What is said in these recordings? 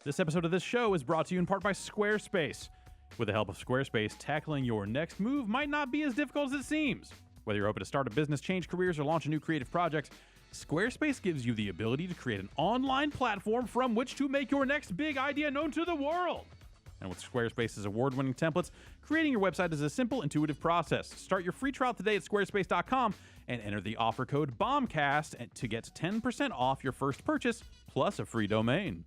This episode of this show is brought to you in part by Squarespace. With the help of Squarespace, tackling your next move might not be as difficult as it seems. Whether you're hoping to start a business, change careers, or launch a new creative project, Squarespace gives you the ability to create an online platform from which to make your next big idea known to the world. And with Squarespace's award-winning templates, creating your website is a simple, intuitive process. Start your free trial today at squarespace.com and enter the offer code Bombcast to get 10% off your first purchase plus a free domain.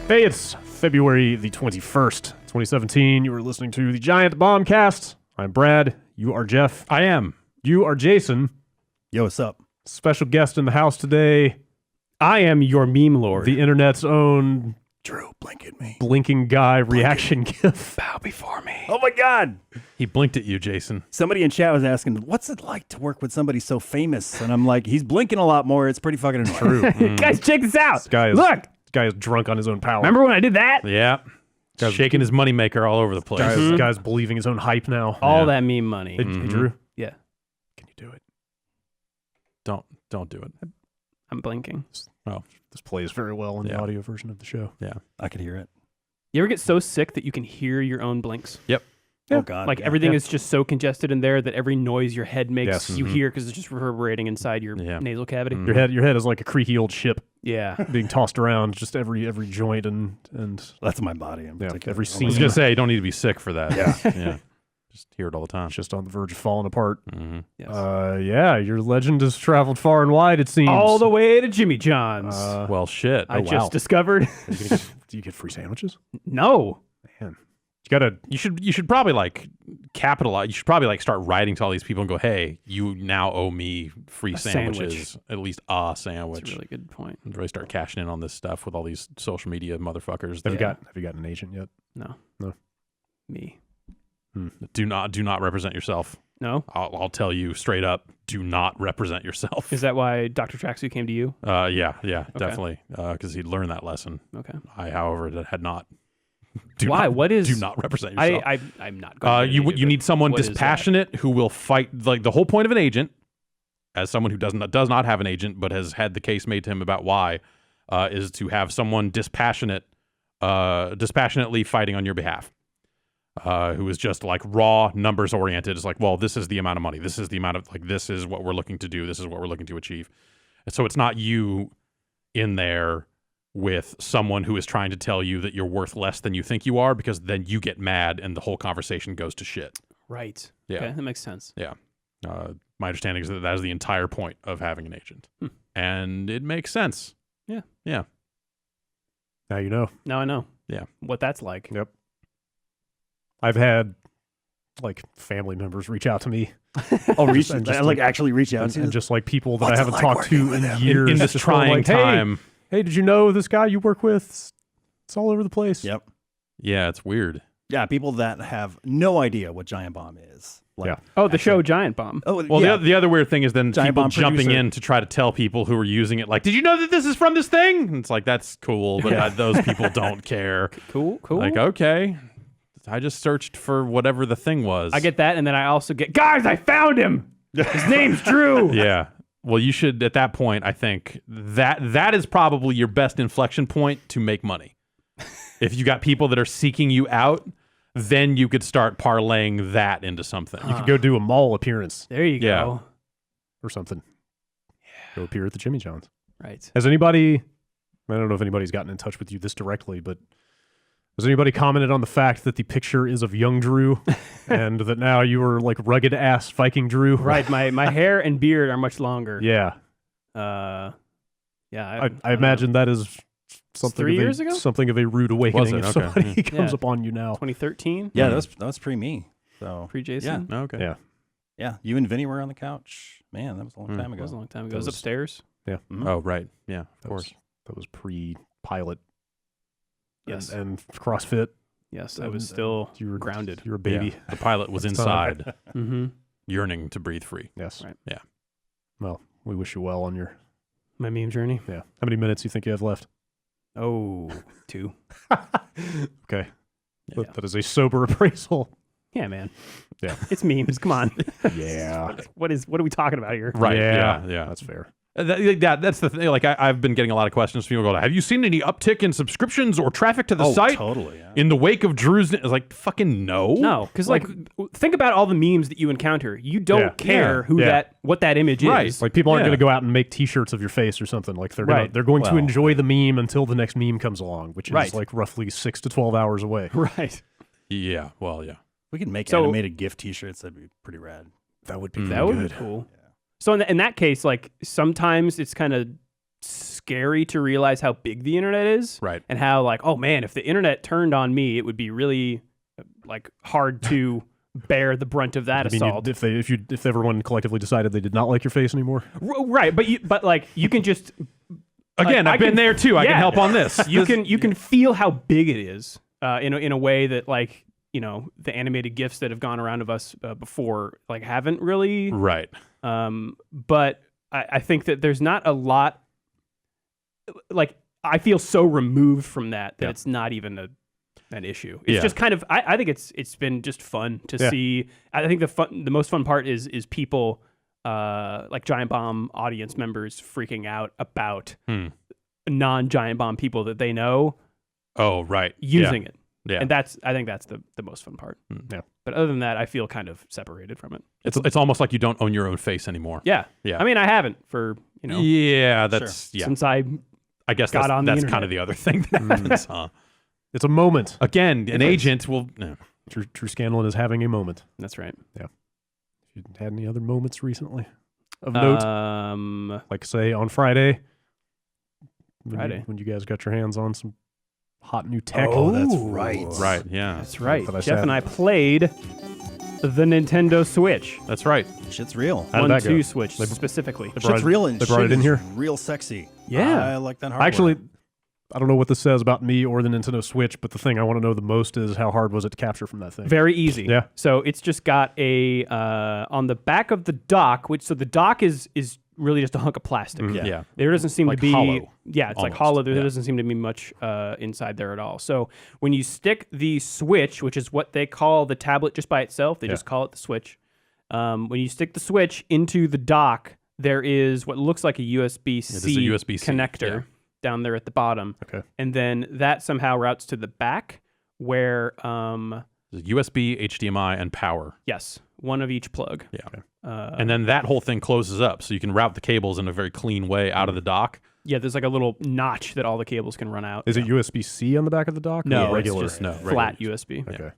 Hey, it's February the 21st, 2017. You are listening to the Giant Bombcast. I'm Brad. You are Jeff. I am. You are Jason. Yo, what's up? Special guest in the house today. I am your meme lord. The internet's own Drew, blink at me. blinking guy reaction gif. Bow before me. Oh my God! He blinked at you, Jason. Somebody in chat was asking, what's it like to work with somebody so famous? And I'm like, he's blinking a lot more. It's pretty fucking annoying. True. Guys, check this out. This guy is drunk on his own power. Remember when I did that? Yeah. Shaking his moneymaker all over the place. Guy's believing his own hype now. All that meme money. Hey, Drew, Yeah, can you do it? Don't do it. I'm blinking. This plays very well in the audio version of the show. Yeah. I could hear it. You ever get so sick that you can hear your own blinks? Yep. Oh God. Like yeah. everything is just so congested in there that every noise your head makes, Yes. you hear because it's just reverberating inside your nasal cavity. Your head is like a creaky old ship Yeah. being tossed around, just every joint and That's my body. In particular. every I scene. was going to say, you don't need to be sick for that. Yeah. Just hear it all the time. just on the verge of falling apart. Mm-hmm. Yes. Your legend has traveled far and wide, it seems. All the way to Jimmy John's. Well, shit. I wow. just discovered. Do you get free sandwiches? No. Man. You gotta... You should probably like capitalize. You should probably like start writing to all these people and go, hey, you now owe me free sandwiches. sandwich. At least a sandwich. That's a really good point. And really start cashing in on this stuff with all these social media motherfuckers. Have that you got an agent yet? No. No. Me. do not represent yourself. No? I'll tell you straight up, do not represent yourself. Is that why Dr. Tracksuit came to you? Yeah, definitely. Because he'd learned that lesson. Okay. I, however, had not. Why? What is... Do not represent yourself. I'm not going to you need someone what is that? dispassionate who will fight. Like the whole point of an agent, as someone who does not have an agent but has had the case made to him about why, is to have someone dispassionately fighting on your behalf. Who is just like raw numbers oriented. It's like, well, this is the amount of money. This is the amount of this is what we're looking to do. This is what we're looking to achieve. And so it's not you in there with someone who is trying to tell you that you're worth less than you think you are, because then you get mad and the whole conversation goes to shit. Right. Yeah. Okay, that makes sense. Yeah. My understanding is that is the entire point of having an agent. And it makes sense. Yeah. Yeah. Now you know. Now I know. Yeah. What that's like. Yep. I've had like family members reach out to me. Actually reach out to and just like people that What's I it haven't like talked working to with in them? years. In this just going trying like, time. Hey, did you know this guy you work with? It's all over the place. Yep. Yeah, it's weird. Yeah, people that have no idea what Giant Bomb is. Like, Yeah. Oh, the show Giant Bomb. Oh, Well, yeah. the other weird thing is then Giant people Bomb jumping producer. in to try to tell people who are using it, like, did you know that this is from this thing? And it's like, that's cool, but those people don't care. Cool. Like, okay, I just searched for whatever the thing was. I get that, and then I also get, guys, I found him. His name's Drew. Yeah. Well, you should, at that point, I think that is probably your best inflection point to make money. If you got people that are seeking you out, then you could start parlaying that into something. You could go do a mall appearance There you Yeah. go. or something. Go appear at the Jimmy John's. Right. Has anybody, I don't know if anybody's gotten in touch with you this directly, but has anybody commented on the fact that the picture is of young Drew and that now you are like rugged ass Viking Drew? Right. My hair and beard are much longer. Yeah. Yeah. I imagine that is something 3 of a, years ago? something of a rude awakening it? if Okay. somebody comes Yeah. upon you now. 2013. Yeah, that was pre me. So Pre Jason. Okay. Yeah. yeah, you and Vinny were on the couch. Man, that was a long time That ago. was a long time ago. That It was was- upstairs. Yeah. Oh, right. Yeah, of That course. that was pre-pilot. Yes. And CrossFit. Yes, I was still You were grounded. You were a baby. Yeah. The pilot was At the time. inside, Mm-hmm. yearning to breathe free. Yes. Right. Yeah. Well, we wish you well on your. My meme journey. Yeah. How many minutes do you think you have left? Oh, 2. Okay. Yeah. That is a sober appraisal. Yeah, man. Yeah. It's memes. Come on. Yeah. What are we talking about here? Right. Yeah. Yeah. That's fair. That's the thing. Like, I've been getting a lot of questions from people going, have you seen any uptick in subscriptions or traffic to the site Totally. Yeah. in the wake of Drew's? It's like, fucking no. No, because like think about all the memes that you encounter. You don't care what that image Right. is. Like people aren't Yeah. going to go out and make T-shirts of your face or something. Like they're Right. they're going to Well. enjoy the meme until the next meme comes along, which is Right. like roughly 6 to 12 hours away. Right. Yeah. Well, yeah. We can make So- animated GIF T-shirts. That'd be pretty rad. That would be That would be cool. So in that case, like sometimes it's kind of scary to realize how big the internet is, Right. and how like, oh man, if the internet turned on me, it would be really like hard to bear the brunt of that I mean, assault. if everyone collectively decided they did not like your face anymore, Right, but like you can just Again, like, I've been there too. I can yeah. help on this. you can feel how big it is in a way that like the animated GIFs that have gone around of us before like haven't really. Right. But I think that there's not a lot. Like I feel so removed from that Yeah. it's not even an issue. It's Yeah. just kind of I think it's been just fun to Yeah. see. I think the most fun part is people like Giant Bomb audience members freaking out about non-Giant Bomb people that they know Oh, right. using it. Yeah. And I think that's the most fun part. Yeah. But other than that, I feel kind of separated from it. It's almost like you don't own your own face anymore. Yeah. Yeah. I mean, I haven't for, Yeah, that's yeah. since I I guess got that's, on the that's internet. kind of the other thing that happens, huh? it's a moment. Again, an agent will. No. Drew Scanlon is having a moment. That's right. If you had any other moments recently of note, like say on Friday, when you guys got your hands on some hot new tech. Oh, that's right. Right. Yeah. That's right. But I Jeff said- and I played the Nintendo Switch. That's right. Shit's real. How did that go? 1-2 Switch specifically. They brought Shit's it- real and they brought shit it in is here? real sexy. Yeah. I like that hardware. Actually, I don't know what this says about me or the Nintendo Switch, but the thing I want to know the most is how hard was it to capture from that thing? Very easy. Yeah. So it's just got a on the back of the dock, so the dock is really just a hunk of plastic. Yeah. There doesn't seem Like to be hollow. Yeah, it's like Almost. hollow. There Yeah. doesn't seem to be much inside there at all. So when you stick the Switch, which is what they call the tablet just by itself, they just call it the Switch. When you stick the Switch into the dock, there is what looks like a USB-C It is a USB-C, connector yeah. down there at the bottom. Okay. And then that somehow routes to the back where USB, HDMI, and power. yes, one of each plug. Yeah. And then that whole thing closes up, so you can route the cables in a very clean way out of the dock. Yeah, there's like a little notch that all the cables can run out. Is it USB-C on the back of the dock? No, or regular? it's just No, flat USB. Okay.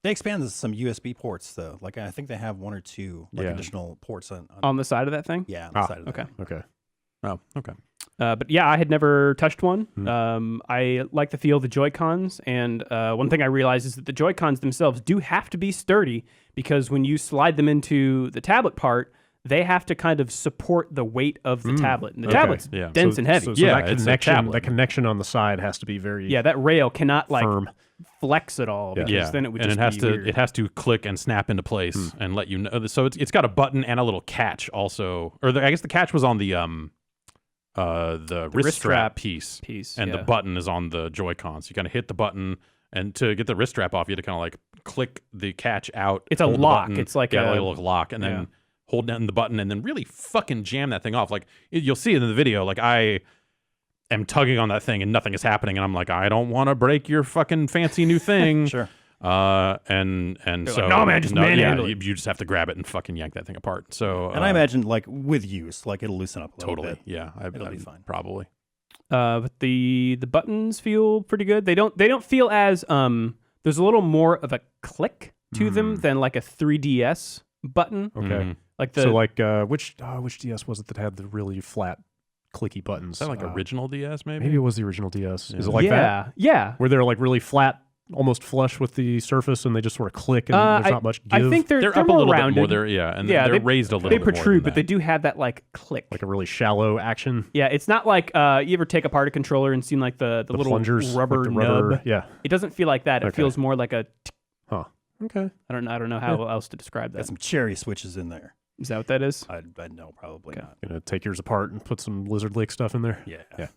They expanded some USB ports though. Like I think they have one or two Yeah. additional ports on On the side of that thing? yeah, on the side of that. Okay. Okay. Oh, okay. But yeah, I had never touched one. Hmm. I like the feel of the Joy-Cons, and one thing I realized is that the Joy-Cons themselves do have to be sturdy because when you slide them into the tablet part, they have to kind of support the weight of the tablet. And the Okay. tablet's Yeah. dense and heavy. So Yeah, that it's a connection, tablet. that connection on the side has to be very Yeah, that rail cannot like firm. flex at all because Yeah. then it would and just it has be to weird. it has to click and snap into place and let you know. So it's got a button and a little catch also, or I guess the catch was on the wrist strap piece, and the yeah. button is on the Joy-Cons. You kind of hit the button, and to get the wrist strap off, you have to kind of like click the catch out. It's a hold the lock. button, It's like yeah, a- like a little lock, and then yeah. hold down the button, and then really fucking jam that thing off. Like you'll see it in the video. Like I am tugging on that thing, and nothing is happening, and I'm like, I don't want to break your fucking fancy new thing. Sure. And so like, "No, man, just manhandle you it." just have to grab it and fucking yank that thing apart. So And I imagine like with use, like it'll loosen up a little totally, bit. yeah, It'll be fine. Probably. But the buttons feel pretty good. They don't feel as there's a little more of a click to them than like a 3DS button. Okay. Mhm. Like the So like which DS was it that had the really flat clicky buttons? Is that like original DS maybe? Maybe it was the original DS. Is it like yeah, that? Yeah. Where they're like really flat almost flush with the surface and they just sort of click and there's not much give? I think they're up a more little rounded. bit more. They're raised a little They bit more protrude, than but that. they do have that like click. like a really shallow action. Yeah, it's not like you ever take apart a controller and seen like the little plungers, rubber like the rubber, nub. yeah. It doesn't feel like that. It Okay. feels more like a. Huh. Okay. I don't know how else to describe Got that. some cherry switches in there. Is that what that is? I know, probably Okay. not. Gonna take yours apart and put some Lizard Lake stuff in there. Yeah. Yeah.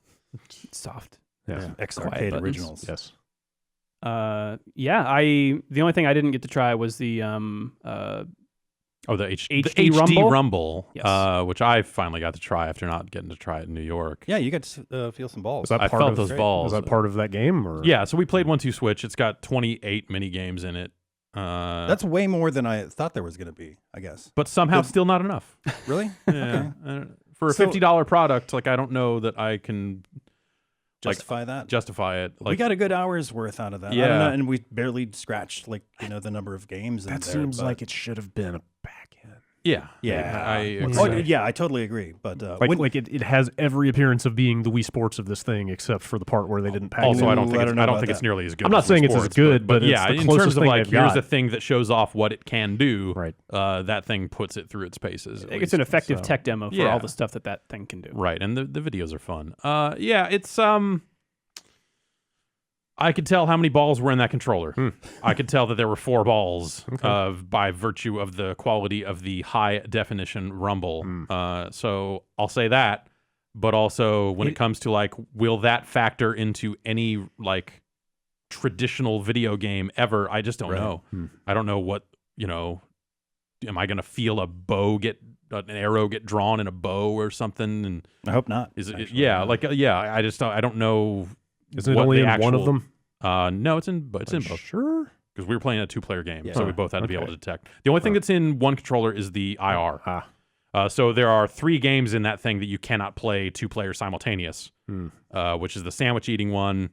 It's soft. Yes. X Quiet Arcade buttons. Originals. Yes. The only thing I didn't get to try was the the HD HD Rumble? Rumble, Yes. which I finally got to try after not getting to try it in New York. Yeah, you got to feel some balls. Was that I part felt of those balls. Was that part of that game? Or Yeah, so we played 1-2 Switch. It's got 28 mini games in it. That's way more than I thought there was going to be, I guess. but somehow still not enough. Really? Yeah. Okay. For a So- $50 product, like I don't know that I can Justify that? justify it. Like We got a good hour's worth out of that. I Yeah. don't know, and we barely scratched the number of games. that in there, seems but- like it should have been a back end. yeah, Yeah. I agree. What's Oh, that? yeah, I totally agree. But It has every appearance of being the Wii Sports of this thing, except for the part where they didn't pack. Also, it. I don't think I it's, don't know I don't about think it's that. nearly as good. I'm not as Wii saying it's as Sports, good, but it's yeah, the in closest terms of thing like they've here's got. a thing that shows off what it can do. Right. That thing puts it through its paces. I think it's an effective tech demo for Yeah. all the stuff that thing can do. Right, and the videos are fun. Yeah, it's I could tell how many balls were in that controller. I could tell that there were 4 balls by virtue of the quality of the high definition Rumble. So I'll say that. But also when it comes to like, will that factor into any like traditional video game ever? I just don't know. I don't know what, am I going to feel an arrow get drawn in a bow or something? And I hope not. is it? actually. Yeah, I just don't. I don't know. Isn't it what only the in one of actual- them? No, it's in both. Sure. Because we were playing a 2-player game, Yeah. so we both had to be able Okay. to detect. The only thing that's in one controller is the IR. Ah. So there are 3 games in that thing that you cannot play 2-player simultaneous, which is the sandwich eating one,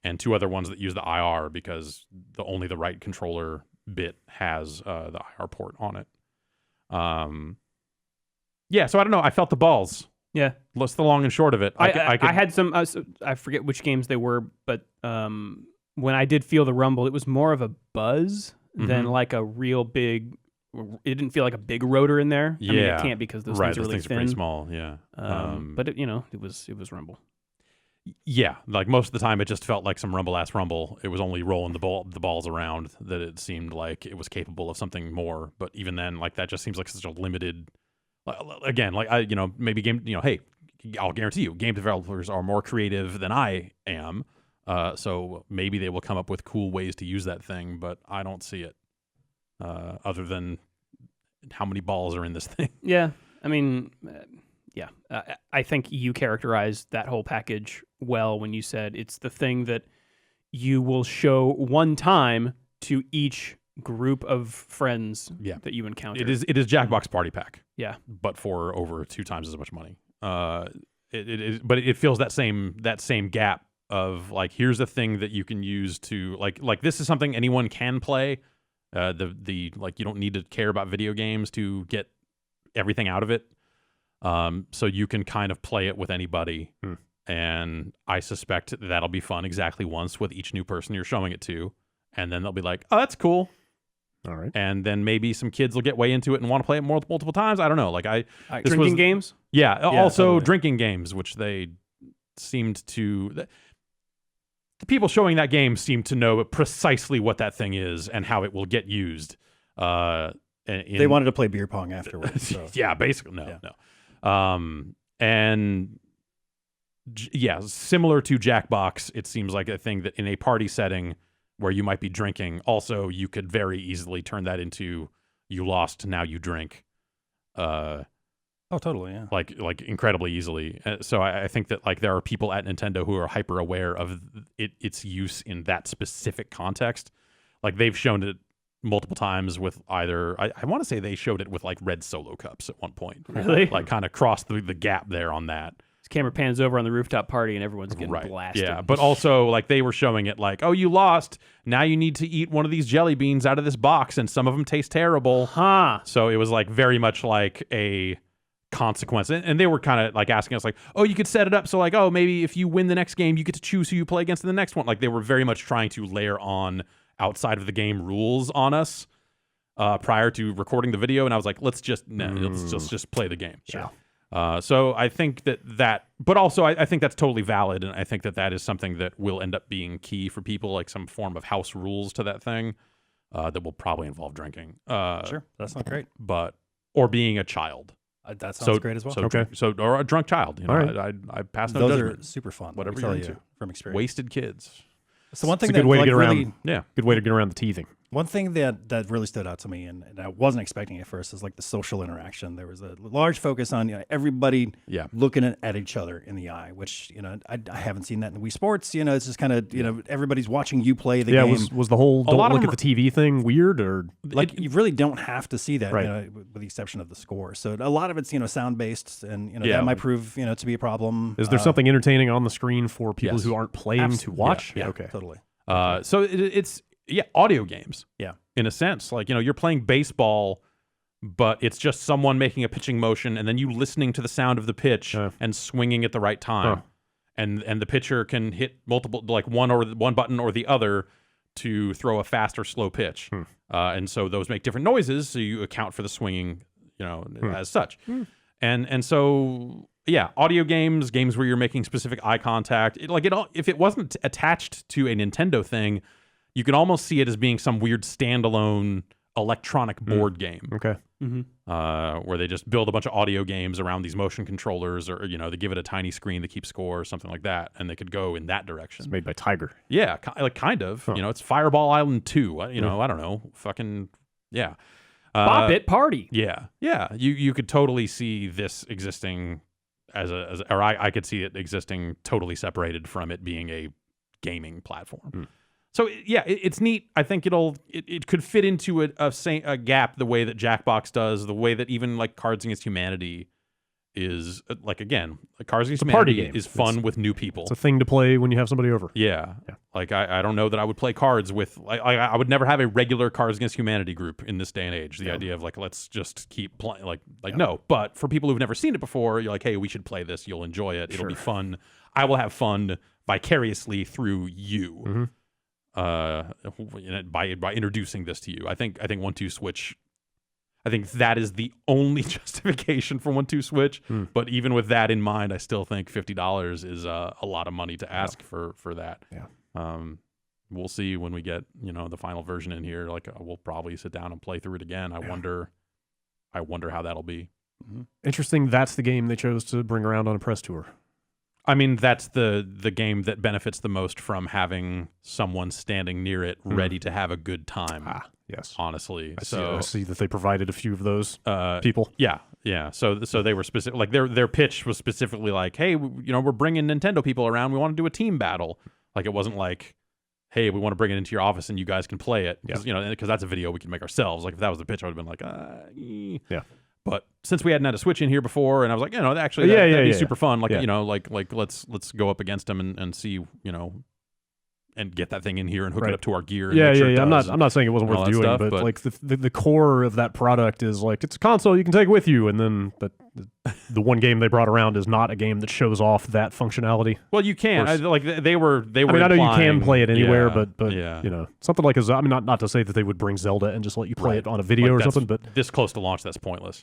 and 2 other ones that use the IR because only the right controller bit has the IR port on it. Yeah, so I don't know. I felt the balls. Yeah. That's the long and short of it. I had some. I forget which games they were, but when I did feel the rumble, it was more of a buzz than like a real big. It didn't feel like a big rotor in there. I mean, Yeah. it can't because those right, things are those really things are pretty thin. small. Yeah, But it was rumble. yeah. Like most of the time, it just felt like some rumble-ass rumble. It was only rolling the balls around that it seemed like it was capable of something more. But even then, like that just seems like such a limited. Again, like maybe game. Hey, I'll guarantee you, game developers are more creative than I am. So maybe they will come up with cool ways to use that thing, but I don't see it. Other than how many balls are in this thing. Yeah, I mean, yeah. I think you characterized that whole package well when you said it's the thing that you will show one time to each group of friends that you encounter. It is Jackbox Party Pack. Yeah. But for over 2 times as much money. It is, but it fills that same gap of like, here's a thing that you can use to like this is something anyone can play. The like, you don't need to care about video games to get everything out of it. So you can kind of play it with anybody. And I suspect that'll be fun exactly once with each new person you're showing it to. And then they'll be like, oh, that's cool. All right. And then maybe some kids will get way into it and want to play it multiple times. I don't know. Like drinking games? Yeah. Also totally. drinking games, which they seemed to. The people showing that game seem to know precisely what that thing is and how it will get used. They wanted to play beer pong afterwards. So. Yeah, basically. No. And yeah, similar to Jackbox, it seems like a thing that in a party setting where you might be drinking, also you could very easily turn that into you lost, now you drink. Oh, totally, yeah. Like incredibly easily. So I think that like there are people at Nintendo who are hyper aware of its use in that specific context. Like they've shown it multiple times with either I want to say they showed it with like red Solo cups at one point. Really? Like kind of crossed the gap there on that. This camera pans over on the rooftop party and everyone's getting blasted. Yeah, but also like they were showing it like, oh, you lost. Now you need to eat one of these jelly beans out of this box, and some of them taste terrible. Huh. So it was like very much like a consequence. And they were kind of like asking us like, oh, you could set it up so like, oh, maybe if you win the next game, you get to choose who you play against in the next one. Like they were very much trying to layer on outside of the game rules on us prior to recording the video. And I was like, let's just play the game. Sure. So I think but also I think that's totally valid. And I think that is something that will end up being key for people, like some form of house rules to that thing that will probably involve drinking. Sure, that sounds great. Or being a child. That sounds great as well. Or a drunk child. You know, right. I pass no Those judgment. are super fun. Whatever you're you're into. From experience. Wasted kids. So one thing It's a good that way to like, get around. really, Yeah. Good way to get around the teething. one thing that really stood out to me, and I wasn't expecting at first, is like the social interaction. There was a large focus on everybody looking at each other in the eye, which I haven't seen that in Wii Sports. It's just kind of everybody's watching you play the game. Was the whole don't look at the TV thing weird, or like you really don't have to see that, right. With the exception of the score. So a lot of it's sound based, and that might prove to be a problem. Is there something entertaining on the screen for people who aren't playing to watch? Yeah, okay, totally. So it's audio games. Yeah. In a sense, like you're playing baseball, but it's just someone making a pitching motion, and then you listening to the sound of the pitch and swinging at the right time, and the pitcher can hit multiple, like one button or the other to throw a fast or slow pitch, and so those make different noises, so you account for the swinging, as such, and so. Yeah, audio games where you're making specific eye contact. If it wasn't attached to a Nintendo thing, you could almost see it as being some weird standalone electronic board game. Okay. Where they just build a bunch of audio games around these motion controllers, or they give it a tiny screen to keep score or something like that, and they could go in that direction. It's made by Tiger. Yeah, kind of. Huh. It's Fireball Island 2. I don't know. Fucking yeah. Bop It Party. Yeah. You could totally see this existing. I could see it existing totally separated from it being a gaming platform. So it's neat. I think it could fit into a gap the way that Jackbox does, the way that even like Cards Against Humanity is Cards Against Humanity is fun with new people. It's a thing to play when you have somebody over. Yeah. Like I don't know that I would play cards with. I would never have a regular Cards Against Humanity group in this day and age. The idea of like let's just keep playing. No. But for people who've never seen it before, you're like, hey, we should play this. You'll enjoy it. It'll be fun. I will have fun vicariously through you. By introducing this to you. I think 1-2 Switch. I think that is the only justification for 1-2 Switch. But even with that in mind, I still think $50 is a lot of money to ask for that. Yeah. We'll see when we get the final version in here. Like we'll probably sit down and play through it again. I wonder how that'll be. Interesting. That's the game they chose to bring around on a press tour. I mean, that's the game that benefits the most from having someone standing near it, ready to have a good time. Yes, honestly. I see that they provided a few of those people. Yeah. So they were specific. Like their pitch was specifically like, hey, we're bringing Nintendo people around. We want to do a team battle. Like it wasn't like, hey, we want to bring it into your office and you guys can play it. Because that's a video we can make ourselves. Like if that was the pitch, I would have been like, yeah. But since we hadn't had a Switch in here before, and I was like, actually, that'd be super fun. Like, like let's go up against them and see, and get that thing in here and hook it up to our gear. And make sure it does I'm not saying it wasn't worth doing, stuff, but like the core of that product is like it's a console you can take with you, and then but the one game they brought around is not a game that shows off that functionality. Well, you can. They were. I mean, I know you can play it anywhere, but yeah. Something like I mean, not to say that they would bring Zelda and just let you play it on a video or something, but this close to launch, that's pointless.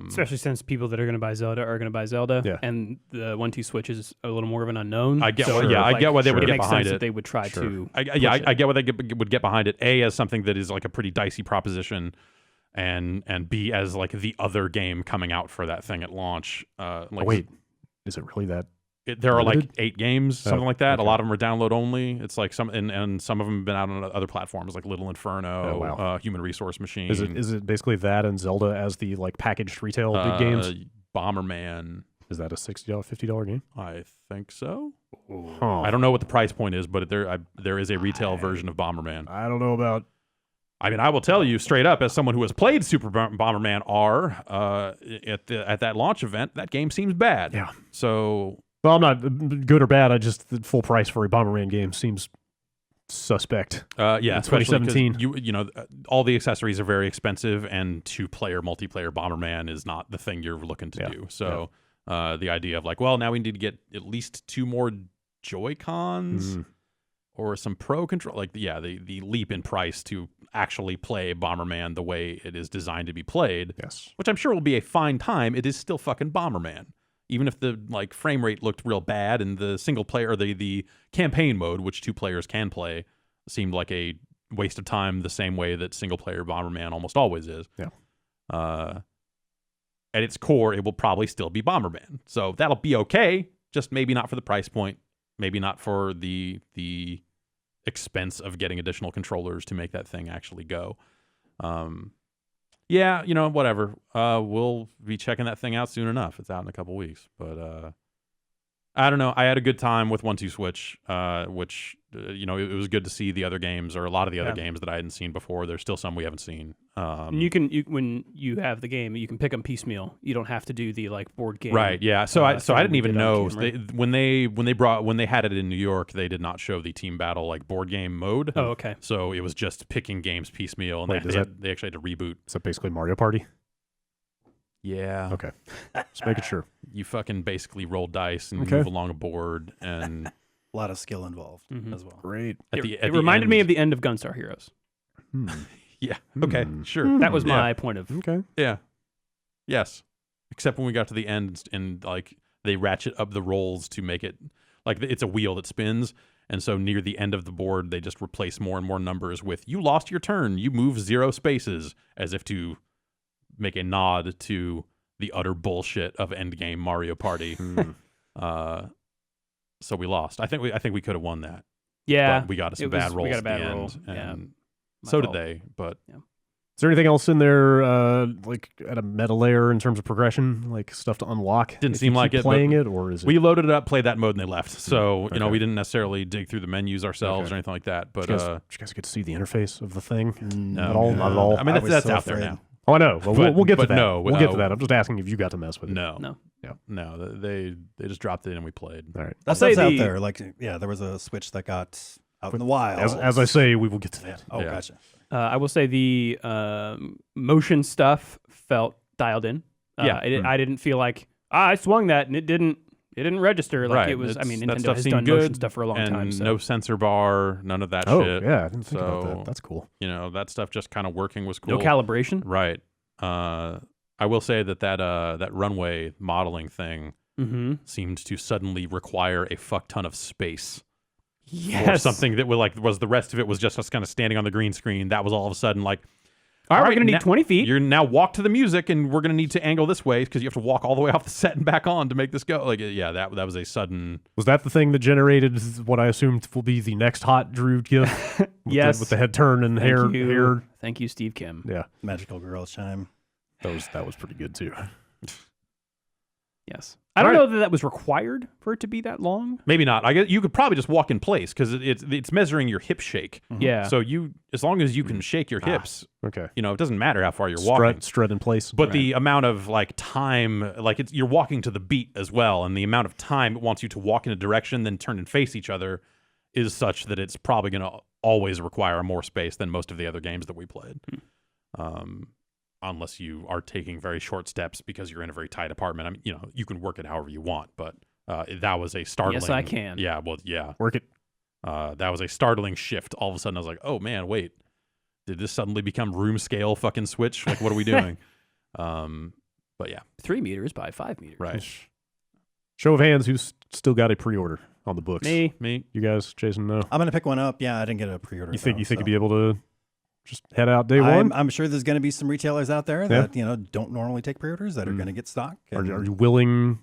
Especially since people that are going to buy Zelda are going to buy Zelda, and the 1-2 Switch is a little more of an unknown. I get, I get why they would get behind it. That they would try to. I get why they would get behind it. A, as something that is like a pretty dicey proposition, and B, as like the other game coming out for that thing at launch. Wait, is it really that? There are like 8 games, something like that. Okay. A lot of them are download only. It's like and some of them have been out on other platforms like Little Inferno, Human Resource Machine. Is it basically that and Zelda as the like packaged retail big games? Bomberman. Is that a $60, $50 game? I think so. Huh. I don't know what the price point is, but there is a retail version of Bomberman. I don't know about. I mean, I will tell you straight up, as someone who has played Super Bomberman R at that launch event, that game seems bad. Yeah. So. Well, I'm not good or bad. I just the full price for a Bomberman game seems suspect. Yeah, especially 'cause 2017. all the accessories are very expensive, and 2-player multiplayer Bomberman is not the thing you're looking to do. So the idea of like, well, now we need to get at least 2 more Joy-Cons or some Pro control. Like, the leap in price to actually play Bomberman the way it is designed to be played. Yes. Which I'm sure will be a fine time. It is still fucking Bomberman. Even if the frame rate looked real bad and the single player or the campaign mode, which 2 players can play, seemed like a waste of time the same way that single player Bomberman almost always is. Yeah. At its core, it will probably still be Bomberman. So that'll be okay, just maybe not for the price point, maybe not for the expense of getting additional controllers to make that thing actually go. Yeah, whatever. We'll be checking that thing out soon enough. It's out in a couple weeks. But I don't know. I had a good time with 1-2 Switch, which, it was good to see the other games, or a lot of the other games that I hadn't seen before. There's still some we haven't seen. And when you have the game, you can pick them piecemeal. You don't have to do the board game. Right. Yeah. So I didn't even know when they had it in New York, they did not show the team battle board game mode. Oh, okay. So it was just picking games piecemeal, and they actually had to reboot. Is that basically Mario Party? Yeah. Okay. Just making sure. You fucking basically roll dice and move along a board, and A lot of skill involved as well. Great. It reminded me of the end of Gunstar Heroes. Yeah. Okay. Sure. That was my point of. Okay. Yeah. Yes. Except when we got to the end and they ratchet up the rolls to make it it's a wheel that spins. And so near the end of the board, they just replace more and more numbers with, you lost your turn. You move 0 spaces, as if to make a nod to the utter bullshit of endgame Mario Party. So we lost. I think we could have won that. Yeah. But we got some bad rolls we got a at bad the roll. end. And My so fault. did they. But Is there anything else in there, at a meta layer in terms of progression, stuff to unlock? Didn't if seem you like keep it, playing but it, or is it? we loaded it up, played that mode, and they left. So, Okay. we didn't necessarily dig through the menus ourselves or anything like that. But did you guys get to see the interface of the thing? no. At all? Not at all. I mean, I was that's so out there afraid. now. Oh, I know. Well, we'll get to but that. no, we'll get to that. I'm just asking if you got to mess with it. No. Yeah. No, they just dropped it and we played. All right. That's say out there. There was a Switch that got out in the wild. As I say, we will get to that. Oh, Yeah. gotcha. I will say the motion stuff felt dialed in. Yeah. I didn't feel like I swung that and it didn't register like it was. I mean, that Nintendo stuff has seemed done good, motion stuff for a long and time. So. no sensor bar, none of that Oh, shit. yeah. I didn't think about So, that. That's cool. That stuff just kind of working was cool. No calibration. Right. I will say that runway modeling thing seemed to suddenly require a fuck ton of space. Yes. Or something that was the rest of it was just us kind of standing on the green screen. That was all of a sudden All right, we're gonna need 20 feet. You're now walk to the music, and we're gonna need to angle this way because you have to walk all the way off the set and back on to make this go. That was a sudden. Was that the thing that generated what I assumed will be the next hot Drew gift? Yes. With the head turn and hair. Thank you, Steve Kim. Yeah. Magical Girl Chime. That was pretty good too. Yes. I don't know that was required for it to be that long. Maybe not. I guess you could probably just walk in place because it's measuring your hip shake. Yeah. So as long as you can shake your hips, Okay. it doesn't matter how far you're walking. Strut in place. But the amount of time, you're walking to the beat as well, and the amount of time it wants you to walk in a direction, then turn and face each other, is such that it's probably going to always require more space than most of the other games that we played. Unless you are taking very short steps because you're in a very tight apartment. I mean, you can work it however you want, but that was a startling. Yes, I can. Yeah, well, yeah. Work it. That was a startling shift. All of a sudden, I was like, oh man, wait, did this suddenly become room scale fucking Switch? What are we doing? But yeah, 3 meters by 5 meters. right. Show of hands, who's still got a pre-order on the books? Me. You guys, Jason, no. I'm gonna pick one up. Yeah, I didn't get a pre-order. You think though, you'd be able to just head out day one? I'm sure there's going to be some retailers out there that don't normally take pre-orders that are going to get stock. Are you willing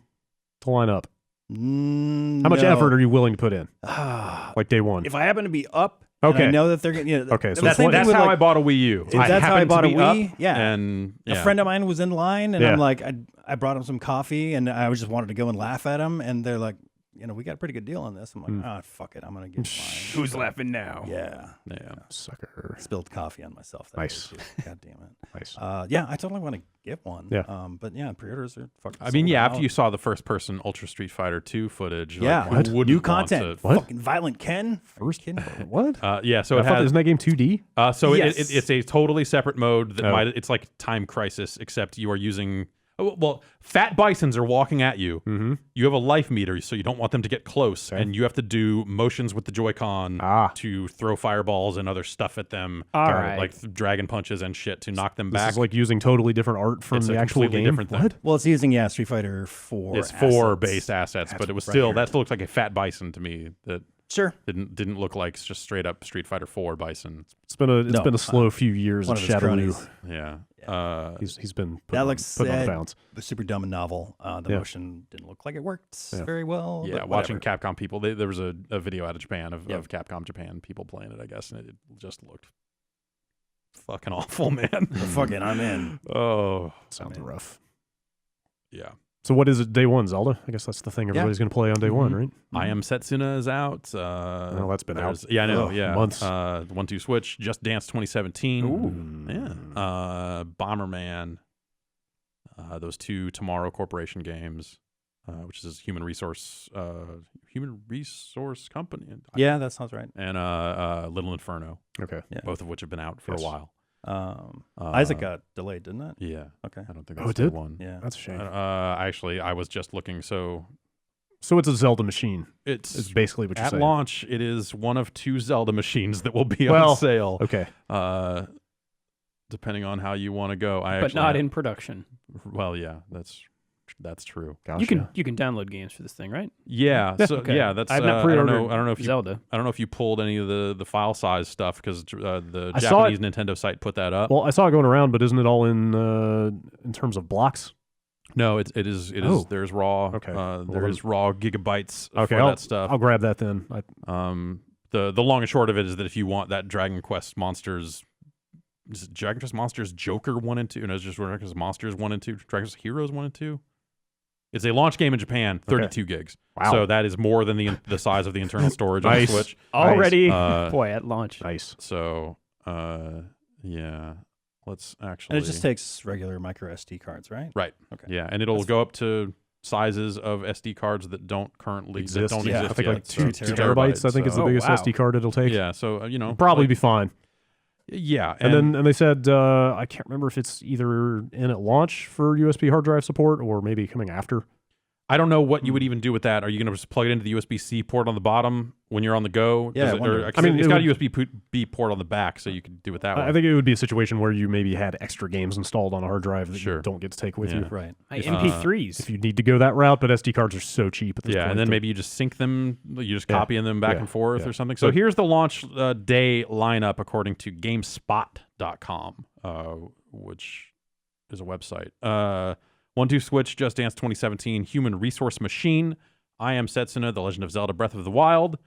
to line up? How much No. effort are you willing to put in? Like day one. If I happen to be up, Okay. and I know that they're going. Okay, so That's how I bought a Wii U. That's how I bought a Wii. Yeah, and A friend of mine was in line, and Yeah. I'm like, I brought him some coffee, and I just wanted to go and laugh at him, and they're like, we got a pretty good deal on this. I'm like, fuck it, I'm gonna get mine. Who's laughing now? Yeah. Sucker. Spilled coffee on myself. That Nice. day, too. God damn it. Nice. Yeah, I totally want to get one. Yeah. But yeah, pre-orders are fucking. I mean, sold yeah. out. After you saw the first-person Ultra Street Fighter 2 footage, Yeah. like, who wouldn't New want content. to- What? Fucking Violent Ken. First Ken. What? Yeah. So I it thought, has. isn't that game 2D? So Yes. it's a totally separate mode that Oh. it's like Time Crisis, except you are using. Well, fat bisons are walking at you. Mm-hmm. You have a life meter, so you don't want them to get close, and you have to do motions with the Joy-Con to throw fireballs and other stuff at them, All right. like dragon punches and shit to knock them This back. is like using totally different art from It's the a actual completely game. different thing. What? Well, it's using Street Fighter 4. It's 4 assets. base assets, but it was That's still weird. that still looks like a fat bison to me. That Sure. didn't look like just straight up Street Fighter 4 bison. It's been a slow few years one of of his Shadow cronies. Yeah. He's been put That on, looks put on the sad. bounce. The super dumb and novel. The motion didn't look like it worked very well. Yeah, but watching whatever. Capcom people, there was a video out of Japan of Capcom Japan people playing it, I guess, and it just looked fucking awful, man. Fucking, I'm in. Oh, Sounds rough. yeah. So what is it? Day one, Zelda? I guess that's the thing everybody's going to play on day one, right? I Am Setsuna is out. Well, that's been out. Yeah, I know. Ugh, yeah, months. 1-2 Switch, Just Dance 2017. Ooh, yeah. Bomberman. Those 2 Tomorrow Corporation games, which is human resource company. Yeah, that sounds right. And Little Inferno. Okay. Yeah. Both of which have been out for a while. Isaac got delayed, didn't it? Yeah. Okay. I don't think Oh, that's it did? day one. Yeah. That's a shame. Actually, I was just looking. So So it's a Zelda machine. it's Is basically what you're at saying. launch. It is one of 2 Zelda machines that will be Well, on sale. Okay. Depending on how you want to go. But not in production. Well, yeah, that's true. Gotcha. You can download games for this thing, right? Yeah. So Okay. yeah, that's. I've not I pre-ordered don't know if you. Zelda. I don't know if you pulled any of the file size stuff because the I saw Japanese Nintendo site put that up. Well, I saw it going around, but isn't it all in terms of blocks? No, it is. Oh. There's raw. Okay. There is raw gigabytes Okay, for that stuff. I'll grab that then. The long and short of it is that if you want that Dragon Quest Monsters, is it Dragon Quest Monsters Joker 1 and 2? No, it's just Dragon Quest Monsters 1 and 2. Dragon Quest Heroes 1 and 2. It's a launch game in Japan, 32 gigs. Wow. So that is more than the size of the internal storage on the Nice. Switch. Already, Uh, boy, at launch. Nice. So, yeah. Let's actually. And it just takes regular micro SD cards, right? Right. Okay. Yeah, and it'll go up to sizes of SD cards that don't currently Exist. That don't Yeah, exist I think yet. like so 2 terabytes. I think is the so- biggest Oh, wow. SD card it'll take. Yeah, so Probably like- be fine. Yeah, And they said I can't remember if it's either in at launch for USB hard drive support or maybe coming after. I don't know what you would even do with that. Are you going to just plug it into the USB-C port on the bottom when you're on the go? Yeah, Does I it, wonder. I mean, it's it got a would- USB-B port on the back, so you could do it that way. I think it would be a situation where you maybe had extra games installed on a hard drive that Sure. you don't get to take with Yeah. you. Right. MP3s. If you need to go that route, but SD cards are so cheap at this Yeah, point. and then that- maybe you just sync them. You just Yeah. copying them back Yeah. and forth Yeah. or something. So But- here's the launch day lineup according to GameSpot.com, which is a website. 1-2 Switch, Just Dance 2017, Human Resource Machine, I Am Setsuna, The Legend of Zelda Breath of the Wild,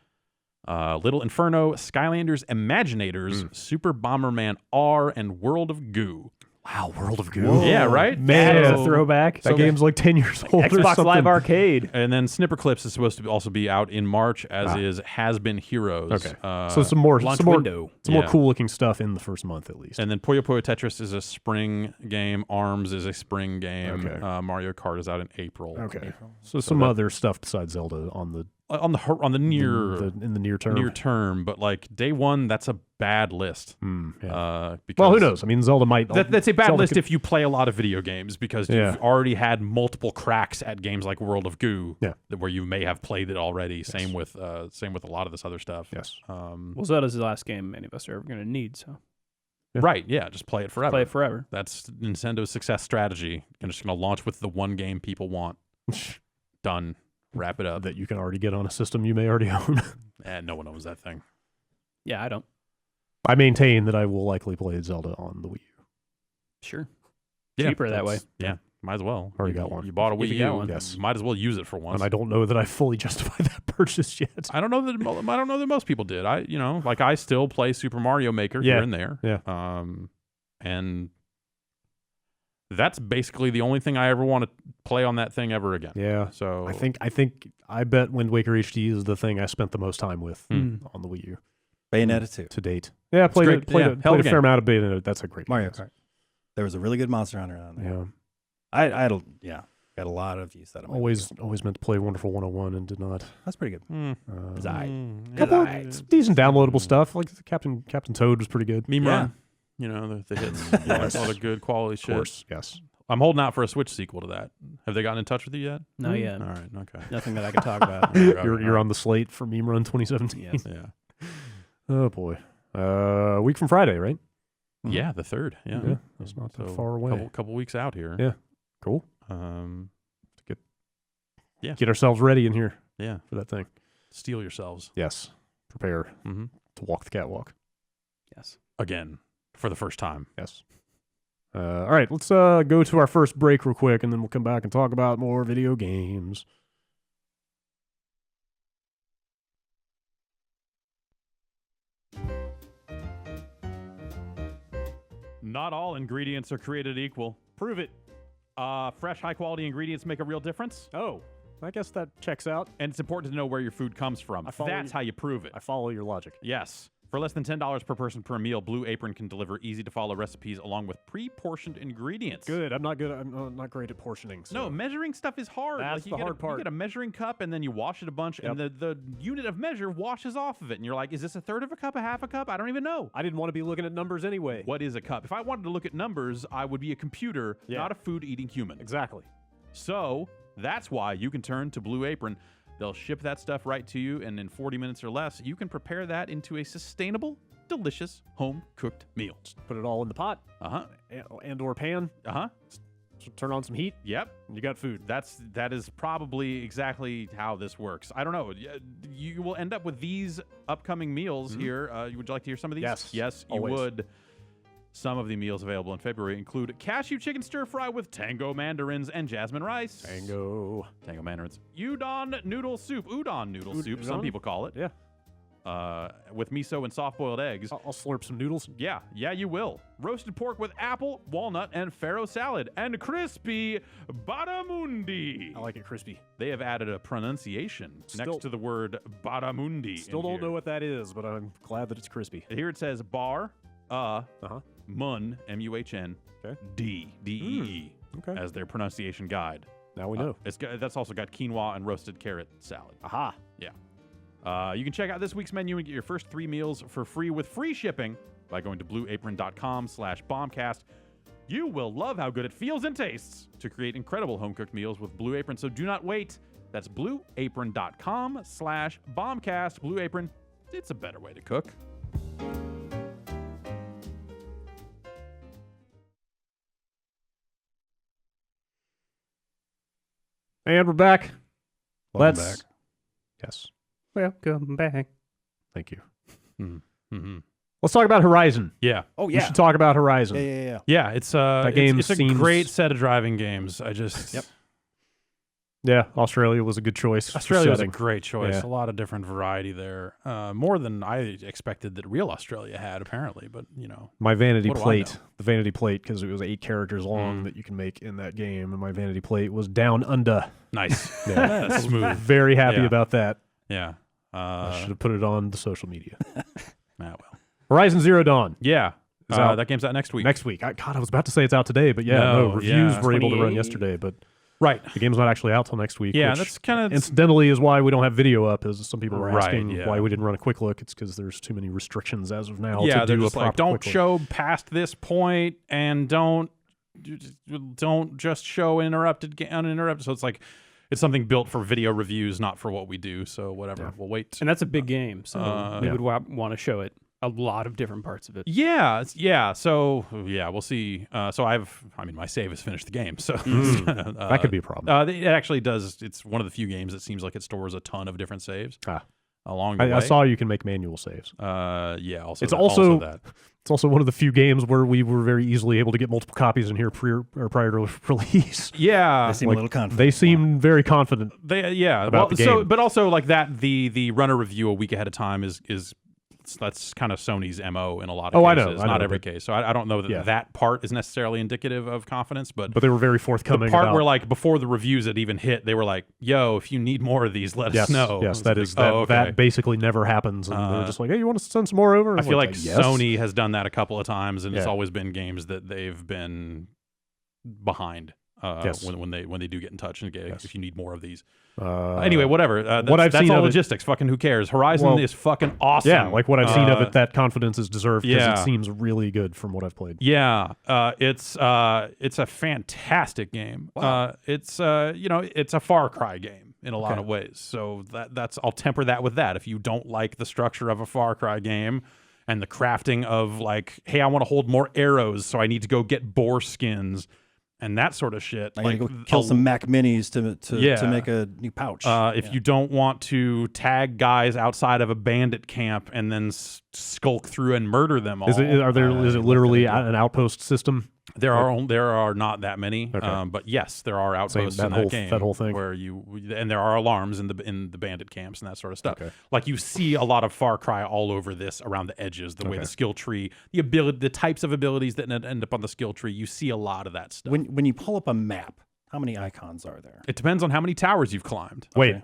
Little Inferno, Skylanders Imaginators, Super Bomberman R, and World of Goo. Wow, World of Goo. Yeah, right? Man, That is a throwback. that game's like 10 years old or Xbox something. Live Arcade. And then Snipper Clips is supposed to also be out in March, as is Has Been Heroes. Okay. So some more Launch some more window. more Yeah. cool looking stuff in the first month at least. And then Puyo Puyo Tetris is a spring game. ARMS is a spring game. Okay. Mario Kart is out in April. Okay. So some other stuff besides Zelda on the On the near in the near term. but like day one, that's a bad list. Yeah. Because Well, who knows? I mean, Zelda might. That's a bad Zelda list could- if you play a lot of video games because Yeah. you've already had multiple cracks at games like World of Goo, Yeah. where you may have played it already. Same with a lot of this other stuff. Yes. Well, Zelda's the last game any of us are ever going to need, so Right. Yeah. Just play it forever. play it forever. That's Nintendo's success strategy. And just going to launch with the one game people want. Done. Wrap it up. that you can already get on a system you may already own. And no one owns that thing. Yeah, I don't. I maintain that I will likely play Zelda on the Wii U. Sure. Yeah, Cheaper that way. that's- Yeah. Might as well. Already You- got one. You bought a Wii If you U. got one. Yes. Might as well use it for once. And I don't know that I fully justify that purchase yet. I don't know that most people did. I still play Super Mario Maker Yeah. here and there. Yeah. And that's basically the only thing I ever want to play on that thing ever again. Yeah. So I bet Wind Waker HD is the thing I spent the most time with on the Wii U Bayonetta 2. to date. Yeah, played a fair amount of Bayonetta. That's a great Mario game. Kart. There was a really good Monster Hunter on there. Yeah. I got a lot of use out of it. Always meant to play Wonderful 101 and did not. That's pretty good. It's all right. It's decent downloadable stuff. Like Captain Toad was pretty good. Meme Yeah. Run. You know, the hits. Yes. All the good quality Of shit. course, yes. I'm holding out for a Switch sequel to that. Have they gotten in touch with you yet? No, yeah. All right. Okay. Nothing that I can talk about. You're on the slate for Meme Run 2017. Yes. Yeah. Oh boy. A week from Friday, right? Yeah, the 3rd. Yeah. Yeah, that's not that far away. Couple weeks out here. Yeah. Cool. Yeah. Get ourselves ready in here Yeah. for that thing. Steel yourselves. Yes. Prepare Mm-hmm. to walk the catwalk. Yes. Again, for the first time. Yes. All right, let's go to our first break real quick, and then we'll come back and talk about more video games. Not all ingredients are created equal. Prove it. Fresh, high-quality ingredients make a real difference, Oh, I guess that checks out. and it's important to know where your food comes from. follow That's you. how you prove it. I follow your logic. Yes. For less than $10 per person per meal, Blue Apron can deliver easy-to-follow recipes along with pre-portioned ingredients. Good. I'm not not great at portioning. So. No, measuring stuff is hard. That's you the get hard part. You get a measuring cup, and then you wash it a bunch, and the unit of measure washes off of it. And you're like, is this a third of a cup, a half a cup? I don't even know. I didn't want to be looking at numbers anyway. What is a cup? If I wanted to look at numbers, I would be a computer, not a food-eating human. Exactly. So that's why you can turn to Blue Apron. They'll ship that stuff right to you, and in 40 minutes or less, you can prepare that into a sustainable, delicious, home-cooked meal. Put it all in the pot Uh-huh. and or pan. Uh-huh. Turn on some heat, Yep. and you got food. That is probably exactly how this works. I don't know. You will end up with these upcoming meals here. Would you like to hear some of these? Yes. Yes, you Always. would. Some of the meals available in February include cashew chicken stir fry with tango mandarins and jasmine rice. Tango mandarins. Udon noodle soup. Some Udon? people call it. Yeah. With miso and soft-boiled eggs. I'll slurp some noodles. Yeah, you will. Roasted pork with apple, walnut, and farro salad. And crispy barramundi. I like it crispy. They have added a pronunciation Still- next to the word barramundi. Still in don't here. know what that is, but I'm glad that it's crispy. Here it says bar, mun, M-U-H-N, Okay. D-E-E, Okay. as their pronunciation guide. Now we know. That's also got quinoa and roasted carrot salad. Aha. Yeah. You can check out this week's menu and get your first 3 meals for free with free shipping by going to blueapron.com/bombcast. You will love how good it feels and tastes to create incredible home-cooked meals with Blue Apron, so do not wait. That's blueapron.com/bombcast. Blue Apron, it's a better way to cook. And we're back. Welcome Let's. back. Yes. Welcome back. Thank you. Mm-hmm. Let's talk about Horizon. Yeah. Oh, We yeah. should talk about Horizon. Yeah. Yeah, it's game it's a seems- great set of driving games. I just Yep. Yeah, Australia was a good choice. for Australia was a setting. great choice. Yeah. A lot of different variety there. More than I expected that real Australia had, apparently. But My vanity What do I plate, know? the vanity plate, because it was 8 characters long that you can make in that game, and my vanity plate was down under. nice. Yeah. That's smooth. Very happy Yeah. about that. Yeah. I should have put it on the social media. Well. Horizon Zero Dawn. Yeah. It's out That game's out next week. next week. God, I was about to say it's out today, but reviews yeah. were able to run 28. yesterday, but Right. the game's not actually out till next week. Yeah, which that's kind of incidentally is why we don't have video up, as some people were Right, asking yeah. why we didn't run a quick look. It's because there's too many restrictions as of now yeah. to They're do just a like, proper don't quick look. show past this point, and don't just show uninterrupted. So it's like it's something built for video reviews, not for what we do. So whatever. Yeah. We'll wait. And that's a big game, so we yeah. would want to show it a lot of different parts of it. Yeah. So we'll see. My save has finished the game, so That could be a problem. It actually does. It's one of the few games that seems like it stores a ton of different saves along the way. I saw you can make manual saves. Yeah. Also, It's that, also- that. It's also one of the few games where we were very easily able to get multiple copies in here prior to release. Yeah. They seem a little confident. They seem very confident. Yeah. About the game. But also like that the runner review a week ahead of time is that's kind of Sony's MO in a lot of cases. I know, not every case. So I don't know that Yeah. that part is necessarily indicative of confidence, but they were very forthcoming. the part about, where like before the reviews had even hit, they were like, "Yo, if you need more of these, let us know." Yes, It's that like, is that. okay. That basically never happens, and they're just like, "Hey, you want to send some more over?" And I feel like yes. Sony has done that a couple of times, and it's Yeah. always been games that they've been behind. Yes. When they do get in touch and get if you need more of these. Uh, Anyway, whatever. I've that's seen all of it- logistics. Fucking who cares? Horizon Well, is fucking awesome. Yeah, like what I've seen of Uh, it, that confidence is deserved because yeah. it seems really good from what I've played. Yeah, it's a fantastic game. It's it's a Far Cry game in a lot of ways. So that's I'll temper that with that. If you don't like the structure of a Far Cry game and the crafting of like, hey, I want to hold more arrows, so I need to go get boar skins and that sort of shit. I like gotta go kill some Mac Minis to make a new pouch. If you don't want to tag guys outside of a bandit camp and then skulk through and murder them all, Is it literally an outpost system? There are not that many, Okay. but yes, there are outposts that in whole- that game. that whole thing. Where and there are alarms in the bandit camps and that sort of stuff. Okay. Like you see a lot of Far Cry all over this around the edges, the way the skill tree, the types of abilities that end up on the skill tree. You see a lot of that stuff. when you pull up a map, how many icons are there? It depends on how many towers you've climbed. Wait,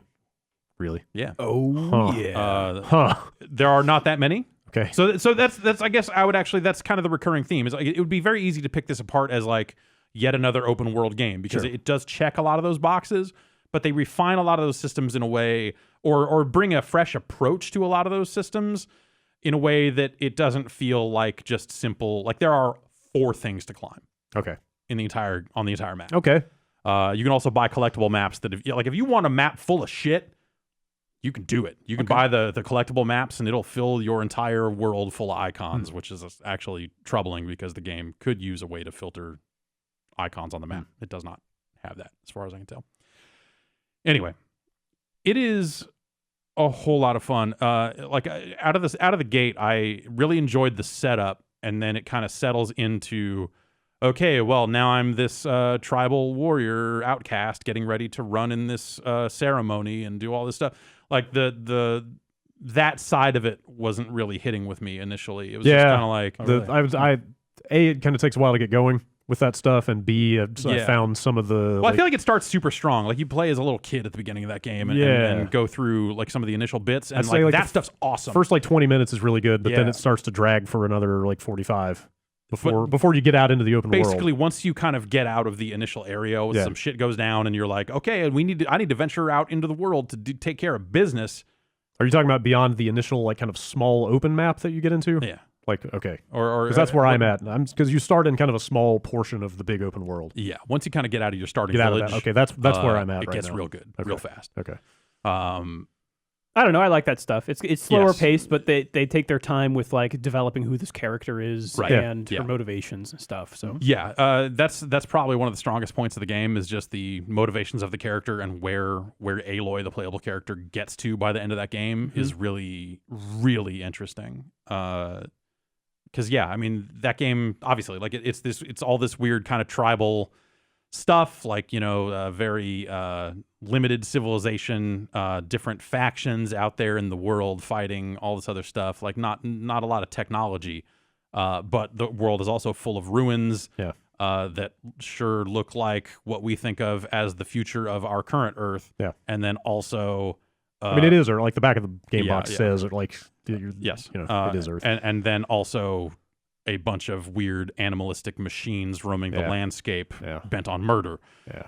really? Yeah. Oh Huh. There are not that many. Okay. So that's I guess that's kind of the recurring theme. Is like it would be very easy to pick this apart as like yet another open world game because it does check a lot of those boxes, but they refine a lot of those systems in a way or bring a fresh approach to a lot of those systems in a way that it doesn't feel like just simple. Like there are 4 things to climb Okay. on the entire map. Okay. You can also buy collectible maps that if you want a map full of shit, you can do it. You can buy the collectible maps and it'll fill your entire world full of icons, which is actually troubling because the game could use a way to filter icons on the map. It does not have that as far as I can tell. Anyway, it is a whole lot of fun. Like out of the gate, I really enjoyed the setup, and then it kind of settles into, okay, well, now I'm this tribal warrior outcast getting ready to run in this ceremony and do all this stuff. Like that side of it wasn't really hitting with me initially. It was just kind of like it kind of takes a while to get going with that stuff, and B, I found some of the. Well, I feel like it starts super strong. Like you play as a little kid at the beginning of that game, and go through like some of the initial bits, and like that stuff's awesome. First 20 minutes is really good, but then it starts to drag for another 45 before you get out into the open world. Basically, once you kind of get out of the initial area, some shit goes down, and you're like, okay, I need to venture out into the world to take care of business. Are you talking about beyond the initial kind of small open map that you get into? Yeah. Like, okay. Or because that's where I'm at. Because you start in kind of a small portion of the big open world. Yeah. Once you kind of get out of your starting village. Out of that. Okay, that's where I'm at. It gets real good, real fast. Okay. I don't know. I like that stuff. It's slower paced, but they take their time with like developing who this character is and her motivations and stuff. So yeah, that's probably one of the strongest points of the game is just the motivations of the character and where Aloy, the playable character, gets to by the end of that game is really, really interesting. Because I mean that game obviously like it's all this weird kind of tribal stuff, like very limited civilization, different factions out there in the world fighting all this other stuff, like not a lot of technology, but the world is also full of ruins that sure look like what we think of as the future of our current Earth. And then also I mean, it is, or like the back of the game box says, or like yes, it is Earth, and then also a bunch of weird animalistic machines roaming the landscape, bent on murder.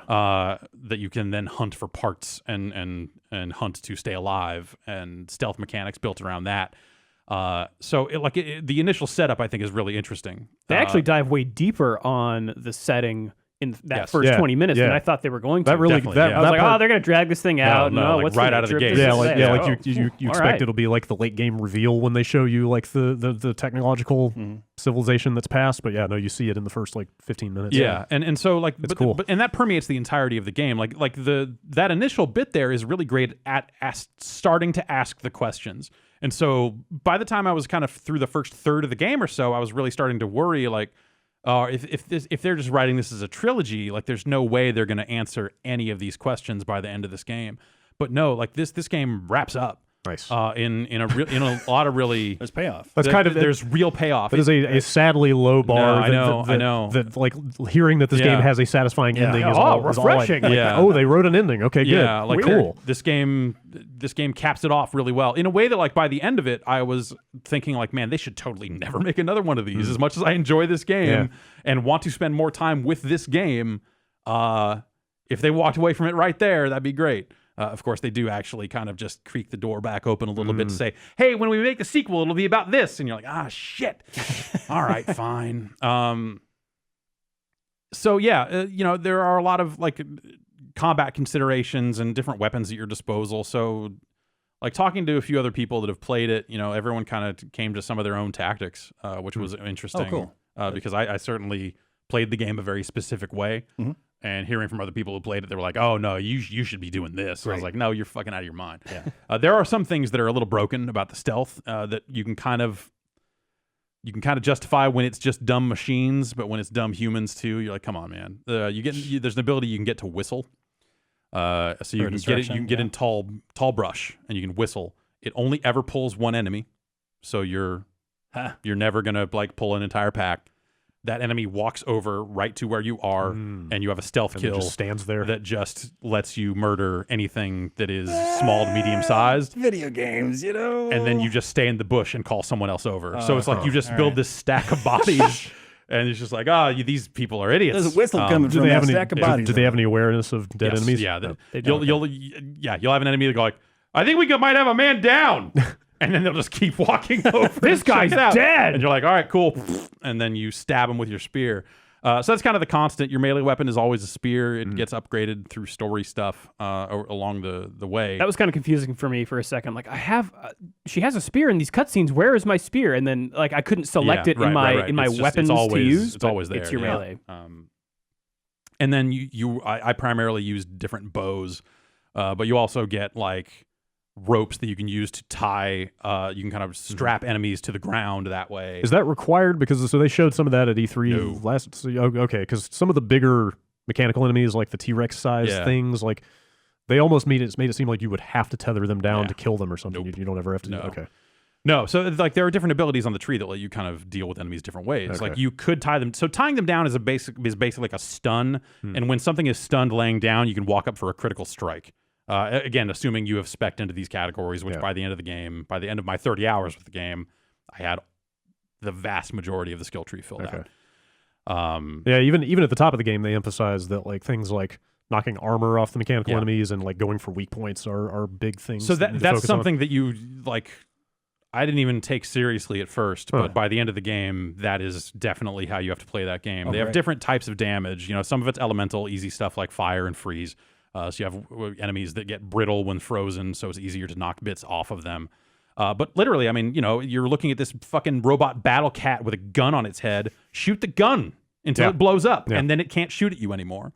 That you can then hunt for parts and hunt to stay alive, and stealth mechanics built around that. So the initial setup I think is really interesting. They actually dive way deeper on the setting in that first 20 minutes than I thought they were going to. That really, I was like, oh, they're going to drag this thing out. No, like what's right out of the gate. You expect it'll be like the late game reveal when they show you like the technological civilization that's passed, but no, you see it in the first 15 minutes. And so like it's cool. And that permeates the entirety of the game. Like that initial bit there is really great at starting to ask the questions. And so by the time I was kind of through the first third of the game or so, I was really starting to worry like, if they're just writing this as a trilogy, like there's no way they're going to answer any of these questions by the end of this game. But no, like this game wraps up Nice. In a lot of really There's payoff. That's there's real payoff. That is a sadly low bar. No, I know. That like hearing that this game has a satisfying ending is all refreshing. They wrote an ending. Okay, good. Yeah, like cool. This game caps it off really well in a way that like by the end of it, I was thinking like, man, they should totally never make another one of these. As much as I enjoy this game and want to spend more time with this game, if they walked away from it right there, that'd be great. Of course, they do actually kind of just creak the door back open a little bit to say, hey, when we make a sequel, it'll be about this. And you're like, shit. All right, fine. So, yeah, there are a lot of like combat considerations and different weapons at your disposal. So, like talking to a few other people that have played it, everyone kind of came to some of their own tactics, which was interesting. Oh, cool. Because I certainly played the game a very specific way. Mm-hmm. And hearing from other people who played it, they were like, "Oh no, you should be doing this." I was like, "No, you're fucking out of your mind." Yeah. There are some things that are a little broken about the stealth that you can kind of justify when it's just dumb machines, but when it's dumb humans too, you're like, "Come on, man!" There's an ability you can get to whistle, so you can get in tall brush and you can whistle. It only ever pulls one enemy, so you're never gonna like pull an entire pack. That enemy walks over right to where you are, and you have a stealth kill. Just stands there. That just lets you murder anything that is small to medium sized. Video games, And then you just stay in the bush and call someone else over. So it's like you just build this stack of bodies, and it's just like, these people are idiots. There's a whistle coming from that stack of bodies. Do they have any awareness of dead enemies? Yeah, you'll have an enemy that go like, I think we might have a man down. And then they'll just keep walking over. This guy's dead. And you're like, all right, cool. And then you stab him with your spear. So that's kind of the constant. Your melee weapon is always a spear. It gets upgraded through story stuff along the way. That was kind of confusing for me for a second. Like, she has a spear in these cutscenes. Where is my spear? And then like I couldn't select it in my weapons to use. It's always there. It's your melee. And then I primarily use different bows, but you also get like ropes that you can use to tie. You can kind of strap enemies to the ground that way. Is that required? Because they showed some of that at E3 No. last. So, okay, because some of the bigger mechanical enemies, like the T-Rex size things, like they almost made it seem like you would have to tether them down to kill them or something. Nope. You don't ever have to. No. Okay. No, so like there are different abilities on the tree that let you kind of deal with enemies different ways. Okay. Like you could tie them. So tying them down is basically like a stun. And when something is stunned laying down, you can walk up for a critical strike. Again, assuming you have spec'd into these categories, which by the end of the game, by the end of my 30 hours with the game, I had the vast majority of the skill tree filled out. Even at the top of the game, they emphasize that like things like knocking armor off the mechanical enemies and like going for weak points are big things. So that's something that you like. I didn't even take seriously at first, but by the end of the game, that is definitely how you have to play that game. They have different types of damage. Some of it's elemental, easy stuff like fire and freeze. So you have enemies that get brittle when frozen, so it's easier to knock bits off of them. But literally, I mean, you're looking at this fucking robot battle cat with a gun on its head. Shoot the gun until it blows up, and then it can't shoot at you anymore.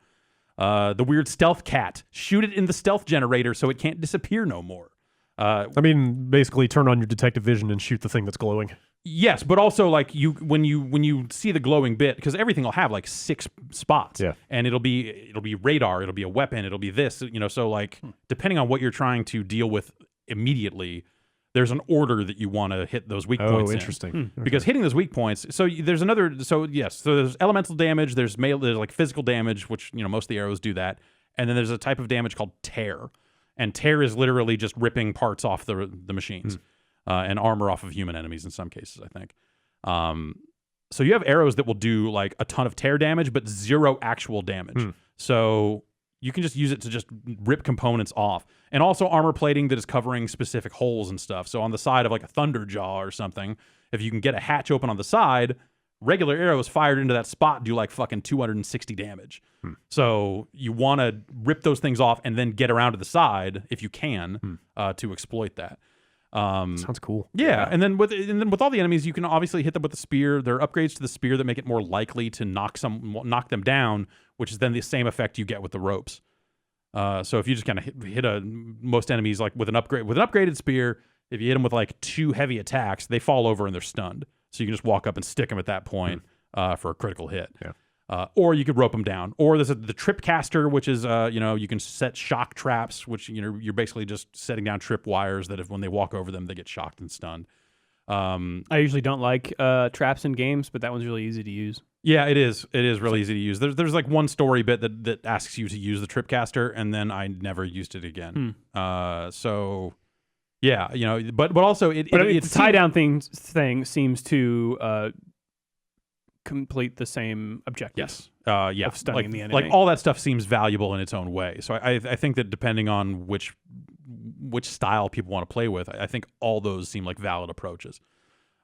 The weird stealth cat. Shoot it in the stealth generator so it can't disappear no more. I mean, basically turn on your detective vision and shoot the thing that's glowing. Yes, but also like when you see the glowing bit, because everything will have like 6 spots, and it'll be radar, it'll be a weapon, it'll be this, so like depending on what you're trying to deal with immediately, there's an order that you want to hit those weak points. Oh, interesting. Okay. Because hitting those weak points, so there's there's elemental damage, there's like physical damage, which most of the arrows do that, and then there's a type of damage called tear, and tear is literally just ripping parts off the machines. And armor off of human enemies in some cases, I think. So you have arrows that will do like a ton of tear damage, but 0 actual damage. So you can just use it to just rip components off. And also armor plating that is covering specific holes and stuff. So on the side of like a thunder jaw or something, if you can get a hatch open on the side, regular arrows fired into that spot do like fucking 260 damage. So you want to rip those things off and then get around to the side if you can to exploit that. Sounds cool. Yeah, and then with all the enemies, you can obviously hit them with the spear. There are upgrades to the spear that make it more likely to knock them down, which is then the same effect you get with the ropes. So if you just kind of hit most enemies like with an upgraded spear, if you hit them with like 2 heavy attacks, they fall over and they're stunned. So you can just walk up and stick them at that point for a critical hit. Or you could rope them down. Or there's the trip caster, which is, you can set shock traps, which, you're basically just setting down trip wires that if when they walk over them, they get shocked and stunned. I usually don't like traps in games, but that one's really easy to use. Yeah, it is. It is really easy to use. There's like one story bit that asks you to use the trip caster, and then I never used it again. So, yeah, but also the tie down thing seems to complete the same objective. Yes. Yeah. Of stunning the enemy. Like all that stuff seems valuable in its own way. So I think that depending on which style people want to play with, I think all those seem like valid approaches.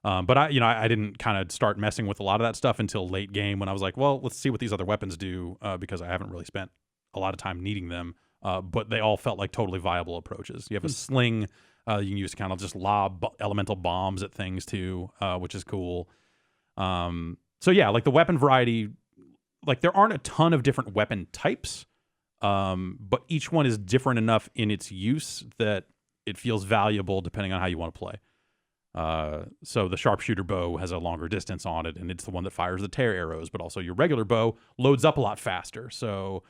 But I didn't kind of start messing with a lot of that stuff until late game when I was like, well, let's see what these other weapons do, because I haven't really spent a lot of time needing them. But they all felt like totally viable approaches. You have a sling you can use to kind of just lob elemental bombs at things too, which is cool. So yeah, like the weapon variety, like there aren't a ton of different weapon types, but each one is different enough in its use that it feels valuable depending on how you want to play. So the sharpshooter bow has a longer distance on it, and it's the one that fires the tear arrows, but also your regular bow loads up a lot faster. So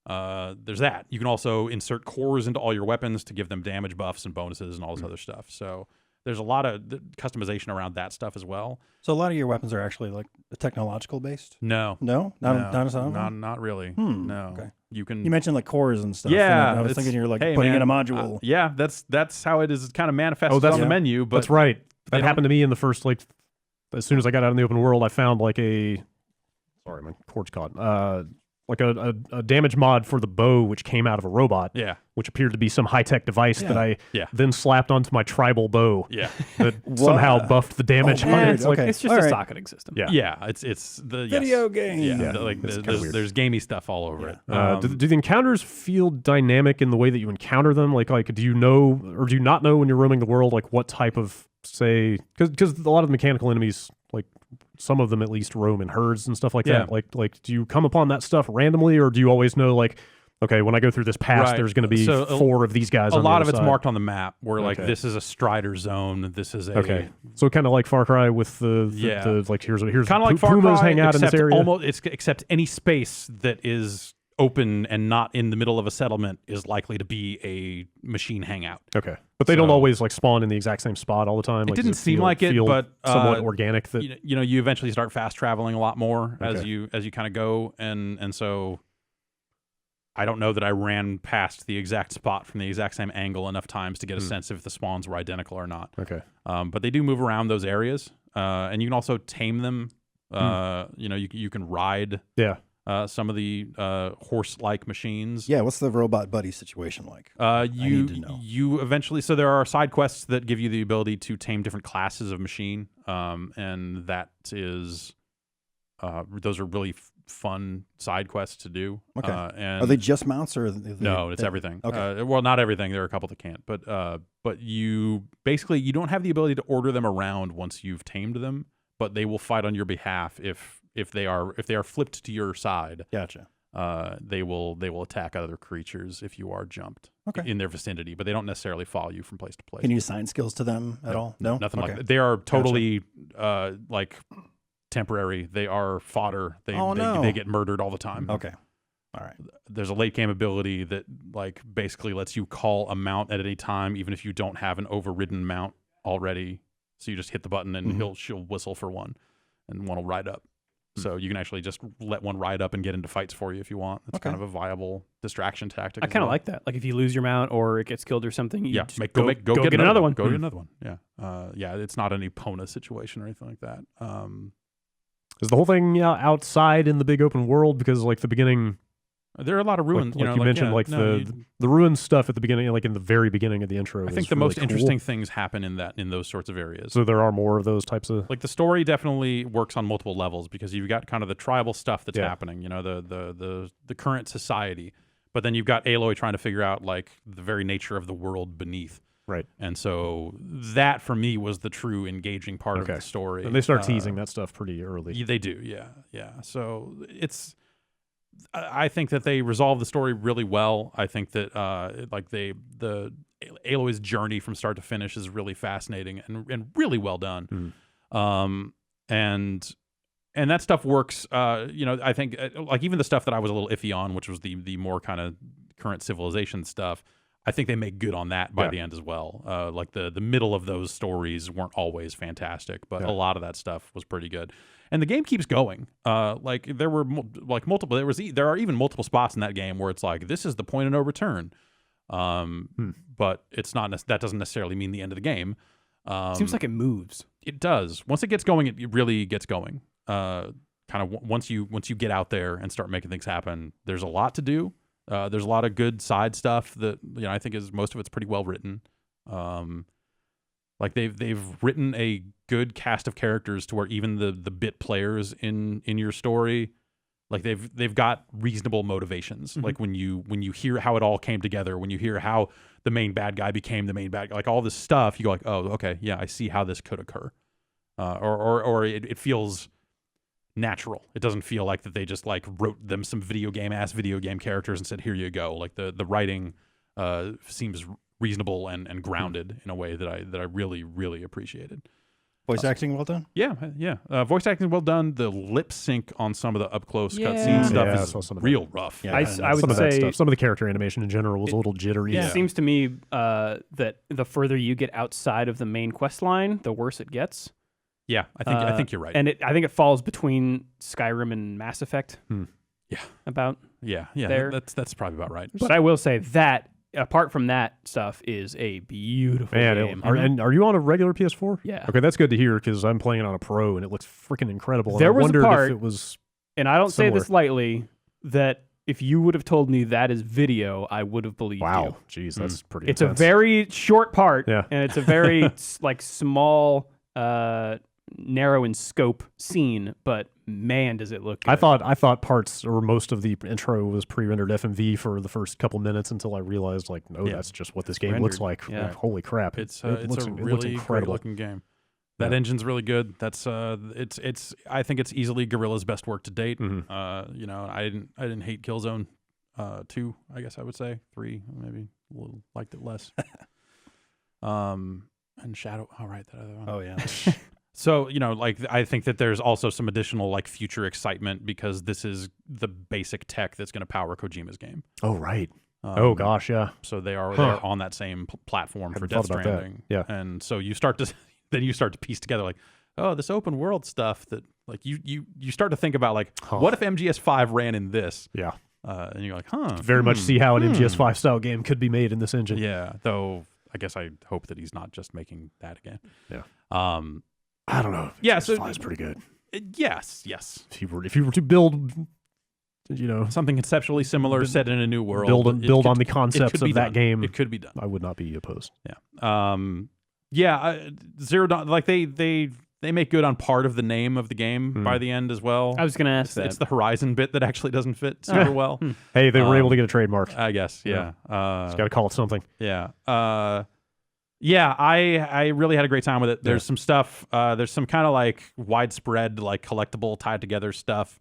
there's that. You can also insert cores into all your weapons to give them damage buffs and bonuses and all this other stuff. So there's a lot of customization around that stuff as well. So a lot of your weapons are actually like technological based? No. Not Not really. No. Okay. You can. You mentioned like cores and stuff. Yeah, and I was thinking you're like hey, putting man, in a module. Yeah, that's how it is kind of manifested on the menu. But that's right. they That happened to me in the first, like, as soon as I got out in the open world, I found like sorry, my cord's caught. Like a damage mod for the bow, which came out of a robot. Yeah. Which appeared to be some high-tech device that I Yeah. then slapped onto my tribal bow. Yeah. That somehow buffed the damage on it. weird. It's like, Okay. It's just All a right. socketing system. yeah. Yeah, it's the Video yes. game. Yeah, Yeah, it's kinda weird. there's gamey stuff all over it. Do the encounters feel dynamic in the way that you encounter them? Like, do you know or do you not know when you're roaming the world, like what type of, say, because a lot of the mechanical enemies, like some of them at least, roam in herds and stuff like Yeah. that. Like, do you come upon that stuff randomly, or do you always know, like, okay, when I go through this pass, Right. there's going to be So 4 of these guys. A on the lot other of it's side? marked on the map where like Okay. this is a strider zone. This is a Okay, so kind of like Far Cry with the like here's kind of like Far pumas Cry, hang out in this except area. except any space that is open and not in the middle of a settlement is likely to be a machine hangout. Okay, but they don't So- always like spawn in the exact same spot all the time. Like, didn't does seem feel- like it, feel but, somewhat organic. That You eventually start fast traveling a lot more as Okay. you kind of go, and so I don't know that I ran past the exact spot from the exact same angle enough times to get a sense if the spawns were identical or not. okay. But they do move around those areas, and you can also tame them. You can ride Yeah. some of the horse-like machines. Yeah, what's the robot buddy situation like? You need to know. you eventually, so there are side quests that give you the ability to tame different classes of machine, and that is those are really fun side quests to do. Okay. And Are they just mounts or? no, it's everything. Okay. Well, not everything. There are a couple that can't, but you basically you don't have the ability to order them around once you've tamed them, but they will fight on your behalf if they are flipped to your side. Gotcha. They will attack other creatures if you are jumped Okay. in their vicinity, but they don't necessarily follow you from place to place. Can you assign skills to them at all? No, Nothing like Okay. that. They are totally like temporary. They are fodder. They get murdered all the time. Okay. All right. There's a late game ability that like basically lets you call a mount at any time, even if you don't have an overridden mount already. So you just hit the button and she'll whistle for one, and one will ride up. So you can actually just let one ride up and get into fights for you if you want. It's kind of a viable distraction tactic. I kind of like that. Like if you lose your mount or it gets killed or something, you just go get another one. Go Get another one. Yeah. It's not an Epona situation or anything like that. Is the whole thing outside in the big open world? Because like the beginning, there are a lot of ruins. like you mentioned, the ruin stuff at the beginning, like in the very beginning of the intro. I think the most interesting things happen in those sorts of areas. So there are more of those types of like the story definitely works on multiple levels because you've got kind of the tribal stuff that's happening. The current society, but then you've got Aloy trying to figure out like the very nature of the world beneath. Right. And so that for me was the true engaging part of the story. And they start teasing that stuff pretty early. They do, yeah. So I think that they resolve the story really well. I think that the Aloy's journey from start to finish is really fascinating and really well done. And and that stuff works. I think like even the stuff that I was a little iffy on, which was the more kind of current civilization stuff, I think they make good on that by the end as well. Like the middle of those stories weren't always fantastic, but a lot of that stuff was pretty good. And the game keeps going. Like there were multiple. There are even multiple spots in that game where it's like this is the point of no return. But it's not. That doesn't necessarily mean the end of the game. Seems like it moves. It does. Once it gets going, it really gets going. Kind of once you get out there and start making things happen, there's a lot to do. There's a lot of good side stuff that I think is most of it's pretty well written. Like they've written a good cast of characters to where even the bit players in your story, like they've got reasonable motivations. Like when you hear how it all came together, when you hear how the main bad guy became the main bad guy, like all this stuff, you go like, oh, okay, yeah, I see how this could occur. Or it feels natural. It doesn't feel like that they just like wrote them some video game characters and said, here you go. Like the writing seems reasonable and grounded in a way that I really, really appreciated. Voice acting well done? Yeah. Voice acting well done. The lip sync on some of the up close cutscene stuff is real rough. Yeah, I would say some of the character animation in general was a little jittery. It seems to me that the further you get outside of the main quest line, the worse it gets. Yeah, I think you're right. And I think it falls between Skyrim and Mass Effect. Yeah. About there. That's probably about right. But I will say that apart from that stuff is a beautiful game. Are you on a regular PS4? Yeah. Okay, that's good to hear because I'm playing it on a Pro and it looks freaking incredible. There and was I wondered a part, if it was and I don't similar. say this lightly, that if you would have told me that is video, I would have believed you. Wow, jeez, that's pretty It's intense. a very short part, Yeah. and it's a very like small, narrow in scope scene, but man, does it look good. I thought parts or most of the intro was pre-rendered FMV for the first couple minutes until I realized like, no, that's just what this game looks like. Yeah. Holy crap. It's a really great looking game. That engine's really good. That's it's I think it's easily Guerrilla's best work to date. I didn't hate Killzone 2, I guess I would say. 3, maybe a little liked it less. And Shadow, that other one. Oh yeah. So, I think that there's also some additional like future excitement because this is the basic tech that's going to power Kojima's game. Oh, right. Oh gosh, yeah. So they're on that same platform for Death Stranding. Yeah. And so you start to piece together like, oh, this open world stuff that like you start to think about like, what if MGS5 ran in this? Yeah. And you're like, Very much see how an MGS5 style game could be made in this engine. Yeah. Though I guess I hope that he's not just making that again. Yeah. I don't know. Yeah, MGS5 is pretty good. Yes. If you were to build, something conceptually similar set in a new world, build on the concepts of that game, it could be done. I would not be opposed. Yeah. Zero Dawn, like they make good on part of the name of the game by the end as well. I was going to ask that. It's the Horizon bit that actually doesn't fit super well. Hey, they were able to get a trademark. I guess. Yeah. Just got to call it something. Yeah. I really had a great time with it. There's some stuff. There's some kind of like widespread, like collectible, tied together stuff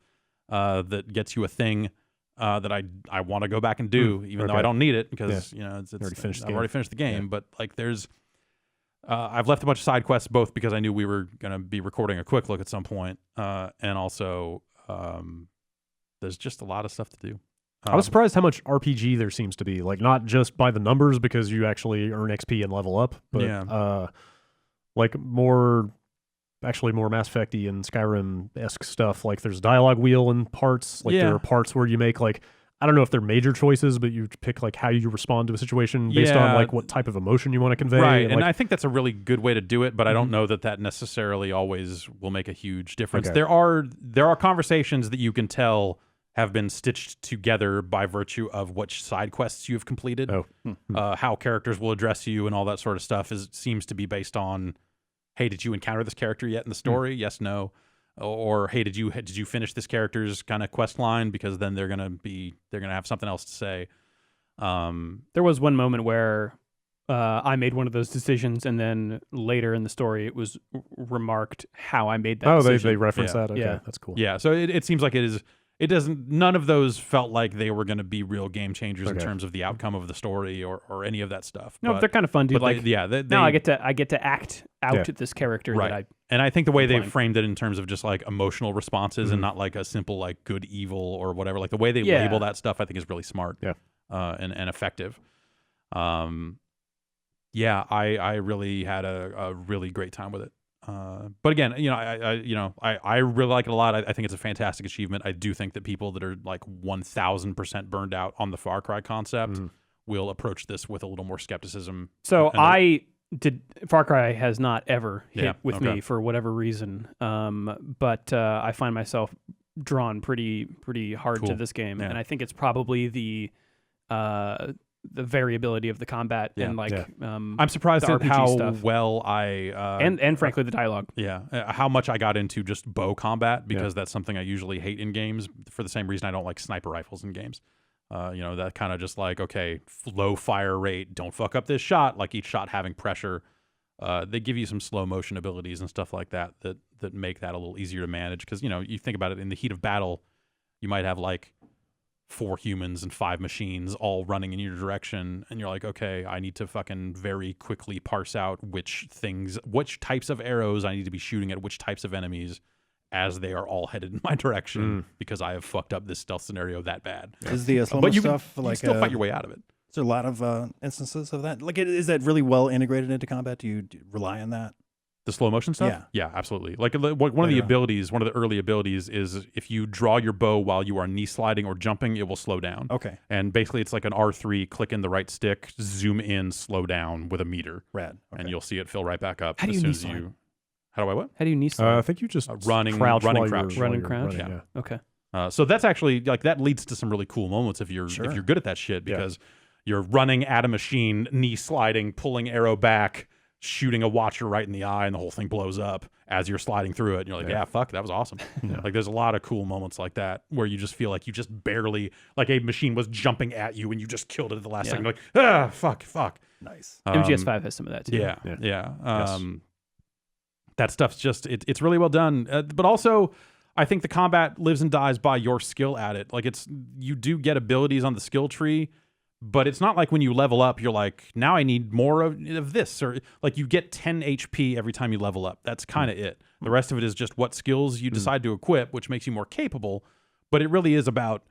that gets you a thing that I want to go back and do, even though I don't need it because I've already finished the game. But like, there's I've left a bunch of side quests both because I knew we were gonna be recording a quick look at some point, and also there's just a lot of stuff to do. I was surprised how much RPG there seems to be. Like, not just by the numbers because you actually earn XP and level up, but like more Mass Effect-y and Skyrim-esque stuff. Like, there's dialogue wheel in parts. Like, there are parts where you make, like, I don't know if they're major choices, but you pick, like, how you respond to a situation based on, like, what type of emotion you want to convey. Right, and I think that's a really good way to do it, but I don't know that necessarily always will make a huge difference. Okay. There are conversations that you can tell have been stitched together by virtue of which side quests you've completed. How characters will address you and all that sort of stuff seems to be based on, hey, did you encounter this character yet in the story? Yes, no. Or hey, did you finish this character's kind of quest line? Because then they're gonna have something else to say. There was one moment where I made one of those decisions, and then later in the story, it was remarked how I made that decision. They reference that. Okay, that's cool. Yeah, so it seems like it it doesn't. None of those felt like they were going to be real game changers in terms of the outcome of the story or any of that stuff. No, but they're kind of fun, dude. Like, now I get to act out this character that and I think the way they framed it in terms of just like emotional responses and not like a simple like good evil or whatever. Like the way they label that stuff, I think is really smart. And effective. I really had a really great time with it. But again, I really like it a lot. I think it's a fantastic achievement. I do think that people that are like 1,000% burned out on the Far Cry concept will approach this with a little more skepticism. So Far Cry has not ever hit with me for whatever reason. But I find myself drawn pretty hard to this game, and I think it's probably the variability of the combat and I'm surprised at how stuff. well I and frankly the dialogue. How much I got into just bow combat because that's something I usually hate in games for the same reason I don't like sniper rifles in games. That kind of just like, okay, low fire rate, don't fuck up this shot, like each shot having pressure. They give you some slow motion abilities and stuff like that make that a little easier to manage because you think about it, in the heat of battle you might have like 4 humans and 5 machines all running in your direction, and you're like, okay, I need to fucking very quickly parse out which types of arrows I need to be shooting at which types of enemies as they are all headed in my direction because I have fucked up this stealth scenario that bad. Is the slow but you stuff can like still fight your way out of it? Is there a lot of instances of that? Like, is that really well integrated into combat? Do you rely on that? The slow motion stuff? Yeah, absolutely. Like one of the abilities, one of the early abilities is if you draw your bow while you are knee sliding or jumping, it will slow down. Okay. And basically it's like an R3, click in the right stick, zoom in, slow down with a meter. Rad. Okay. And you'll see it fill right back up How do as you soon knee as slide? you... How do I what? How do you knee slide? I think you just running crouch. Running crouch? Yeah. Okay. So that's actually, like, that leads to some really cool moments if you're good at that shit because you're running at a machine, knee sliding, pulling arrow back, shooting a watcher right in the eye, and the whole thing blows up as you're sliding through it. And you're like, yeah fuck, that was awesome. Like, there's a lot of cool moments like that where you just feel like you just barely, like a machine was jumping at you and you just killed it at the last second. You're like, fuck. Nice. MGS5 has some of that too. Yeah. That stuff's just, it's really well done. But also, I think the combat lives and dies by your skill at it. Like, you do get abilities on the skill tree, but it's not like when you level up, you're like, now I need more of this. Or like, you get 10 HP every time you level up. That's kind of it. The rest of it is just what skills you decide to equip, which makes you more capable. But it really is about,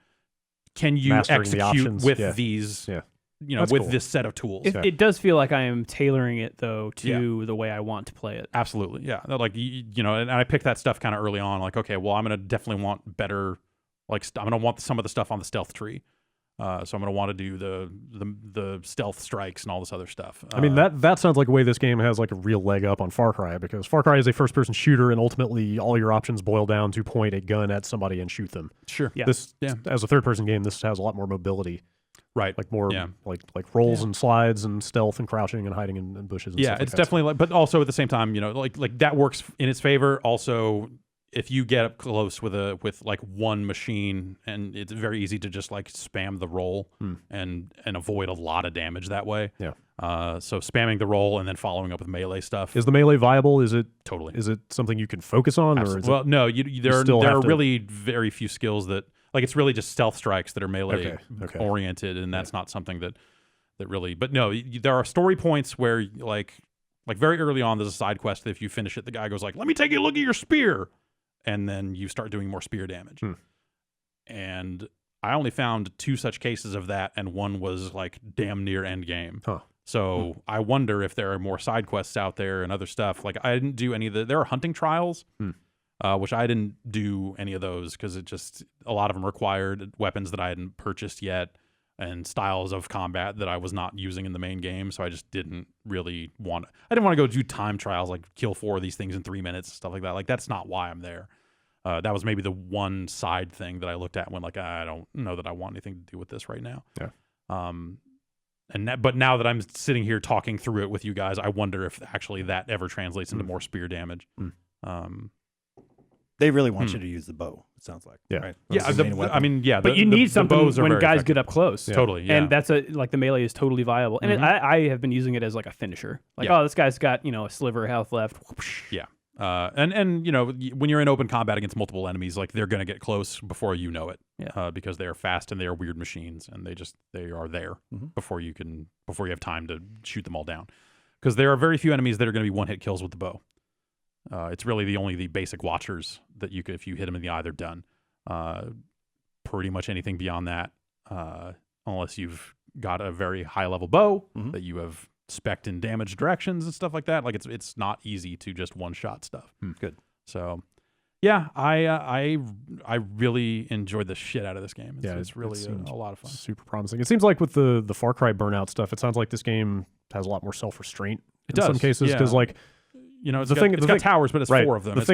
can you execute with these, with cool. this set of tools. It does feel like I am tailoring it, though, to the way I want to play it. Absolutely, yeah. Like, and I picked that stuff kind of early on. Like, okay, well, I'm going to definitely want better, like, I'm going to want some of the stuff on the stealth tree. So I'm going to want to do the stealth strikes and all this other stuff. I mean, that sounds like a way this game has like a real leg up on Far Cry, because Far Cry is a first-person shooter, and ultimately all your options boil down to point a gun at somebody and shoot them. Sure. Yeah. As a third-person game, this has a lot more mobility. Right. Like more like rolls and slides and stealth and crouching and hiding in bushes and stuff like it's definitely like, but also at the same time, like that works in its favor. Also, if you get up close with like one machine, and it's very easy to just like spam the roll and avoid a lot of damage that way. Yeah. So spamming the roll and then following up with melee stuff. Is the melee viable? Is it totally? Is it something you can focus on? Absolutely. Or well, no. There are really very few skills that, like, it's really just stealth strikes that are melee oriented, and that's not something that really. But no, there are story points where like very early on, there's a side quest that if you finish it, the guy goes like, "Let me take a look at your spear," and then you start doing more spear damage. And I only found 2 such cases of that, and one was like damn near end game. So I wonder if there are more side quests out there and other stuff. Like, I didn't do any of there are hunting trials. Which I didn't do any of those because a lot of them required weapons that I hadn't purchased yet and styles of combat that I was not using in the main game. So I just didn't really want I didn't want to go do time trials, like kill 4 of these things in 3 minutes and stuff like that. Like, that's not why I'm there. That was maybe the one side thing that I looked at when, like, I don't know that I want anything to do with this right now. But now that I'm sitting here talking through it with you guys, I wonder if actually that ever translates into more spear damage. They really want you to use the bow, it sounds like. Yeah. Right? But you need something when guys get up close. Totally, yeah. And that's the melee is totally viable. And I have been using it as like a finisher. Like, oh, this guy's got, a sliver of health left. Yeah. And you know, when you're in open combat against multiple enemies, like they're gonna get close before you know it, because they are fast and they are weird machines, and they are there before you have time to shoot them all down. Because there are very few enemies that are going to be one-hit kills with the bow. It's really only the basic watchers that you could, if you hit them in the eye, they're done. Pretty much anything beyond that, unless you've got a very high-level bow that you have spec'd in damage directions and stuff like that. Like it's not easy to just one-shot stuff. Good. So, yeah, I really enjoyed the shit out of this game. It's really a lot of fun. Super promising. It seems like with the Far Cry Burnout stuff, it sounds like this game has a lot more self-restraint in some cases, because like, you know, it's got towers, but it's right, 4 of them. The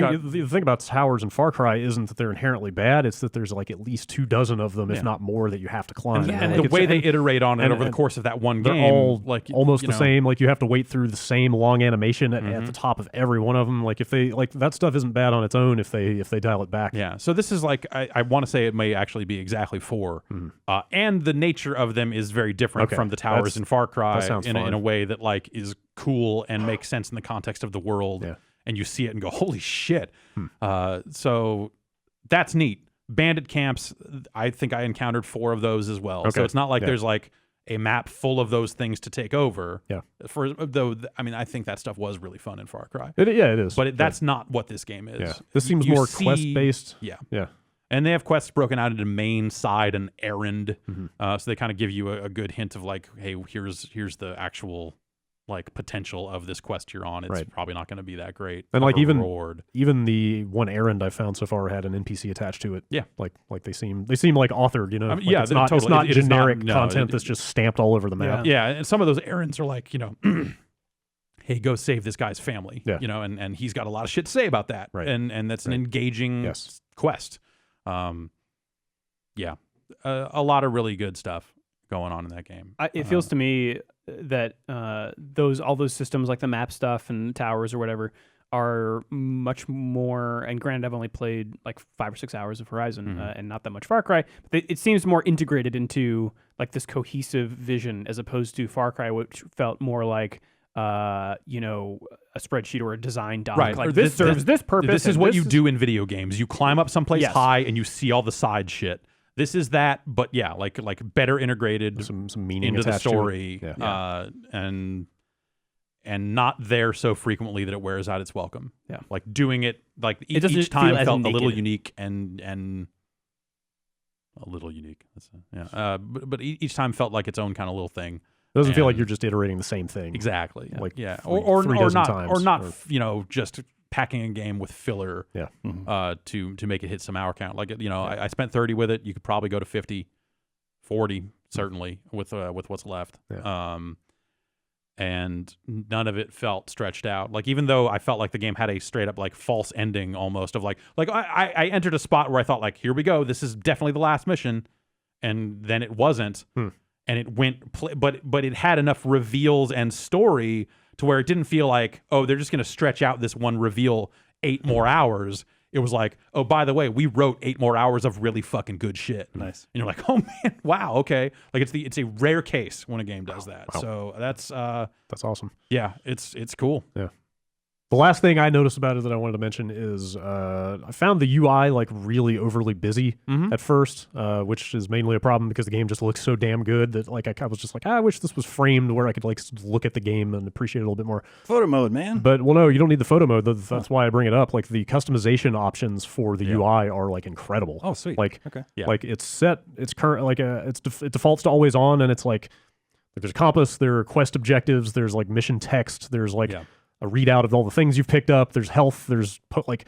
thing about towers in Far Cry isn't that they're inherently bad; it's that there's like at least 24 of them, if not more, that you have to climb. And the way they iterate on it over the course of that one game, they're all like almost the same. Like you have to wait through the same long animation at the top of every one of them. Like if they like that stuff isn't bad on its own if they dial it back. Yeah. So this is like I want to say it may actually be exactly 4, and the nature of them is very different from the towers in Far Cry in a way that like is cool and makes sense in the context of the world. Yeah. And you see it and go, holy shit. So that's neat. Bandit camps, I think I encountered 4 of those as well. So it's not like there's like a map full of those things to take over. Yeah. I mean, I think that stuff was really fun in Far Cry. It is. But that's not what this game is. Yeah. This seems more quest-based. Yeah. Yeah. And they have quests broken out into main, side, and errand. So they kind of give you a good hint of like, hey, here's the actual like potential of this quest you're on. It's probably not going to be that great. And like even the one errand I found so far had an NPC attached to it. Yeah, like they seem like authored. You know, I mean, it's not generic content that's just stamped all over the map. Yeah, and some of those errands are like, you know, hey, go save this guy's family. Yeah. You know, and he's got a lot of shit to say about that. Right. And that's an engaging quest. Yeah, a lot of really good stuff going on in that game. It feels to me that all those systems like the map stuff and towers or whatever are much more, and granted I've only played like 5 or 6 hours of Horizon and not that much Far Cry, but it seems more integrated into like this cohesive vision as opposed to Far Cry, which felt more like you know, a spreadsheet or a design doc. Right. Like this serves this purpose. This is what you do in video games. You climb up someplace high and you see all the side shit. This is that, but yeah, like better integrated some meaning into the story, and not there so frequently that it wears out its welcome. Yeah, like doing it like each time felt a little unique and a little unique. But each time felt like its own kind of little thing. It doesn't feel like you're just iterating the same thing. Exactly. Like or not you know, just packing a game with filler to make it hit some hour count. Like, you know, I spent 30 with it. You could probably go to 50, 40 certainly with what's left. Yeah. And none of it felt stretched out. Like, even though I felt like the game had a straight up like false ending almost of like I entered a spot where I thought like, here we go, this is definitely the last mission, and then it wasn't. And it went, but it had enough reveals and story to where it didn't feel like, oh, they're just going to stretch out this one reveal 8 more hours. It was like, oh, by the way, we wrote 8 more hours of really fucking good shit. Nice. And you're like, oh man, wow, okay. Like it's a rare case when a game does that. Wow. So that's awesome. Yeah, it's cool. Yeah. The last thing I noticed about it that I wanted to mention is I found the UI like really overly busy at first, which is mainly a problem because the game just looks so damn good that like I was just like, I wish this was framed where I could like look at the game and appreciate it a little bit more. Photo mode, man. But well, no, you don't need the photo mode. That's why I bring it up. Like the customization options for the UI are like incredible. Oh, sweet. Like like it's set, it's current, like it defaults to always on, and it's like there's a compass, there are quest objectives, there's like mission text, there's like a readout of all the things you've picked up. There's health. There's like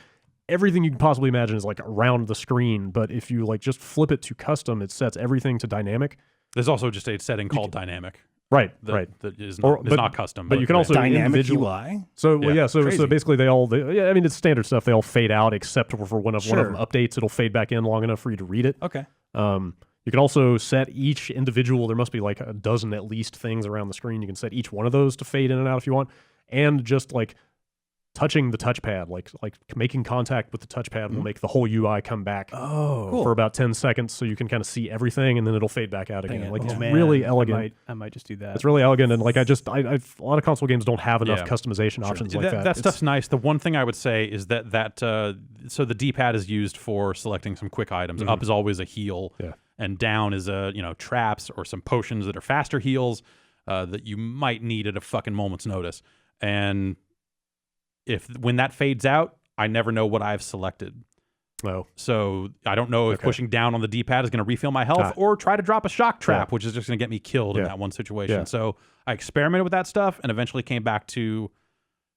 everything you can possibly imagine is like around the screen. But if you like just flip it to custom, it sets everything to dynamic. There's also just a setting called dynamic. Right. That is not custom. But you can also dynamic UI. So so basically they I mean it's standard stuff. They all fade out except for one of them updates. It'll fade back in long enough for you to read it. Okay. You can also set each individual. There must be like a dozen at least things around the screen. You can set each one of those to fade in and out if you want. And just like touching the touchpad, like making contact with the touchpad will make the whole UI come back for about 10 seconds, so you can kind of see everything, and then it'll fade back out again. Like it's really elegant. I might just do that. It's really elegant, and like a lot of console games don't have enough customization options like that. That stuff's nice. The one thing I would say is that so the D-pad is used for selecting some quick items. Up is always a heal, and down is traps or some potions that are faster heals that you might need at a fucking moment's notice. And when that fades out, I never know what I've selected. Oh. So I don't know if pushing down on the D-pad is going to refill my health or try to drop a shock trap, which is just going to get me killed in that one situation. So I experimented with that stuff and eventually came back to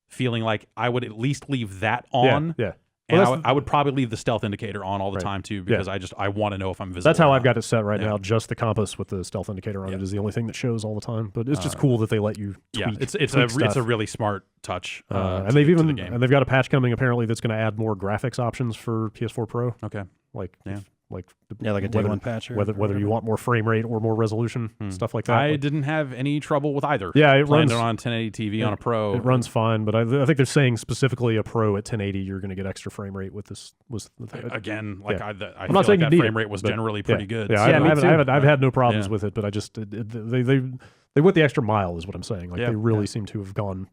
feeling like I would at least leave that on. Yeah. And I would probably leave the stealth indicator on all the time too, because I want to know if I'm visible. That's how I've got it set right now. Just the compass with the stealth indicator on it is the only thing that shows all the time. But it's just cool that they let you tweak. It's a really smart touch. And they've got a patch coming apparently that's going to add more graphics options for PS4 Pro. Okay. Like like a day one patch, or whether you want more frame rate or more resolution, stuff like that. I didn't have any trouble with either. Yeah, it runs on 1080 TV on a Pro. It runs fine, but I think they're saying specifically a Pro at 1080, you're going to get extra frame rate with this. Again, like I I'm not saying that frame rate was generally pretty good. Yeah, I've had no problems with it, but I just they went the extra mile, is what I'm saying. Like they really seem to have gone.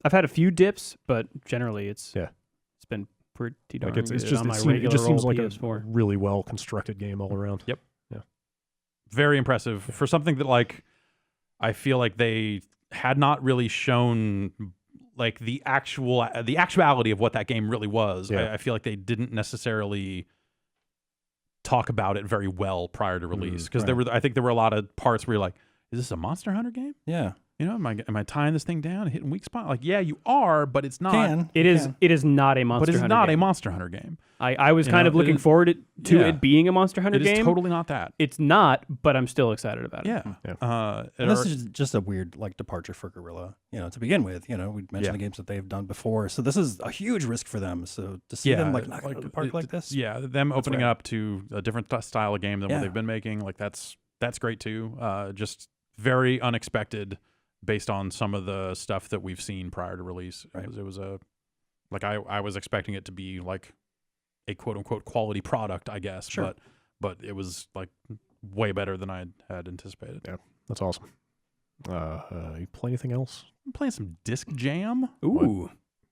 I've had a few dips, but generally it's been pretty darn good. It just seems like PS4. a really well constructed game all around. Yep. Yeah. Very impressive for something that like I feel like they had not really shown like the actuality of what that game really was. Yeah. I feel like they didn't necessarily talk about it very well prior to release, because I think there were a lot of parts where you're like, is this a Monster Hunter game? Yeah. Am I tying this thing down, hitting weak spot? Like, yeah, you are, but it's not. It is not a Monster Hunter game. But it's not a Monster Hunter game. I was kind of looking forward to it being a Monster Hunter game. It is totally not that. It's not, but I'm still excited about it. Yeah. And this is just a weird departure for Guerrilla, to begin with. We mentioned the games that they've done before. So this is a huge risk for them. So to see them knock it out of the park like this. Yeah, them opening up to a different style of game than what they've been making, like that's great too. Just very unexpected based on some of the stuff that we've seen prior to release. It was I was expecting it to be like a quote unquote quality product, I guess. Sure. But it was like way better than I had anticipated. Yeah, that's awesome. You play anything else? I'm playing some Disc Jam. Ooh.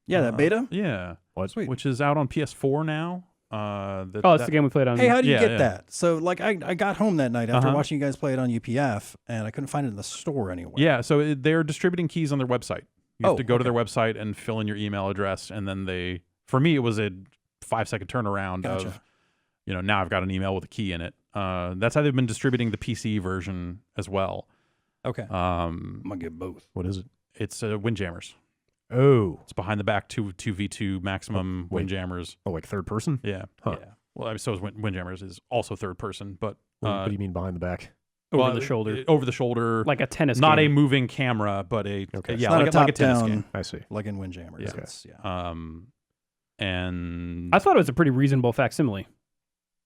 Yeah, that beta? Yeah. Sweet. Which is out on PS4 now. It's the game we played on. Hey, how do you get that? So, I got home that night after watching you guys play it on UPF, and I couldn't find it in the store anywhere. Yeah, so they're distributing keys on their website. You have to go to their website and fill in your email address, and then for me, it was a 5-second turnaround of, now I've got an email with a key in it. That's how they've been distributing the PC version as well. Okay. I'm gonna get both. What is it? It's Windjammers. Oh, it's behind the back 2v2 maximum Windjammers. Oh, like third person? Yeah. Huh. Yeah. Well, so is Windjammers is also third person, but what do you mean behind the back? Over the shoulder. Over the shoulder. Like a tennis Not game. a moving camera, but like a tennis game. I see. Like in Windjammers. Yeah. And I thought it was a pretty reasonable facsimile.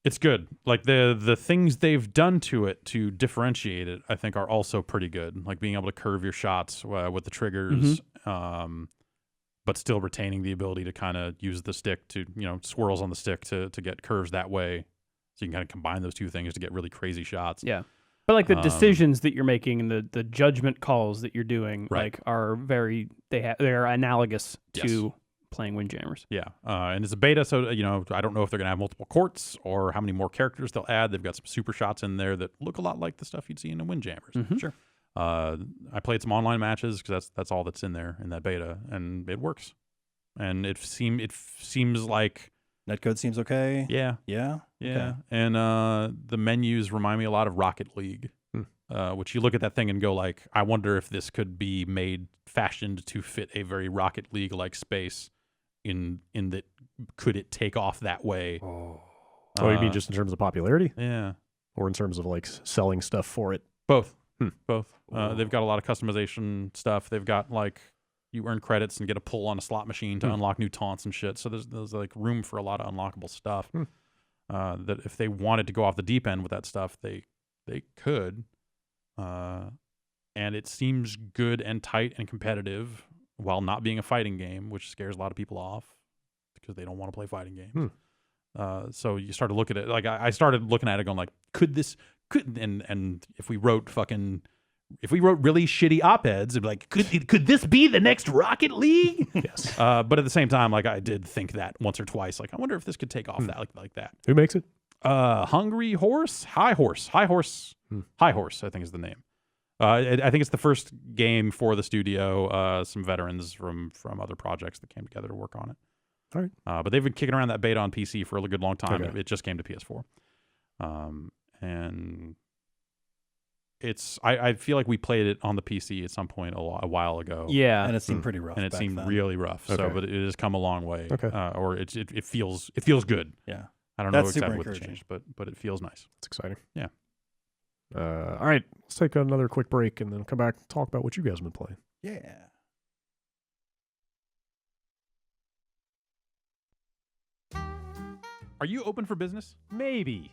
It's good. Like the things they've done to it to differentiate it, I think, are also pretty good. Like being able to curve your shots with the triggers, but still retaining the ability to kind of use the stick to, swirls on the stick to get curves that way. So you can kind of combine those two things to get really crazy shots. Yeah. But like the decisions that you're making and the judgment calls that you're doing, are they're analogous to playing Windjammers. Yeah, and it's a beta, so I don't know if they're gonna have multiple courts or how many more characters they'll add. They've got some super shots in there that look a lot like the stuff you'd see in the Windjammers. Mm-hmm. Sure. I played some online matches because that's all that's in there in that beta, and it works. And it seems like netcode seems okay. Yeah. Okay. And the menus remind me a lot of Rocket League, which you look at that thing and go like, I wonder if this could be fashioned to fit a very Rocket League like space. In that, could it take off that way? Oh, you mean just in terms of popularity? Yeah. Or in terms of like selling stuff for it? Both. Both. They've got a lot of customization stuff. They've got like you earn credits and get a pull on a slot machine to unlock new taunts and shit. So there's like room for a lot of unlockable stuff. That if they wanted to go off the deep end with that stuff, they could. And it seems good and tight and competitive. while not being a fighting game, which scares a lot of people off because they don't want to play fighting games. So you start to look at it like I started looking at it going like, could and if we wrote really shitty op-eds, it'd be like, could this be the next Rocket League? Yes. But at the same time, like I did think that once or twice, like I wonder if this could take off that like that. Who makes it? High Horse, I think is the name. I think it's the first game for the studio. Some veterans from other projects that came together to work on it. All right. But they've been kicking around that beta on PC for a good long time. Okay. It just came to PS4. And I feel like we played it on the PC at some point a while ago. Yeah. And it seemed pretty rough. And it back seemed then. really rough. Okay. So, but it has come a long way. Okay. Or it feels good. Yeah. I don't That's know super exactly what the encouraging. change, but it feels nice. It's exciting. Yeah. All right. Let's take another quick break and then come back and talk about what you guys have been playing. Yeah. Are you open for business? Maybe.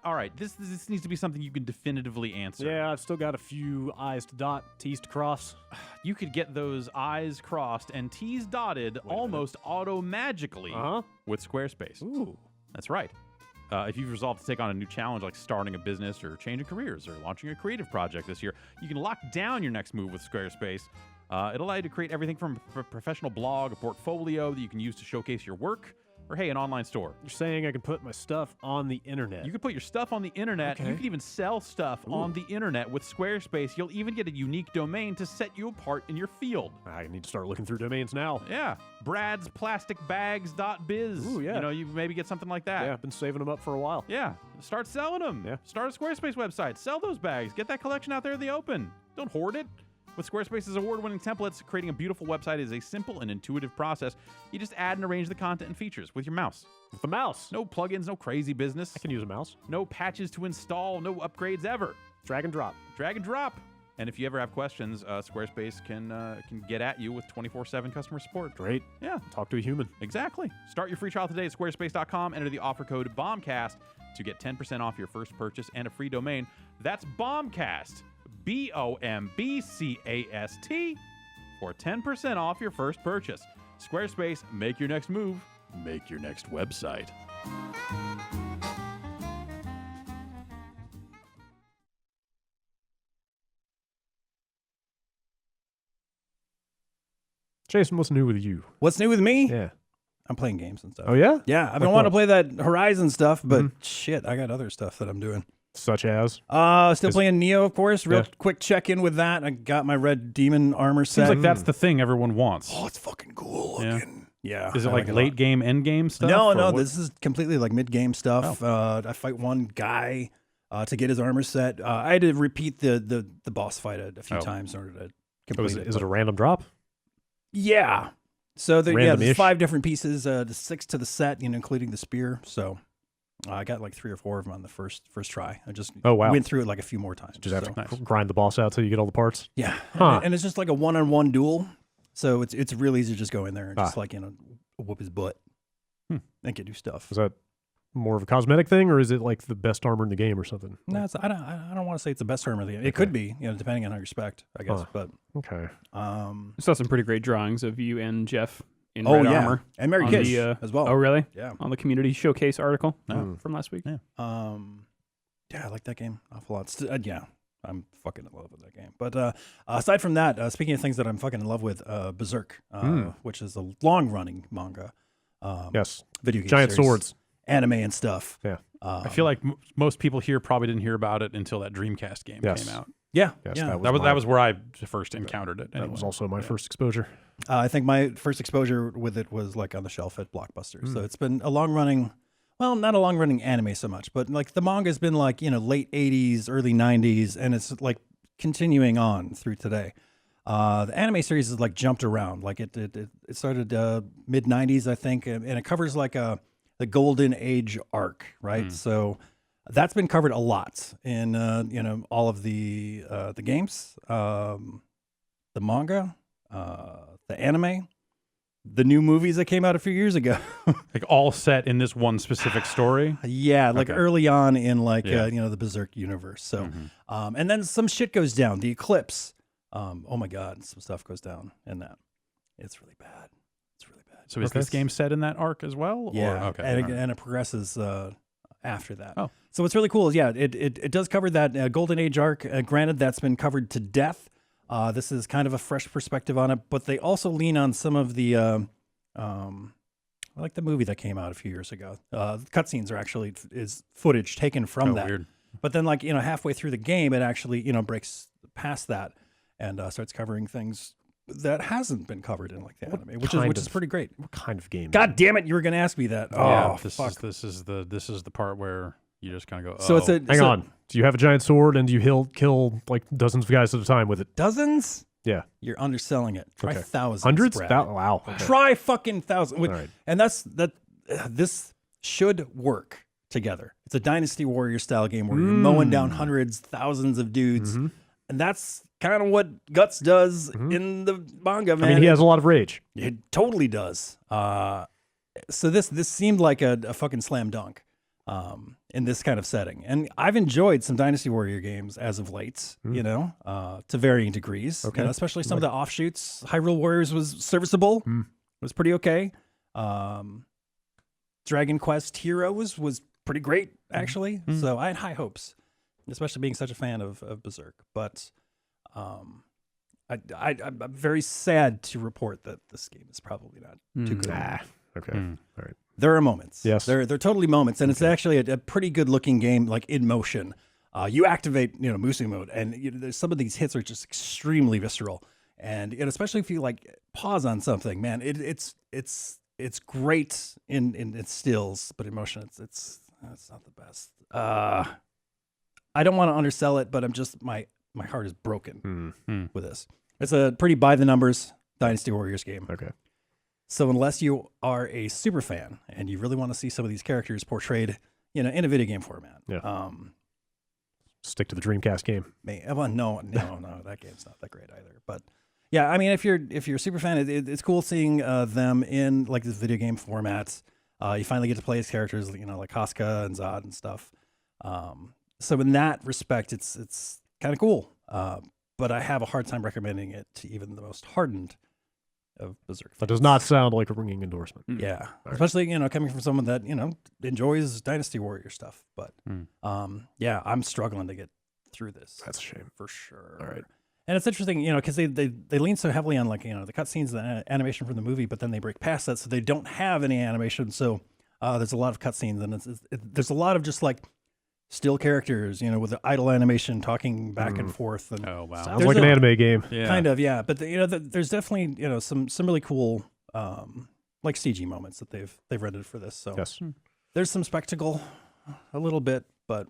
All right. This needs to be something you can definitively answer. Yeah, I've still got a few I's to dot, T's to cross. You could get those I's crossed and T's dotted almost auto-magically with Squarespace. Ooh. That's right. If you've resolved to take on a new challenge like starting a business or changing careers or launching a creative project this year, you can lock down your next move with Squarespace. It'll allow you to create everything from a professional blog, a portfolio that you can use to showcase your work, or hey, an online store. You're saying I can put my stuff on the internet. You can put your stuff on the internet. Okay. You can even sell stuff on the internet with Squarespace. You'll even get a unique domain to set you apart in your field. I need to start looking through domains now. Yeah. bradsplasticbags.biz. Ooh, yeah. You know, you maybe get something like that. Yeah, I've been saving them up for a while. Yeah. Start selling them. Yeah. Start a Squarespace website. Sell those bags. Get that collection out there in the open. Don't hoard it. With Squarespace's award-winning templates, creating a beautiful website is a simple and intuitive process. You just add and arrange the content and features with your mouse. With the mouse. No plugins, no crazy business. I can use a mouse. No patches to install, no upgrades ever. Drag and drop. Drag and drop. And if you ever have questions, Squarespace can get at you with 24/7 customer support. Great. Yeah, Talk to a human. exactly. Start your free trial today at squarespace.com. Enter the offer code BOMBCAST to get 10% off your first purchase and a free domain. That's BOMBCAST, BOMBCAST, for 10% off your first purchase. Squarespace, make your next move. Make your next website. Jason, what's new with you? What's new with me? Yeah. I'm playing games and stuff. Oh, yeah? Yeah, I've been Like wanting to what? play that Horizon stuff, but shit, I got other stuff that I'm doing. Such as? Still playing Nioh, of course. Real quick check-in with that. I got my red demon armor set. Seems like that's the thing everyone wants. Oh, it's fucking cool Yeah. looking. Yeah. Is it I like a late lot. game, end game stuff? No, or no, what? this is completely like mid-game stuff. I fight one guy to get his armor set. I had to repeat the boss fight a few times in order to Oh, complete is it a random drop? Yeah. So there's Random-ish? 5 different pieces, the 6 to the set, including the spear. So I got like 3 or 4 of them on the first try. I just went through it like a few more times. Just have so. to grind the boss out till you get all the parts? Yeah. Huh. And it's just like a one-on-one duel. So it's real easy to just go in there and just whoop his butt and get new stuff. Is that more of a cosmetic thing, or is it like the best armor in the game or something? No, I don't want to say it's the best armor of the game. It could be, depending on how you spec, I guess. But Okay. I saw some pretty great drawings of you and Jeff in oh red yeah, armor. and Mary on Kish the, as well. Oh, really? Yeah. On the community showcase article Oh. from last week. Yeah. Yeah, I like that game an awful lot. Yeah, I'm fucking in love with that game. But aside from that, speaking of things that I'm fucking in love with, Berserk, which is a long-running manga. Yes. Video game Giant series, swords. anime and stuff. Yeah. I feel like most people here probably didn't hear about it until that Dreamcast game came out. Yeah, Yes, yeah. That was where I first encountered it. That anyway. was also my first exposure. I think my first exposure with it was like on the shelf at Blockbuster. So it's been a long-running, well, not a long-running anime so much, but like the manga's been like, late 80s, early 90s, and it's like continuing on through today. The anime series is like jumped around. Like it started mid 90s, I think, and it covers like the golden age arc, right? So that's been covered a lot in all of the games, the manga, the anime, the new movies that came out a few years ago. Like all set in this one specific story. Yeah, like Okay. early on in like Yeah. the Berserk universe. So, and then some shit goes down. The Eclipse. Oh my God, some stuff goes down in that. It's really bad. It's really bad. So is this game set in that arc as well? Yeah. Or, okay. And it progresses after that. Oh. So what's really cool is, it does cover that Golden Age arc. Granted, that's been covered to death. This is kind of a fresh perspective on it, but they also lean on some of the, like the movie that came out a few years ago. Cutscenes are actually is footage taken from that. Weird. But then, like, halfway through the game, it actually, breaks past that and starts covering things that hasn't been covered in like the anime, which is pretty great. What kind of game? God damn it, you were going to ask me that. Yeah, Oh, fuck. this is the part where you just kind of go. So it's a Hang on. Do you have a giant sword and do you kill like dozens of guys at a time with it? dozens. Yeah. You're underselling it. Try Okay. thousands. Hundreds? Brad. Wow. Okay. Try fucking thousands. All right. And this should work together. It's a Dynasty Warrior style game where you're mowing down hundreds, thousands of dudes. And that's kind of what Guts does in the manga, man. I mean, he has a lot of rage. It totally does. So this seemed like a fucking slam dunk in this kind of setting. And I've enjoyed some Dynasty Warrior games as of late, to varying degrees. Okay. Especially some of the offshoots. Hyrule Warriors was serviceable. Was pretty okay. Dragon Quest Heroes was pretty great, actually. So I had high hopes, especially being such a fan of Berserk. But I'm very sad to report that this game is probably not too good. Okay. All right. There are moments. Yes. They're totally moments, and it's actually a pretty good looking game, like in motion. You activate, Musu mode, and some of these hits are just extremely visceral, and especially if you like pause on something, man, it's great in its stills, but in motion, it's not the best. I don't want to undersell it, but I'm just my heart is broken with this. It's a pretty by the numbers Dynasty Warriors game. Okay. So unless you are a super fan and you really want to see some of these characters portrayed, in a video game format, Stick to the Dreamcast game. well, no, that game's not that great either. But yeah, I mean, if you're a super fan, it's cool seeing them in like this video game format. You finally get to play as characters, like Casca and Zod and stuff. So in that respect, it's kind of cool. But I have a hard time recommending it to even the most hardened of Berserk fans. That does not sound like a ringing endorsement. Yeah, especially coming from someone that enjoys Dynasty Warrior stuff. But yeah, I'm struggling to get through this. That's a shame for sure. All right. And it's interesting, because they lean so heavily on the cutscenes, the animation from the movie, but then they break past that, so they don't have any animation. So there's a lot of cutscenes, and there's a lot of just like still characters, with the idle animation talking back and forth. And oh wow, sounds like an anime game. Yeah. Kind of, yeah. But there's definitely some really cool like CG moments that they've rendered for this. So yes, there's some spectacle, a little bit, but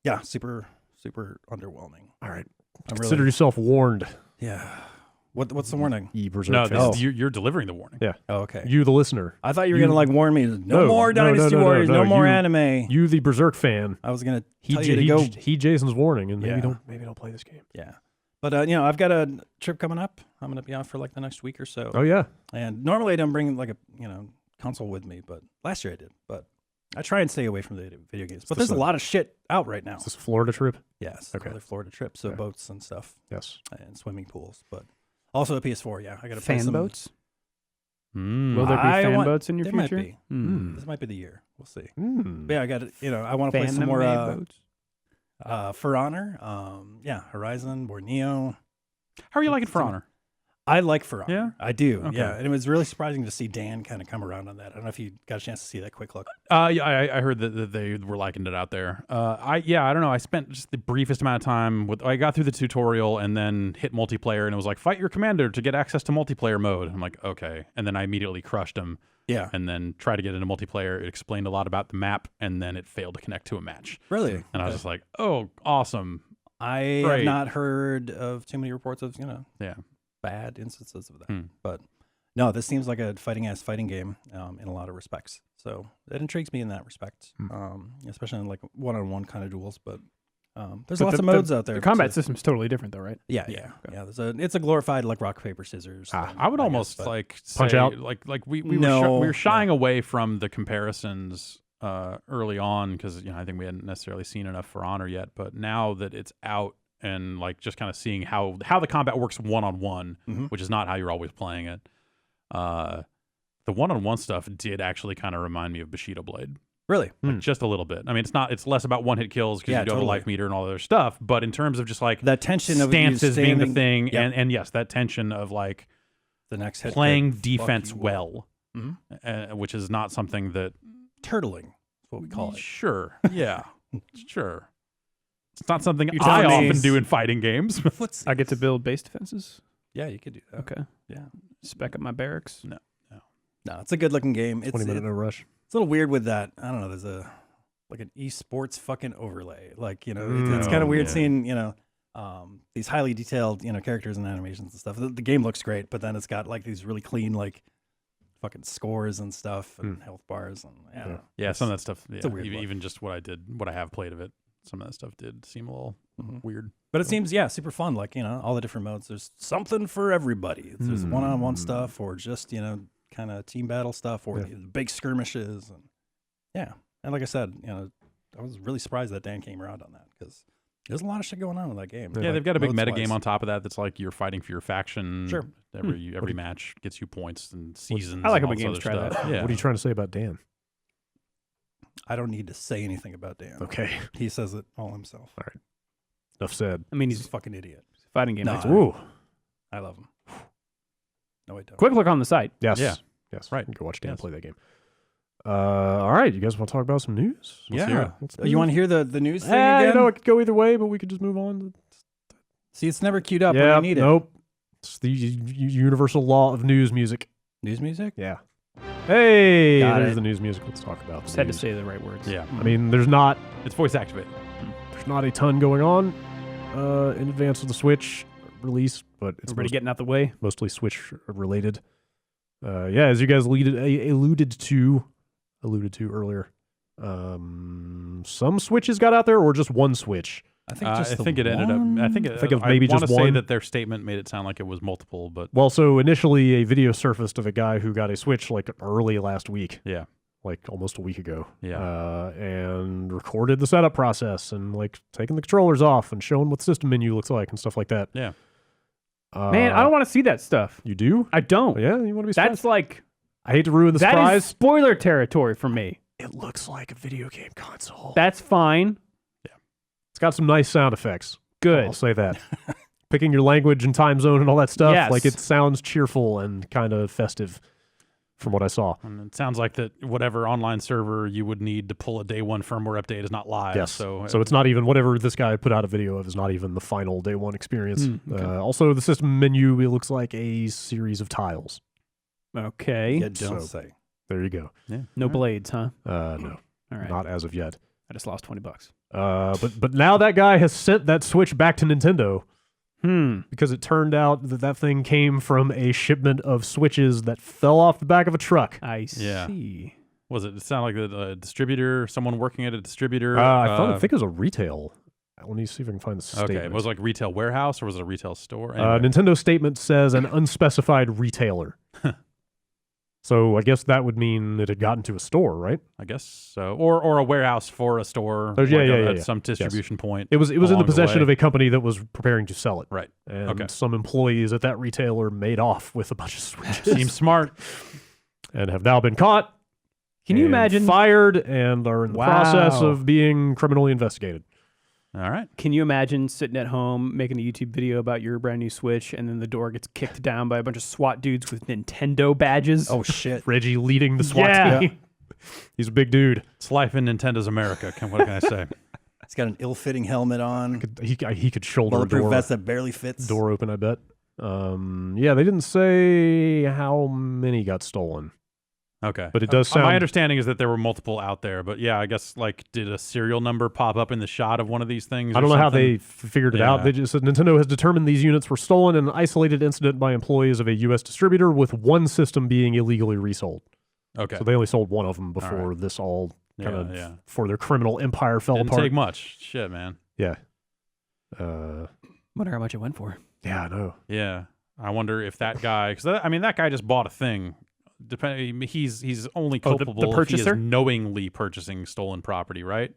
yeah, super underwhelming. All right, consider yourself warned. Yeah. What's the warning? Berserk no, you're delivering the warning. Yeah. Oh, okay. You, the listener. I thought you were gonna warn me. No more Dynasty Warriors. No more anime. You, the Berserk fan. I was gonna tell you to go. Heed Jason's warning, and maybe don't play this game. Yeah. But I've got a trip coming up. I'm gonna be off for like the next week or so. Oh yeah. And normally I don't bring like a console with me, but last year I did. But I try and stay away from the video games. But there's a lot of shit out right now. Is this a Florida trip? Yes. Okay. Another Florida trip. So boats and stuff. Yes. And swimming pools, but. Also a PS4, yeah. I got to play fan some boats. Will there be fan boats in your future? Might be. This might be the year. We'll see. But yeah, I got to. I want to play some more boats. For Honor. Horizon, more Nioh. How are you liking For Honor? I like For Honor. Yeah? I do. Okay. Yeah, and it was really surprising to see Dan kind of come around on that. I don't know if you got a chance to see that quick look. Yeah, I heard that they were liking it out there. I don't know. I spent just the briefest amount of time I got through the tutorial and then hit multiplayer, and it was like, fight your commander to get access to multiplayer mode. I'm like, okay. And then I immediately crushed him. Yeah. And then tried to get into multiplayer. It explained a lot about the map, and then it failed to connect to a match. Really? And I was just like, oh, awesome. I have not heard of too many reports of, yeah, bad instances of that. But no, this seems like a fighting game in a lot of respects. So it intrigues me in that respect, especially in like one-on-one kind of duels. But there's lots of modes out there. The combat system's totally different, though, right? Yeah. It's a glorified like rock paper scissors. I would almost say, Punch Out. Like we were shying away from the comparisons early on because I think we hadn't necessarily seen enough For Honor yet. But now that it's out. And like just kind of seeing how the combat works one-on-one, which is not how you're always playing it. The one-on-one stuff did actually kind of remind me of Bushido Blade. Really? Like just a little bit. I mean, it's less about one-hit kills because you do have a life meter and all the other stuff, but in terms of just like that tension of stances being the thing, and yes, that tension of like the next hit playing defense well, which is not something that turtling is what we call it. Sure, yeah, sure. It's not something You I telling me- often do in fighting games. I get to build base defenses. Yeah, you could do that. Okay. Yeah. Spec up my barracks. No, it's a good looking game. 20-minute no rush. It's a little weird with that. I don't know. There's like an esports fucking overlay. Like, it's kind of weird seeing, these highly detailed, characters and animations and stuff. The game looks great, but then it's got like these really clean, like fucking scores and stuff and health bars. And yeah, some of that stuff. Yeah, it's a weird look. even just what I have played of it, some of that stuff did seem a little weird. But it seems, super fun. Like, all the different modes. There's something for everybody. There's one-on-one stuff or just, kind of team battle stuff or the big skirmishes. And like I said, I was really surprised that Dan came around on that because there's a lot of shit going on in that game. Yeah, they've got a big meta game on top of that that's like you're fighting for your faction. Sure. Every match gets you points and seasons. I like and it when all games this other try stuff. that. Yeah. What are you trying to say about Dan? I don't need to say anything about Dan. Okay. He says it all himself. All right. Enough said. I mean, He's he's a fucking idiot. a fighting game. No, expert. Ooh. I love him. No, I don't. Quick look on the site. Yes. Yeah. Yes. Right. Go watch Dan Yes. play that game. All right. You guys want to talk about some news? Let's hear it. You want to hear the news thing Yeah, again? it could go either way, but we could just move on. See, it's never queued up Yeah. when you need it. Nope. It's the universal law of news music. News music? Yeah. Hey, Got there's it. the news music. Let's talk about Just the had to news. say the right words. Yeah. I mean, there's not It's voice activated. a ton going on in advance of the Switch release, but it's Everybody getting out the way. mostly Switch related. As you guys alluded to earlier, some Switches got out there, or just one Switch. I think I just think it ended up. I think I think it was maybe wanna just say one. that their statement made it sound like it was multiple, but Well, so initially a video surfaced of a guy who got a Switch like early last week, yeah, like almost a week ago, Yeah. and recorded the setup process and like taking the controllers off and showing what the system menu looks like and stuff like that. yeah. Man, I don't want to see that stuff. You do? I don't. Yeah, you want to be surprised? That's like I hate to ruin the that surprise. is spoiler territory for me. It looks like a video game console. That's fine. It's got some nice sound effects. Good. I'll say that. Picking your language and time zone and all that stuff. Yes. Like it sounds cheerful and kind of festive from what I saw. And it sounds like that whatever online server you would need to pull a day one firmware update is not live. Yes. So it's not even whatever this guy put out a video of is not even the final day one experience. Also, the system menu, it looks like a series of tiles. Okay. You don't So- say. There you go. yeah. No blades, huh? No, All right. not as of yet. I just lost $20. But now that guy has sent that Switch back to Nintendo Hmm. because it turned out that that thing came from a shipment of Switches that fell off the back of a truck. I Yeah. see. Was it? It sounded like a distributor, someone working at a distributor. I think it was a retail. Let me see if I can find the statement. Okay, was it like retail warehouse or was it a retail store? Nintendo statement says an unspecified retailer. So I guess that would mean it had gotten to a store, right? I guess so, or a warehouse for a store. Oh, yeah, like yeah, at yeah. some distribution point. It was in the along possession way. of a company that was preparing to sell it. Right. And Okay. some employees at that retailer made off with a bunch of Switches Seems smart. and have now been caught. Can you and imagine? fired and are in the process Wow. of being criminally investigated. All right. Can you imagine sitting at home making a YouTube video about your brand new Switch, and then the door gets kicked down by a bunch of SWAT dudes with Nintendo badges? Oh, shit. Reggie leading the SWAT Yeah. team. He's a big dude. It's life in Nintendo's America. What can I say? He's got an ill-fitting helmet on. He could shoulder a Bulletproof door, vest that barely fits. door open, I bet. They didn't say how many got stolen. Okay. But it does sound- My understanding is that there were multiple out there, but yeah, I guess like did a serial number pop up in the shot of one of these things? I or don't know how something? they figured it out. Yeah. They just said Nintendo has determined these units were stolen in an isolated incident by employees of a U.S. distributor, with one system being illegally resold. Okay. So they only sold one of them before All right. this all kind of yeah. for their criminal empire fell Didn't apart. take much. Shit, man. Yeah. Wonder how much it went for. Yeah, I know. Yeah. I wonder if that guy, because that guy just bought a thing. He's only Oh, the culpable if he purchaser? is knowingly purchasing stolen property, right?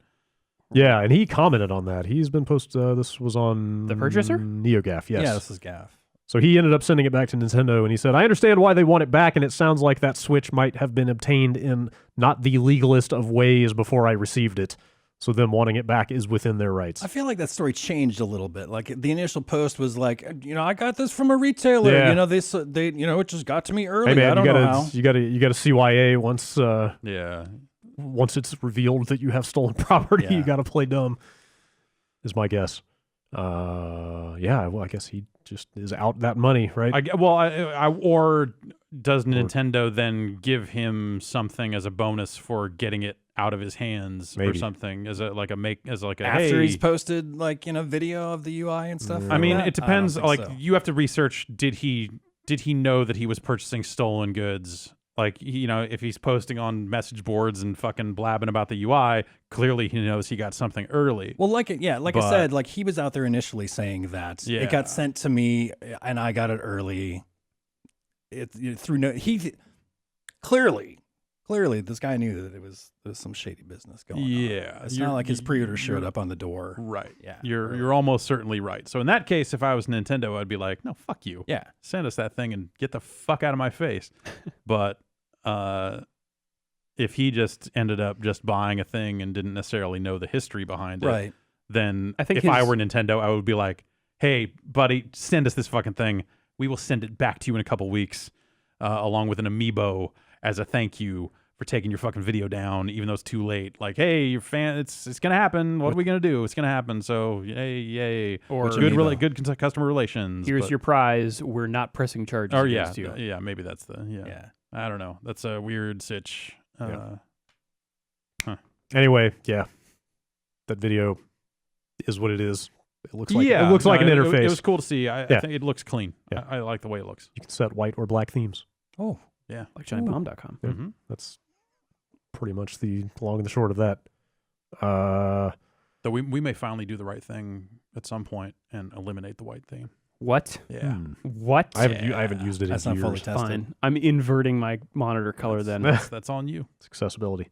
Yeah, and he commented on that. He's been this was on The purchaser? NeoGaf, yes. Yeah, this is Gaff. So he ended up sending it back to Nintendo, and he said, I understand why they want it back, and it sounds like that Switch might have been obtained in not the legalist of ways before I received it. So them wanting it back is within their rights. I feel like that story changed a little bit. Like the initial post was like, I got this from a retailer. Yeah. They it just got to me early. Hey man, I don't know how. you gotta CYA Yeah. once it's revealed that you have stolen property. Yeah. You gotta play dumb. Is my guess. Well, I guess he just is out that money, right? Or does Nintendo then give him something as a bonus for getting it out of his hands or Maybe. something After he's posted video of the UI and stuff. I mean, like it that? depends. I don't think so. You have to research. Did he know that he was purchasing stolen goods? Like, if he's posting on message boards and fucking blabbing about the UI, clearly he knows he got something early. Well, I said, like he was out there initially saying that it got sent to me and I got it early. Clearly, this guy knew that there was some shady business going on. Yeah, It's not like his pre-order showed up on the door. Right. Yeah. You're almost certainly right. So in that case, if I was Nintendo, I'd be like, no, fuck you. Yeah. Send us that thing and get the fuck out of my face. But if he just ended up just buying a thing and didn't necessarily know the history behind it, Right. then I think if I were Nintendo, I would be like, hey, buddy, send us this fucking thing. We will send it back to you in a couple weeks, along with an amiibo as a thank you for taking your fucking video down, even though it's too late. Like, hey, your fan, it's gonna happen. What are we gonna do? It's gonna happen. So, yay. Or good customer relations. Here's your prize. We're not pressing charges against you. Yeah, maybe that's I don't know. That's a weird sitch. Anyway, yeah, that video is what it is. It looks like an It interface. was cool to see. I think it looks clean. Yeah. I like the way it looks. You can set white or black themes. Oh, yeah, Like GiantBomb.com. Yeah. Mm-hmm. That's pretty much the long and the short of that. So we may finally do the right thing at some point and eliminate the white theme. What? Yeah. What? I haven't used it that's in not years. fully tested. Fine. I'm inverting my monitor color then. That's on you. It's accessibility.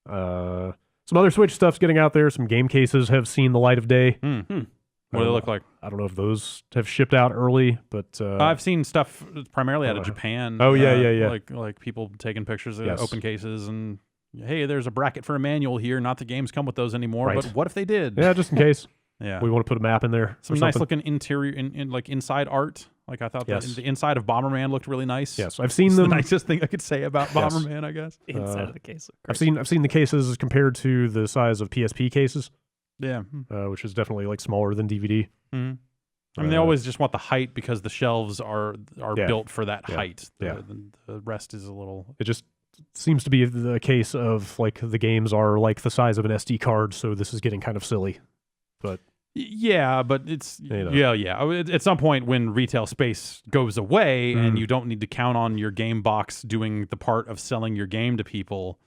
Some other Switch stuff's getting out there. Some game cases have seen the light of day. What do they look like? I don't know if those have shipped out early, but I've seen stuff primarily out of Japan. Oh, yeah. Like people taking pictures of Yes. open cases and hey, there's a bracket for a manual here. Not the games come with those anymore, Right. but what if they did? yeah, just in case. Yeah. We want to put a map in there. Some or nice something. looking interior in like inside art. Like I thought Yes. the inside of Bomberman looked really nice. Yes, I've seen It's them. the nicest thing I could say about Yes. Bomberman, I guess. Inside of the case. I've seen the cases compared to the size of PSP cases, Yeah. which is definitely like smaller than DVD. Mhm. I mean, they always just want the height because the shelves are Yeah. built for that Yeah. height. Yeah. The rest is a little. It just seems to be the case of like the games are like the size of an SD card, so this is getting kind of silly. But Yeah, but it's You know. yeah. At some point, when retail space goes away and Mm. you don't need to count on your game box doing the part of selling your game to people,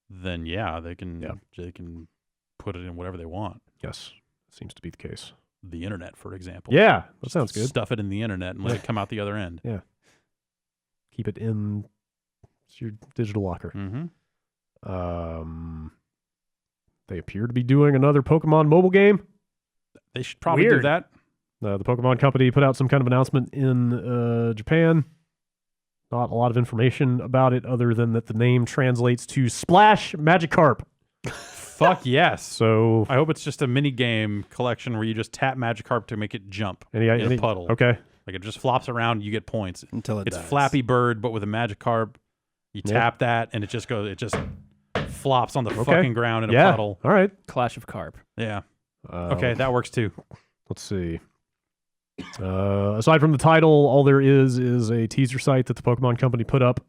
then they can put it in whatever they want. yes, seems to be the case. The internet, for example. Yeah, that sounds good. Stuff it in the internet and let it come out the other end. Keep it in your digital locker. Mm-hmm. They appear to be doing another Pokemon mobile game. They should probably do Weird. that. The Pokemon Company put out some kind of announcement in Japan. Not a lot of information about it other than that the name translates to Splash Magikarp. Fuck yes. So, I hope it's just a mini game collection where you just tap Magikarp to make it jump in a puddle. Okay. Like it just flops around, you get points. Until It's dies. Flappy Bird, but with a Magikarp. You Yeah. tap that, and it just flops on the Okay. fucking ground in a Yeah. puddle. All right. Clash of Carp. Yeah. Okay, that works too. Let's see. Aside from the title, all there is a teaser site that the Pokemon Company put up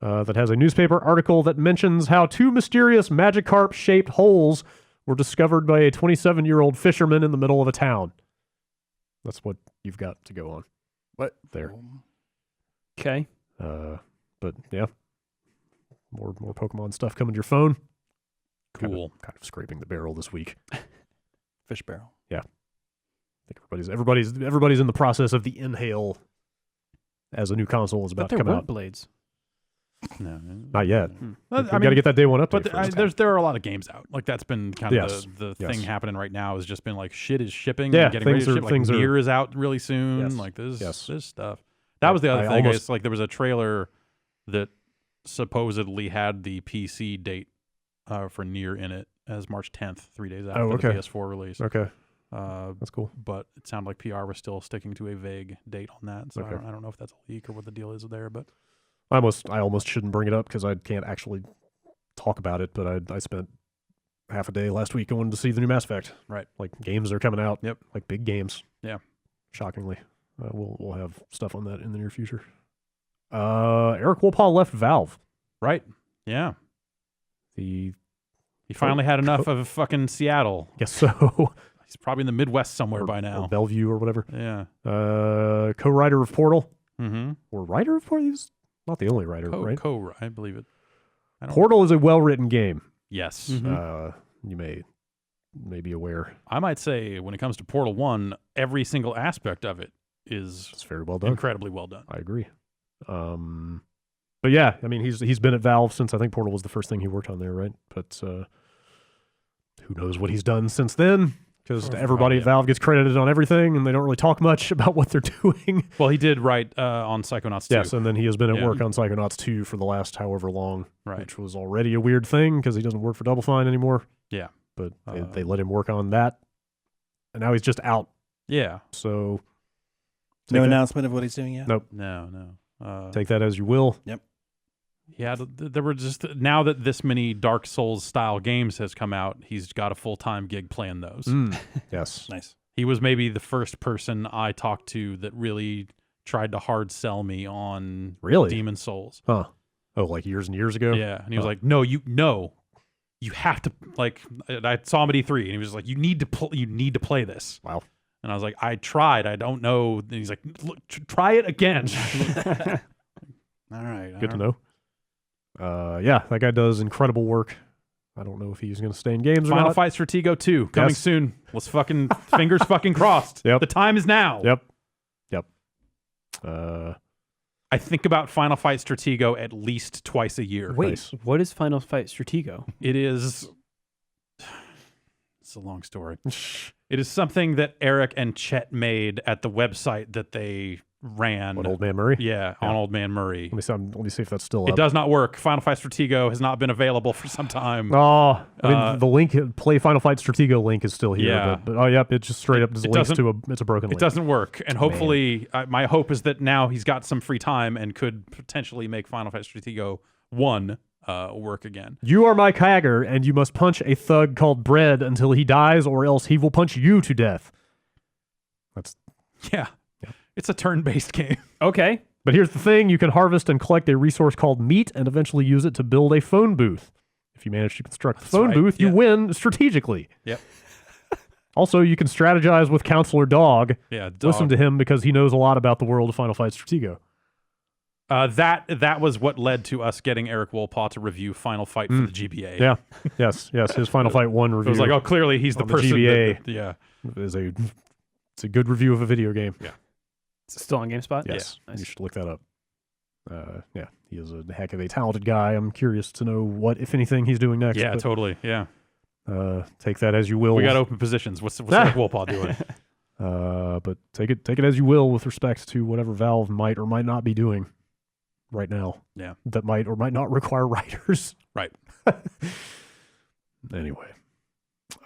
that has a newspaper article that mentions how two mysterious Magikarp-shaped holes were discovered by a 27-year-old fisherman in the middle of a town. That's what you've got to go on. What there? Okay. But yeah, more Pokemon stuff coming to your phone. Cool. Kind of scraping the barrel this week. Fish barrel. I think everybody's in the process of the Inhale as a new console is But about to they're come wood out. blades. No, Not yet. Well, We got to get that day one update. But there are a lot of games out. Like that's been kind of Yes. the Yes. thing happening right now. Has just been like shit is shipping. Yeah, and getting ready to ship. Like things are- Nier is out really soon. Yes. Like this Yes. stuff. That was the other I thing. almost- It's like there was a trailer that supposedly had the PC date for Nier in it as March 10th, 3 days after the PS4 release. Okay, Uh, that's cool. but it sounded like PR was still sticking to a vague date on that. So Okay. I don't know if that's a leak or what the deal is there. But I almost shouldn't bring it up because I can't actually talk about it. But I spent half a day last week going to see the new Mass Effect. Right. Like games are coming out. Yep. Like big games. Yeah. Shockingly, we'll have stuff on that in the near future. Eric Wolpaw left Valve. right, yeah, He he finally had enough of fucking Seattle. guess so. He's probably in the Midwest somewhere by or now. Bellevue or whatever. Yeah. Co-writer of Portal. Mm-hmm. Or writer of Portal? He's not the only writer, right? I believe it. Portal is a well-written game. Yes. Mhm. You may be aware. I might say when it comes to Portal 1, every single aspect of it is It's very well done. incredibly well done. I agree. But yeah, I mean, he's been at Valve since I think Portal was the first thing he worked on there, right? But who knows what he's done since then? Because everybody at Valve gets credited on everything, and they don't really talk much about what they're doing. Well, he did write on Psychonauts 2. Yes, and then he has been at Yeah. work on Psychonauts 2 for the last however long, Right. which was already a weird thing because he doesn't work for Double Fine anymore. Yeah. But they let him work on that, and now he's just out. Yeah. So No that- announcement of what he's doing yet? Nope. No. take that as you will. Yeah, there were just now that this many Dark Souls style games has come out, he's got a full-time gig playing those. Yes. Nice. He was maybe the first person I talked to that really tried to hard sell me on Really? Demon Souls. Huh. Oh, like years and years ago? Yeah, and he was Huh. like, "No, you have to like." I saw him at E3, and he was like, "You need to play this." Wow. And I was like, "I tried. I don't know." And he's like, "Look, try it again." All right. Good to know. Yeah, that guy does incredible work. I don't know if he's going to stay in games or Final not. Fight Stratego 2 coming Yes. soon. Let's fucking fingers fucking crossed. Yep. The time is now. Yep. I think about Final Fight Stratego at least twice a year. Wait, Nice. what is Final Fight Stratego? It is. It's a long story. It is something that Eric and Chet made at the website that they ran. What, Old Man Murray? Yeah, on Old Man Murray. Let me see if that's still It up. does not work. Final Fight Stratego has not been available for some time. Oh, I mean, the link, play Final Fight Stratego link is still here. Yeah. But oh, yep, it just straight up just it links doesn't- to it's a broken It link. doesn't work. And hopefully, my hope is that now he's got some free time and could potentially make Final Fight Stratego 1 work again. You are Mike Hager, and you must punch a thug called Bread until he dies, or else he will punch you to death. That's. Yeah. It's a turn-based game. Okay. But here's the thing: you can harvest and collect a resource called meat, and eventually use it to build a phone booth. If you manage to construct the phone right, booth, you yeah. win strategically. Yep. Also, you can strategize with Counselor Dog. Yeah. Dog. Listen to him because he knows a lot about the world of Final Fight Stratego. That was what led to us getting Eric Wolpaw to review Final Fight for the GBA. Yeah. yes. His Final Fight 1 review. It was like, oh, clearly he's the on the person. GBA. Yeah. It's a good review of a video game. Yeah. It's still on GameSpot? Yes. Yeah. Nice. You should look that up. Yeah. He is a heck of a talented guy. I'm curious to know what, if anything, he's doing next. Yeah, but, totally. Yeah. take that as you will. We got open positions. What's Eric Wolpaw doing? But take it as you will with respect to whatever Valve might or might not be doing right now. Yeah. That might or might not require writers. Right. Anyway.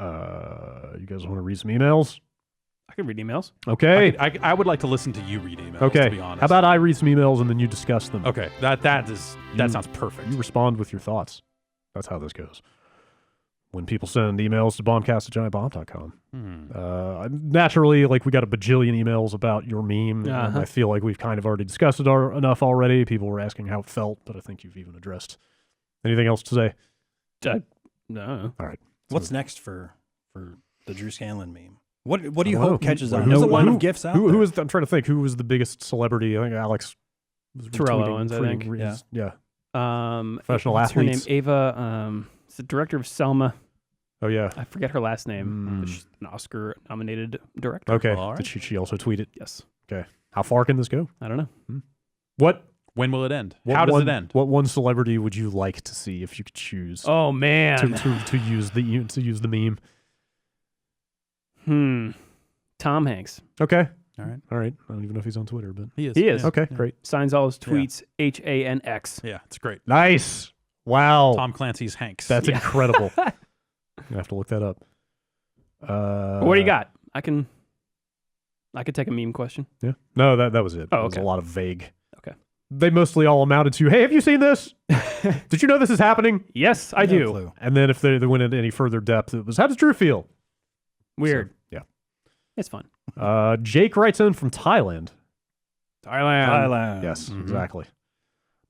You guys want to read some emails? I can read emails. Okay. I would like to listen to you read emails, Okay. to be honest. How about I read some emails and then you discuss them? Okay. That sounds perfect. You respond with your thoughts. That's how this goes. When people send emails to bombcast@giantbomb.com. Naturally, like, we got a bajillion emails about your meme. And I feel like we've kind of already discussed it enough already. People were asking how it felt, but I think you've even addressed. Anything else to say? No. All right. What's next for the Drew Scanlon meme? What do you I don't hope know. catches Who- on? who- There's a lot who- of gifs out Who there. was? I'm trying to think. Who was the biggest celebrity? I think Alex was Terrell retweeting Owens, I free think. reads. Yeah. Professional Professional athletes. athletes. Her name Ava. It's the director of Selma. Oh yeah. I forget her last name. But she's an Oscar-nominated director. Okay. All right. Did she also tweet it? Yes. Okay. How far can this go? I don't know. What When will it end? How does it end? What one celebrity would you like to see if you could choose? Oh man, to use the meme. Tom Hanks. Okay. All right. I don't even know if he's on Twitter, but He is. He is. Yeah. okay, great. Signs all his tweets HANX. Yeah, it's great. Nice. Wow. Tom Clancy's Hanks. That's incredible. I'm gonna have to look that up. What do you got? I could take a meme question. Yeah. No, that was it. Oh, It was okay. a lot of vague. Okay. They mostly all amounted to, hey, have you seen this? Did you know this is happening? Yes, I No do. clue. And then if they went into any further depth, it was, how does Drew feel? Weird. So, yeah. It's fun. Jake writes in from Thailand. Thailand. Yes, exactly.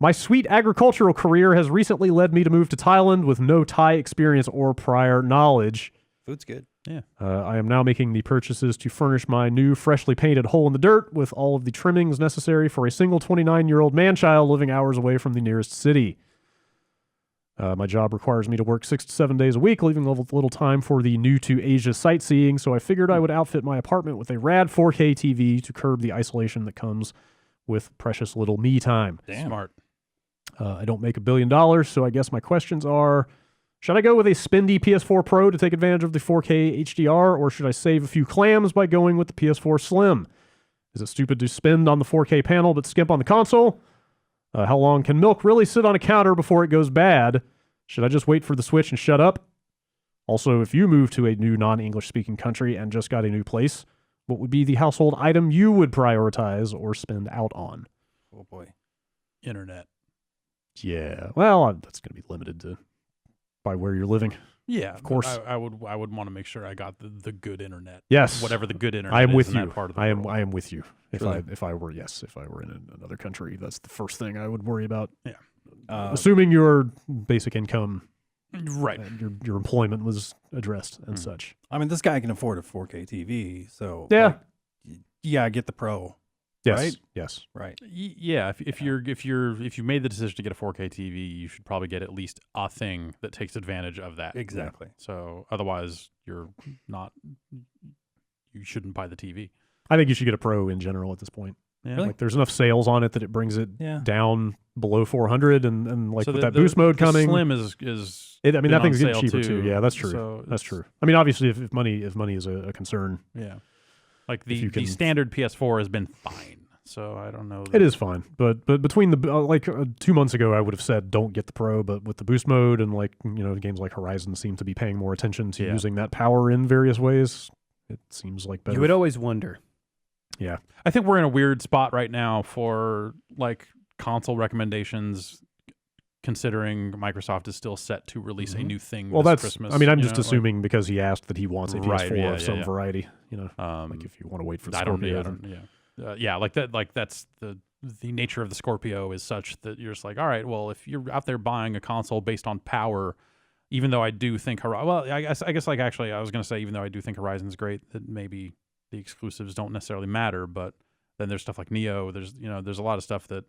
My sweet agricultural career has recently led me to move to Thailand with no Thai experience or prior knowledge. Food's good. Yeah. I am now making the purchases to furnish my new freshly painted hole in the dirt with all of the trimmings necessary for a single 29-year-old man-child living hours away from the nearest city. My job requires me to work 6 to 7 days a week, leaving little time for the new-to-Asia sightseeing, so I figured I would outfit my apartment with a rad 4K TV to curb the isolation that comes with precious little me time. Damn. Smart. I don't make $1 billion, so I guess my questions are, should I go with a spendy PS4 Pro to take advantage of the 4K HDR, or should I save a few clams by going with the PS4 Slim? Is it stupid to spend on the 4K panel but skimp on the console? How long can milk really sit on a counter before it goes bad? Should I just wait for the Switch and shut up? Also, if you move to a new non-English speaking country and just got a new place, what would be the household item you would prioritize or spend out on? Oh boy. Internet. Yeah, well, that's going to be limited to by where you're living. Yeah, of course. I would want to make sure I got the good internet. Yes, Whatever the good internet I am is with in you. that part of the I am world. with you. If I were in another country, that's the first thing I would worry about. Yeah. Assuming your basic income, Right. your employment was addressed and such. I mean, this guy can afford a 4K TV, so Yeah. yeah, get the Pro. Yes. Right? Yes. Right. Yeah, if you made the decision to get a 4K TV, you should probably get at least a thing that takes advantage of that. Exactly. So otherwise, you shouldn't buy the TV. I think you should get a Pro in general at this point. Yeah. Really? Like, there's enough sales on it that it brings it Yeah. down below 400, and like So with the- that boost mode the coming, Slim is. I mean, been that on thing's getting sale cheaper too. Yeah, that's true. So That's it's- true. I mean, obviously, if money is a concern, Yeah. Like If you the can- standard PS4 has been fine. So I don't know. it is fine. But between the 2 months ago, I would have said don't get the Pro, but with the boost mode and games like Horizon seem to be paying more attention to using that power in various ways. It seems like better. You would always wonder. Yeah. I think we're in a weird spot right now for like console recommendations, considering Microsoft is still set to release a new thing Well, this that's. Christmas. I mean, I'm you just know, like- assuming because he asked that he wants a PS4 Right, yeah, of some yeah. variety. Um, Like if you want to wait for the I don't. Scorpio. Yeah, I don't, yeah, like that. Like that's the nature of the Scorpio is such that you're just like, all right, well, if you're out there buying a console based on power, even though I do think I guess like actually I was gonna say even though I do think Horizon's great, that maybe the exclusives don't necessarily matter, but then there's stuff like Nioh. There's a lot of stuff that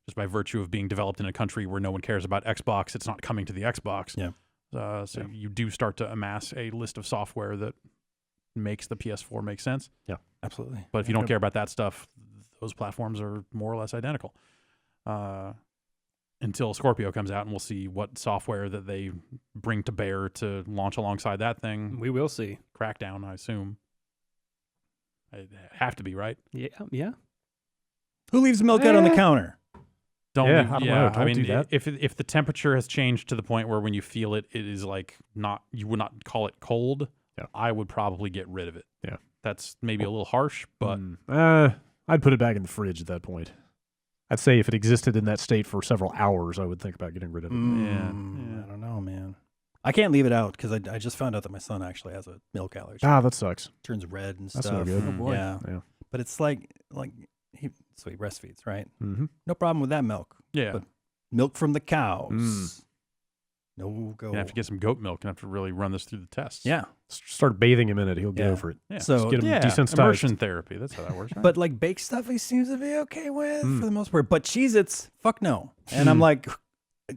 just by virtue of being developed in a country where no one cares about Xbox, it's not coming to the Xbox. Yeah. So you do start to amass a list of software that makes the PS4 make sense. Yeah. Absolutely. But if you don't care about that stuff, those platforms are more or less identical. Until Scorpio comes out, and we'll see what software that they bring to bear to launch alongside that thing. We will see. Crackdown, I assume. It'd have to be, right? Yeah. Who leaves milk out on the counter? Don't Yeah, leave- I don't know. Don't I mean, do that. if the temperature has changed to the point where when you feel it, it is like not, you would not call it cold. Yeah. I would probably get rid of it. Yeah. That's maybe a little harsh, but I'd put it back in the fridge at that point. I'd say if it existed in that state for several hours, I would think about getting rid of it. Yeah. I don't know, man. I can't leave it out because I just found out that my son actually has a milk allergy. That sucks. Turns red and That's stuff. no good. Oh, boy. Yeah. Yeah. But it's like he breastfeeds, right? Mm-hmm. No problem with that milk. yeah. But milk from the cows. Mm. No go. You have to get some goat milk and have to really run this through the tests. Yeah. Start bathing him in it. He'll get Yeah. over it. Yeah. So Get him yeah. desensitized. Immersion therapy. That's how that works. Right? but like baked stuff he seems to be okay with Mm. for the most part. But Cheez-Its, fuck no. And I'm like,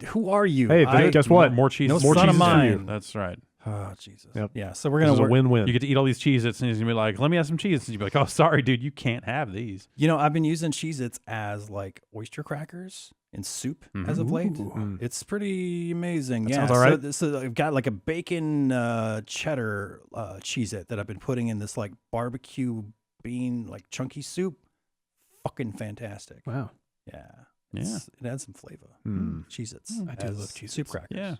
who are you? Hey, guess what? More cheese. No more son of cheese for you. mine. That's right. Oh, Jesus. Yep. Yeah, so we're This going is to a win-win. You get to eat all these Cheez-Its, and he's going to be like, let me have some Cheez-Its. And you'll be like, oh, sorry, dude, you can't have these. You know, I've been using Cheez-Its as like oyster crackers in soup as of late. It's pretty amazing. That yeah. sounds all right. So I've got like a bacon cheddar Cheez-It that I've been putting in this like barbecue bean, like chunky soup. Fucking fantastic. Wow. Yeah. Yeah. It adds some flavor. Cheez-Its. I do as love Cheez-Its. soup crackers. Yeah.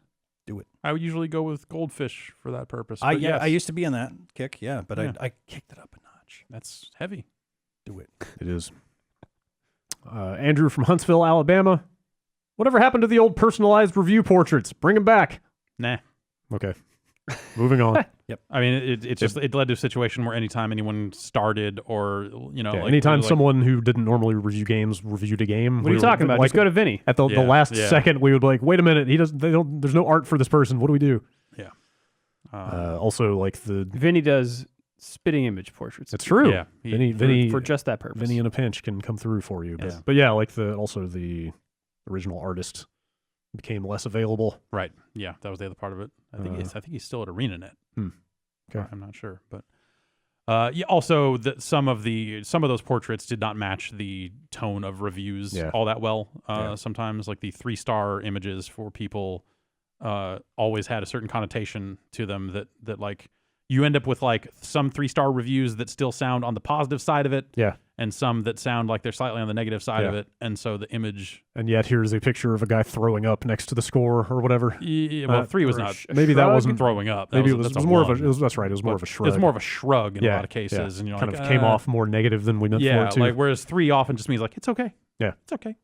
Do it. I would usually go with goldfish for that purpose. I but yes, used to be on that kick, but Yeah. I kicked it up a notch. that's heavy. Do it. It is. Andrew from Huntsville, Alabama. Whatever happened to the old personalized review portraits? Bring them back. Nah. Okay. Moving on. I mean, it led to a situation where anytime anyone started or, Yeah, like, anytime like, someone who didn't normally review games reviewed a game. What are you talking about? Like, Just go to Vinny. at the Yeah, last yeah. second, we would be like, wait a minute, there's no art for this person. What do we do? Also, like Vinny does spitting image portraits. it's true. Yeah, Vinny for just that purpose. Vinny in a pinch can come through for you. Yeah. But yeah, like the original artist became less available. right. Yeah, that was the other part of it. I think he's still at ArenaNet. Okay. I'm not sure, but yeah. Also, some of those portraits did not match the tone of reviews all that well. Sometimes, like the 3-star images for people, always had a certain connotation to them that like you end up with like some 3-star reviews that still sound on the positive side of it. Yeah. And some that sound like they're slightly on the negative side of Yeah. it. And so the image. And yet here's a picture of a guy throwing up next to the score or whatever. Yeah, well, 3 was or a not. Maybe that shrug? wasn't Throwing up. That Maybe that's it was more of a. one. It was, that's right. It was more of a shrug. It's more of a shrug in a Yeah, lot of cases, and you're kind like, of came off more negative than we meant for Yeah, it to. like whereas 3 often just means like it's okay. Yeah. It's okay.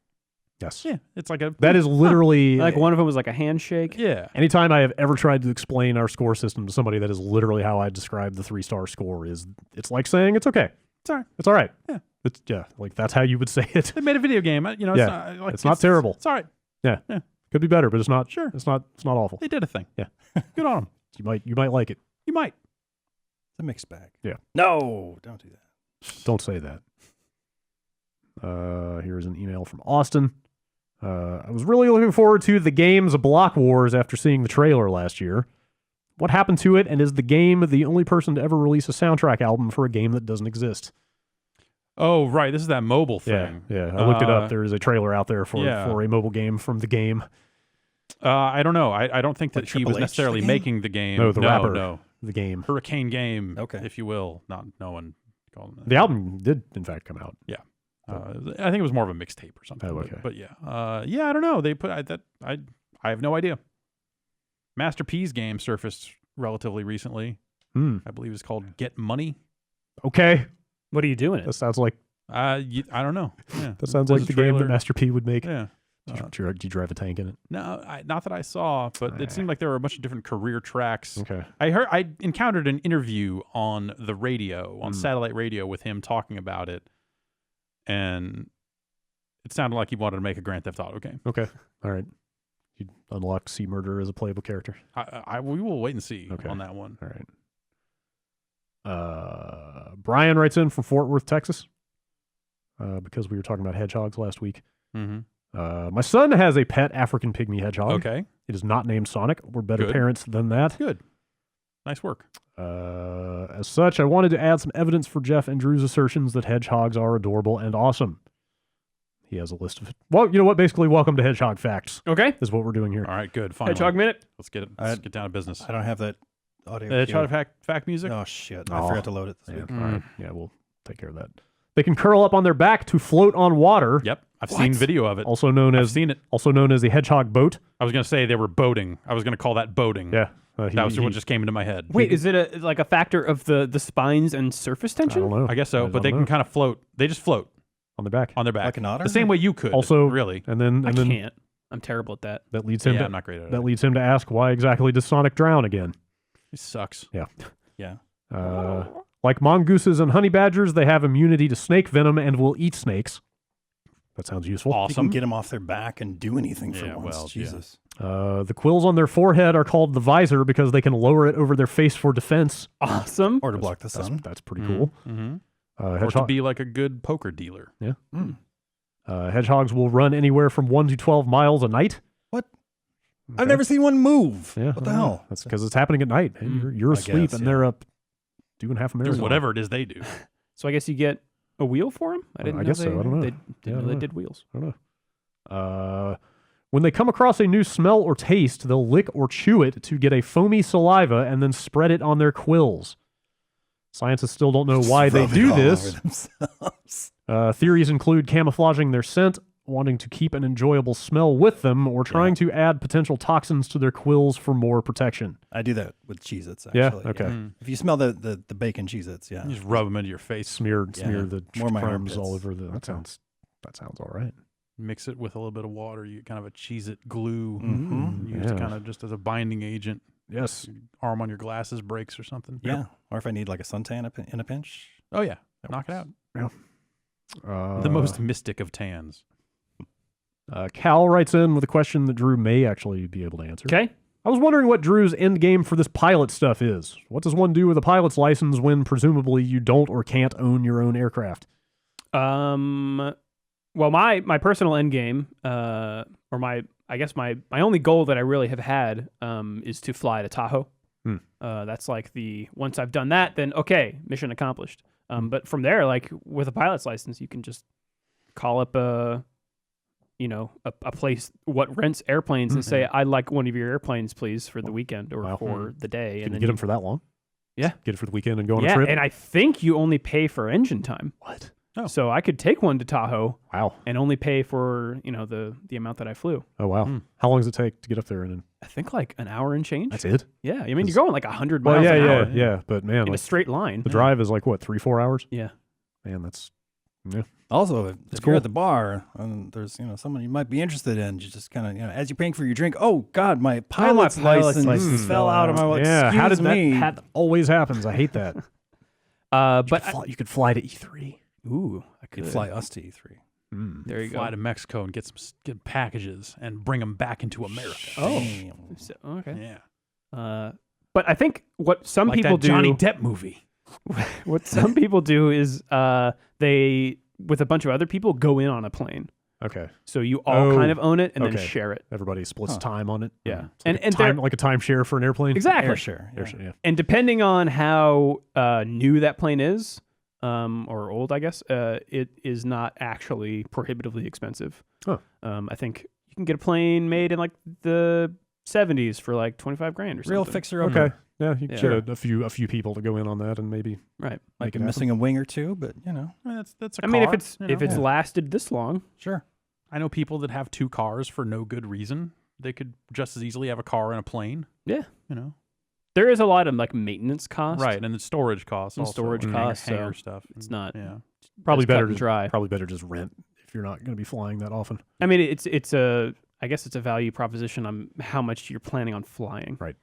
Yes. Yeah, it's like a That is literally Like one of them was like a handshake. yeah. anytime I have ever tried to explain our score system to somebody, that is literally how I describe the 3-star score. It's like saying it's okay. It's all right. It's all right. Yeah. It's like that's how you would say it. They made a video game. It's Yeah. not, like, It's not terrible. It's all right. Yeah. Yeah. Could be better, but it's not. Sure. It's not awful. They did a thing. Yeah. Good on them. You might like it. You might. It's a mixed bag. Yeah. No, don't do that. Don't say that. Here's an email from Austin. I was really looking forward to the game's Block Wars after seeing the trailer last year. What happened to it, and is the game the only person to ever release a soundtrack album for a game that doesn't exist? Oh, right. This is that mobile thing. Yeah. I looked it up. There is a trailer out there for a mobile game from the game. I don't know. I don't think that Like he was Triple H, necessarily the game? making the game. No, the rapper. No. The game. Hurricane Game, Okay. if you will. Not no one called him that. The album did, in fact, come out. I think it was more of a mixtape or something. Oh, okay. But yeah. I don't know. They put I have no idea. Master P's game surfaced relatively recently. I believe it's called Get Money. Okay. What are you doing? That sounds like I don't know. Yeah. that sounds There's like a the game that trailer. Master P would make. Yeah. Do you drive a tank in it? No, not that I saw, but it seemed like there were a bunch of different career tracks. Okay. I encountered an interview on the radio, on satellite radio, with him talking about it, and it sounded like he wanted to make a Grand Theft Auto game. Okay. All right. You unlock C Murder as a playable character. We will wait and see Okay. on that one. All right. Brian writes in from Fort Worth, Texas, because we were talking about hedgehogs last week. Mm-hmm. My son has a pet African pygmy hedgehog. Okay, It is not named Sonic. We're better Good. parents than that. good, nice work. As such, I wanted to add some evidence for Jeff and Drew's assertions that hedgehogs are adorable and awesome. He has a list of, well, you know what? Basically, welcome to Hedgehog Facts Okay. is what we're doing here. All right, good. Finally. Hedgehog minute. Let's get down to business. I don't have that audio. Hedgehog queued. fact music. Oh, shit. Oh. I forgot to load it this Yeah, week. all right. Yeah, we'll take care of that. They can curl up on their back to float on water. Yep, I've seen video of it. Also known I've as seen it. Also known as the hedgehog boat. I was going to say they were boating. I was going to call that boating. Yeah. That was what just came into my head. Wait, is it like a factor of the spines and surface I tension? don't know. I guess so, I but they don't can know. kind of float. They just float on their back. on their back. Like an otter? The same way you could. Also, really. And then I then can't. I'm terrible at that. that leads him Yeah, to I'm not great at that it. leads him to ask, why exactly does Sonic drown again? It sucks. Yeah. Like mongooses and honey badgers, they have immunity to snake venom and will eat snakes. That sounds useful. You can Awesome. get them off their back and do anything for Yeah, once. well, yeah. Jesus. The quills on their forehead are called the visor because they can lower it over their face for defense. Awesome. Or to block the sun. That's pretty cool. Mm-hmm. Or to Hedgehog, be like a good poker dealer. hedgehogs will run anywhere from 1 to 12 miles a night. What? I've never seen one move. Yeah, What the hell? That's because it's happening at night. Man. You're asleep, guess, and they're up doing half a marathon. Whatever it is they do. So I guess you get a wheel for them? I didn't know guess so. I don't know. They didn't know they did wheels. I don't know. When they come across a new smell or taste, they'll lick or chew it to get a foamy saliva and then spread it on their quills. Scientists still don't know why they do this. Theories include camouflaging their scent, wanting to keep an enjoyable smell with them, or trying to add potential toxins to their quills for more protection. I do that with Cheez-Its, actually. Yeah? Okay. If you smell the bacon Cheez-Its, You just rub them into your face. Smear the More my crumbs armpits. all over the... That sounds all right. Mix it with a little bit of water. You get kind of a Cheez-It glue. Mm-hmm. Used kind of just as a binding agent. Yes. Arm on your glasses breaks or something. Yeah. Or if I need like a suntan in a pinch. Oh, yeah. Knock it out. Yeah. The most mystic of tans. Cal writes in with a question that Drew may actually be able to answer. Okay. I was wondering what Drew's end game for this pilot stuff is. What does one do with a pilot's license when presumably you don't or can't own your own aircraft? Well, my personal end game, or my only goal that I really have had, is to fly to Tahoe. That's like once I've done that, then okay, mission accomplished. But from there, like with a pilot's license, you can just call up a place what rents airplanes and say, I'd like one of your airplanes, please, for the weekend or for the day. Can you get them for that long? Yeah. Get it for the weekend and go on a trip? And I think you only pay for engine time. What? Oh. So I could take one to Tahoe. Wow. And only pay for, the amount that I flew. Oh, wow. How long does it take to get up there? And then I think like an hour and change. that's it? Yeah. I mean, you're going like 100 miles Well, an hour yeah. But man, in a like, straight line. the drive is like what, 3-4 hours? Yeah. Man, that's Also, if cool. you're at the bar and there's someone you might be interested in, you just kind of as you're paying for your drink. Oh God, my pilot's license fell out of my wallet. yeah. How did Excuse me. that always happens? I hate that. But You could fly to E3. ooh, I could You'd fly us to E3. There you Fly go. to Mexico and get packages and bring them back into America. Damn. So, okay. Yeah. But I think what some Like people that do, Johnny Depp movie. what some people do is they, with a bunch of other people, go in on a plane. Okay. So you all kind of own it and then okay. share it. Everybody splits time on it. Yeah. It's like like a timeshare for an airplane. Exactly. Airshare. Yeah. Airshare, yeah. And depending on how new that plane is, or old, I guess, it is not actually prohibitively expensive. Huh. I think you can get a plane made in like the 70s for like $25,000 or something. Real fixer. Okay. Yeah, you can Sure. get a few people to go in on that and maybe Right. Might be it missing a wing or two, but I mean, that's a I mean, car, if it's lasted this long, sure. I know people that have 2 cars for no good reason. They could just as easily have a car and a plane. yeah. There is a lot of like maintenance costs. Right, and the storage costs And also. storage and costs, so hangar stuff. it's not- Yeah. probably Just cut better and to dry. Probably better just rent if you're not going to be flying that often. I mean, I guess it's a value proposition on how much you're planning on flying. Right.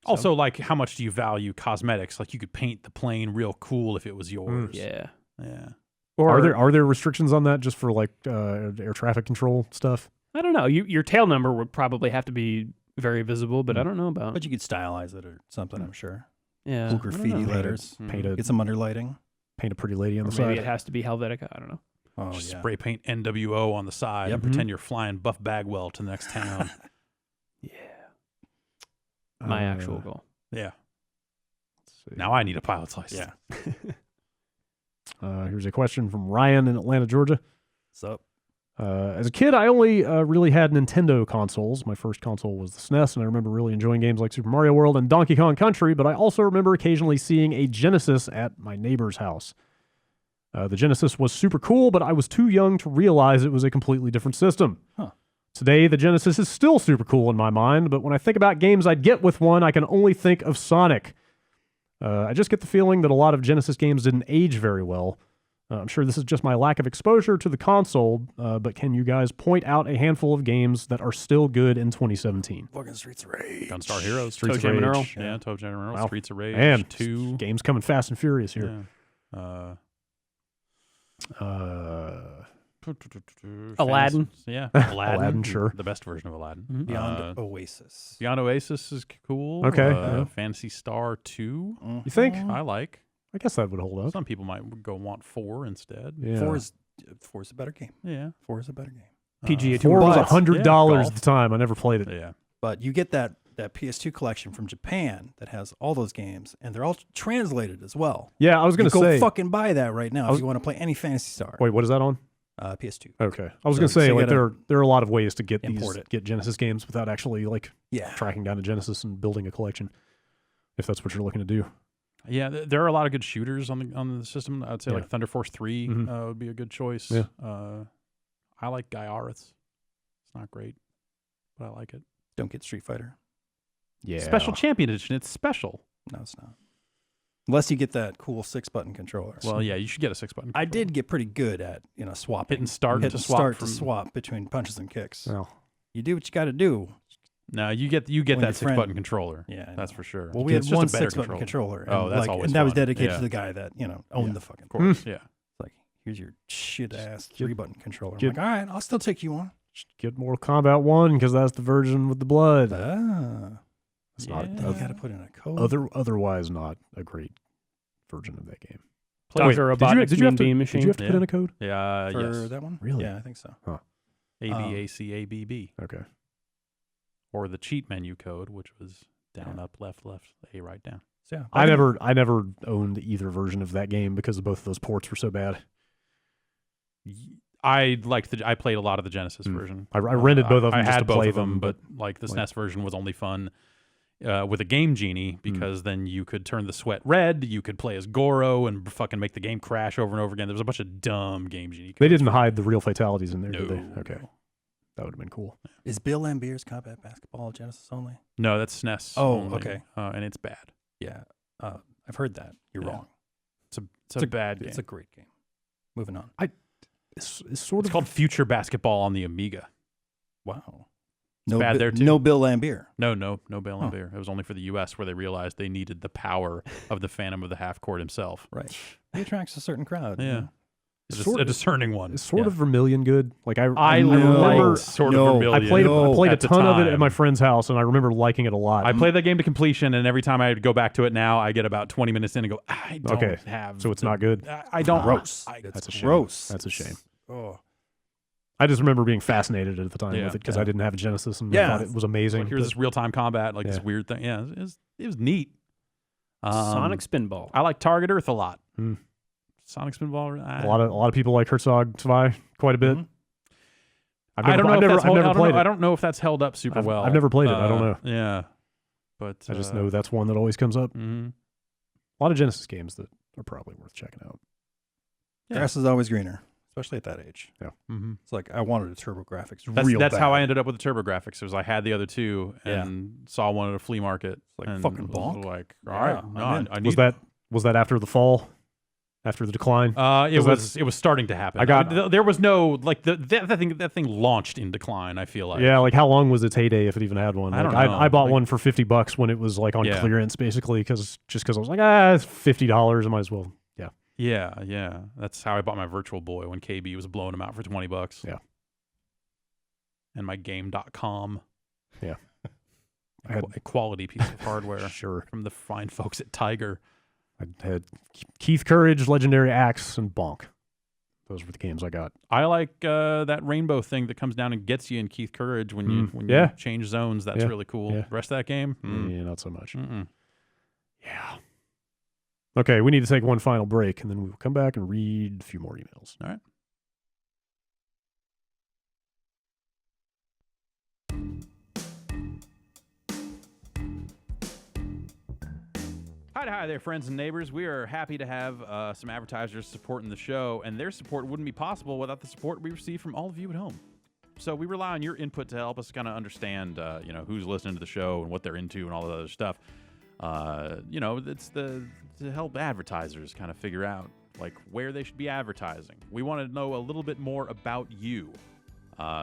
Also, like, how much do you value cosmetics? Like, you could paint the plane real cool if it was yours. Yeah. Yeah. Or Are there restrictions on that just for like air traffic control stuff? I don't know. Your tail number would probably have to be very visible, but I don't know about. But you could stylize it or something, I'm sure. Yeah. Cool graffiti know. letters. Paint Get some underlighting. a pretty lady on Or the maybe side. it has to be Helvetica. I don't know. Oh, Just yeah. spray paint NWO on the side and pretend you're flying Buff Bagwell to the next town. My actual goal. Yeah. Let's see. Now I need a pilot's license. Yeah. Here's a question from Ryan in Atlanta, Georgia. What's up? As a kid, I only really had Nintendo consoles. My first console was the SNES, and I remember really enjoying games like Super Mario World and Donkey Kong Country, but I also remember occasionally seeing a Genesis at my neighbor's house. The Genesis was super cool, but I was too young to realize it was a completely different system. Huh. Today, the Genesis is still super cool in my mind, but when I think about games I'd get with one, I can only think of Sonic. I just get the feeling that a lot of Genesis games didn't age very well. I'm sure this is just my lack of exposure to the console, but can you guys point out a handful of games that are still good in 2017? Fucking Streets of Rage. Gunstar Heroes. Streets of Toe Jam and Rage. Earl. Yeah, Toe Jam and Earl. Wow. Streets of Rage. And 2. games coming fast and furious here. Yeah. Aladdin. Yeah. Aladdin. Aladdin, sure. The best version of Aladdin. Beyond Oasis. Beyond Oasis is cool. Okay, yeah. Fantasy Star 2. You think? I like. I guess that would hold up. Some people might go want 4 instead. Yeah. 4 is a better game. Yeah. 4 is a better game. PGA 4 Tour. was But- $100 golf. at the time. I never played it. Yeah. But you get that PS2 collection from Japan that has all those games, and they're all translated as well. Yeah, I was going to say. Go fucking buy that right now if you want to play any Phantasy Star. Wait, what is that on? PS2. Okay, I was going to say like there are a lot of ways to get get Genesis games without actually like tracking down a Genesis and building a collection, if that's what you're looking to do. Yeah, there are a lot of good shooters on the system. I'd say like Thunder Force 3 would be a good choice. Yeah. I like Gaiaris. It's not great, but I like it. Don't get Street Fighter. Yeah. Special Champion Edition. It's special. No, it's not. Unless you get that cool 6-button controller. Well, yeah, you should get a 6-button controller. I did get pretty good at swapping. Hitting start to swap between punches and kicks. Well, you do what you got to do. No, you get that 6-button controller. Yeah, that's for sure. Well, we had one 6-button controller. And that's always and that was dedicated to the guy that owned the fucking. Of course, yeah. It's like, here's your shit ass 3-button controller. I'm like, all right, I'll still take you on. Get Mortal Kombat 1 because that's the version with the blood. It's not. You got to put in a code. Otherwise, not a great version of that game. Plays a robotic did you have to machine. put in a code? Yeah, for that one? Really? Yeah, I think so. Huh. ABACABB. Okay. Or the cheat menu code, which was down, up, left, A, right, down. So, yeah, I never owned either version of that game because both of those ports were so bad. I played a lot of the Genesis version. I rented both of them. I just had to both play of them, them, but like the SNES version was only fun with a Game Genie because then you could turn the sweat red. You could play as Goro and fucking make the game crash over and over again. There was a bunch of dumb Game Genie codes. They didn't hide the real fatalities in there, did they? No. Okay. That would have been cool. Is Bill Lambier's Combat Basketball Genesis only? No, that's SNES. Oh, only. okay. And it's bad. Yeah, I've heard that. You're wrong. It's a bad game. It's a great game. Moving on. It's It's called Future Basketball on the Amiga. Wow. It's bad there too. No Bill Lambier. No Bill Lambert. It was only for the U.S. where they realized they needed the power of the Phantom of the Half Court himself. Right. He attracts a certain crowd. Yeah. A discerning one. Is Sword of Vermilion good? Like I remember Sword of Vermilion. I played a ton of it at my friend's house, and I remember liking it a lot. I played that game to completion, and every time I go back to it now, I get about 20 minutes in and go, I don't have. So it's not good. I don't. Gross. That's a shame. Gross. That's a shame. Oh. I just remember being fascinated at the time with it because I didn't have a Genesis and I thought it was amazing. Like, here's this real-time combat, this weird thing. Yeah, it was neat. Sonic Spinball. I like Target Earth a lot. Sonic Spinball. A lot of people like Herzog Zwei quite a bit. I don't know if that's held up super well. I've never played it. I don't know. Yeah, but I just know that's one that always comes up. A lot of Genesis games that are probably worth checking out. Yeah. Grass is always greener, especially at that age. Yeah, it's like I wanted a TurboGrafx. That's how I ended up with the TurboGrafx. Was I had the other two and saw one at a flea market. It's like fucking bonk. Like, all right, I need. Was that after the fall? After the decline? It was starting to happen. There was no that thing launched in decline. I feel like. Yeah, like how long was its heyday if it even had one? I don't know. I bought one for $50 when it was like on clearance, basically, because I was like, it's $50. I might as well. Yeah. Yeah. That's how I bought my Virtual Boy when KB was blowing them out for $20. Yeah. And my Game.com. Yeah. A quality piece of hardware. Sure. From the fine folks at Tiger. I had Keith Courage, Legendary Axe, and Bonk. Those were the games I got. I like that rainbow thing that comes down and gets you in Keith Courage when you change zones. That's really cool. Yeah. The rest of that game? Yeah, not so much. Yeah. Okay, we need to take one final break, and then we'll come back and read a few more emails. All right. Hi there, friends and neighbors. We are happy to have some advertisers supporting the show, and their support wouldn't be possible without the support we receive from all of you at home. So we rely on your input to help us kind of understand, who's listening to the show and what they're into and all that other stuff. It's to help advertisers kind of figure out like where they should be advertising. We want to know a little bit more about you.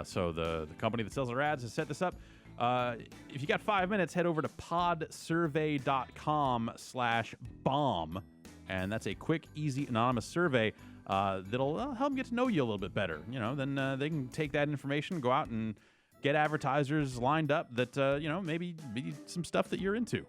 So the company that sells our ads has set this up. If you got 5 minutes, head over to podsurvey.com/bomb, and that's a quick, easy, anonymous survey that'll help them get to know you a little bit better. Then they can take that information, go out and get advertisers lined up that maybe be some stuff that you're into.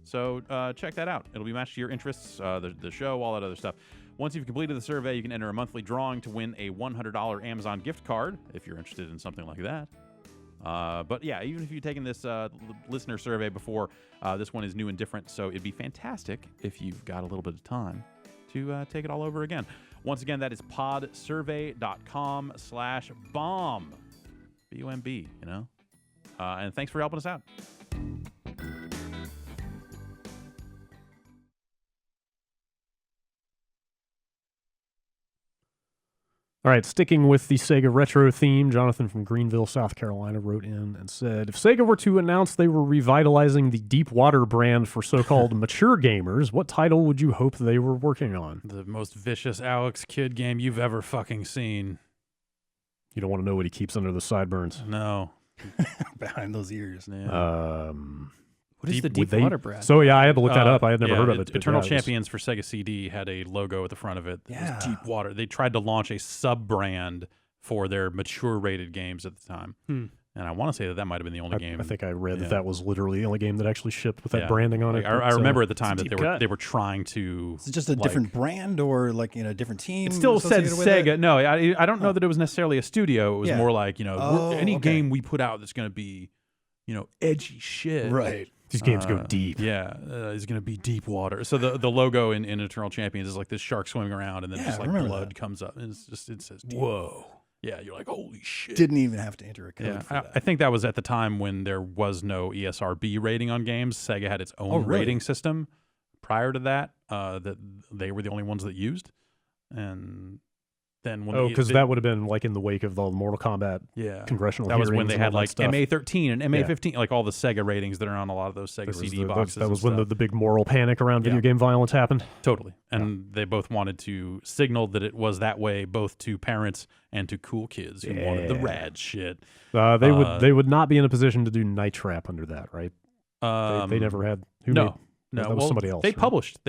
So check that out. It'll be matched to your interests, the show, all that other stuff. Once you've completed the survey, you can enter a monthly drawing to win a $100 Amazon gift card if you're interested in something like that. But yeah, even if you've taken this listener survey before, this one is new and different, so it'd be fantastic if you've got a little bit of time to take it all over again. Once again, that is podsurvey.com/bomb. B-U-M-B, you know? And thanks for helping us out. All right, sticking with the Sega retro theme, Jonathan from Greenville, South Carolina wrote in and said, if Sega were to announce they were revitalizing the Deep Water brand for so-called mature gamers, what title would you hope they were working on? The most vicious Alex Kidd game you've ever fucking seen. You don't want to know what he keeps under the sideburns. No. Behind those ears. Yeah. What is the Deep Water brand? So yeah, I had to look that up. I had never heard of it. Eternal Champions for Sega CD had a logo at the front of it. That was Deep Water. They tried to launch a sub-brand for their mature rated games at the time. And I want to say that might have been the only game. I think I read that was literally the only game that actually shipped with that branding on it. I remember at the time that they were trying to. Is it just a different brand or like a different team? It still said Sega. No, I don't know that it was necessarily a studio. It was more like any game we put out that's going to be, edgy shit. Right. These games go deep. Yeah, it's going to be Deep Water. So the logo in Eternal Champions is like this shark swimming around, and then just like blood comes up, and it says Deep. Whoa. Yeah, you're like, holy shit. Didn't even have to enter a code for that. I think that was at the time when there was no ESRB rating on games. Sega had its own rating system prior to that that they were the only ones that used. And then when because that would have been like in the wake of the Mortal Kombat congressional that was when they had like stuff. MA13 and MA15, like all the Sega ratings that are on a lot of those Sega CD boxes. That was when the big moral panic around video game violence happened. Totally. And they both wanted to signal that it was that way both to parents and to cool kids who wanted the rad shit. They would not be in a position to do Night Trap under that, right? They never had. No, that was somebody else. They published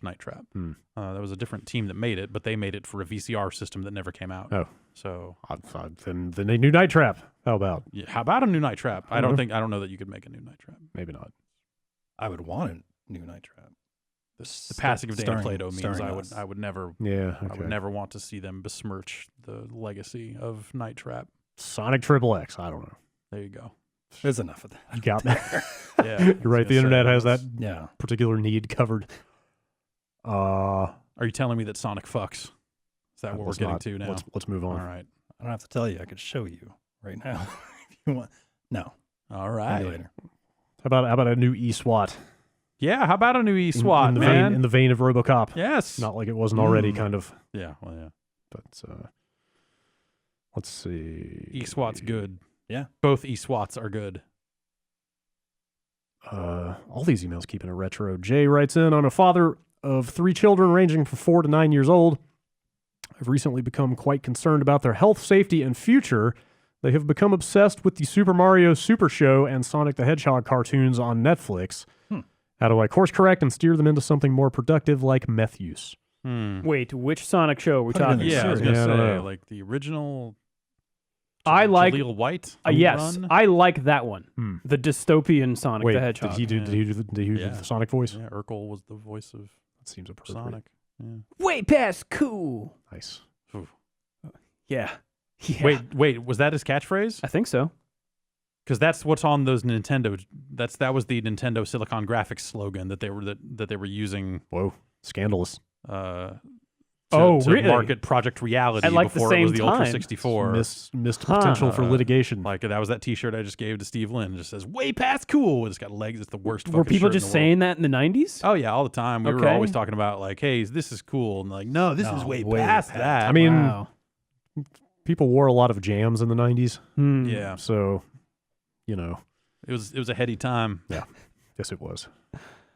Night Trap. That was a different team that made it, but they made it for a VCR system that never came out. Oh, so then they knew Night Trap. How about? Yeah, how about a new Night Trap? I don't know that you could make a new Night Trap. Maybe not. I would want a new Night Trap. The passing of Danny Plato means I would never. Yeah, I would never want to see them besmirch the legacy of Night Trap. Sonic Triple X. I don't know. There you go. There's enough of that. You got me. Yeah, you're right. The internet has that particular need covered. Are you telling me that Sonic fucks? Is that what we're getting to now? Let's move on. All right. I don't have to tell you. I could show you right now if you want. No. All right. Later. How about a new E-SWAT? Yeah. How about a new E-SWAT, man? In the vein of RoboCop. Yes. Not like it wasn't already, kind of. Yeah. Well, yeah. But let's see. E-SWAT's good. Yeah. Both E-SWATs are good. All these emails keeping it retro. Jay writes in, on a father of 3 children ranging from 4 to 9 years old. I've recently become quite concerned about their health, safety, and future. They have become obsessed with the Super Mario Super Show and Sonic the Hedgehog cartoons on Netflix. How do I course correct and steer them into something more productive like meth use? Wait, which Sonic show are we talking? Yeah, I was going to say, like the original... I like Jaleel White. Yes, I like that one. The dystopian Sonic the Hedgehog. Did he do the Sonic voice? Yeah, Urkel was the voice of that seems appropriate. Sonic. Yeah. Way past cool. Nice. Yeah. Wait, was that his catchphrase? I think so. Because that's what's on those Nintendo. That was the Nintendo Silicon Graphics slogan that they were using. Whoa, scandalous. To really? market Project Reality before it was the Ultra 64. Missed potential for litigation. Like that was that T-shirt I just gave to Steve Lynn. It just says "Way past cool." It's got legs. It's the worst. Were people shirt just in the saying world. that in the 90s? Oh yeah, all the time. We were always talking about like, "Hey, this is cool," and like, "No, this is way past that." I mean, people wore a lot of jams in the 90s. Yeah. So, it was a heady time. Yeah. Yes, it was.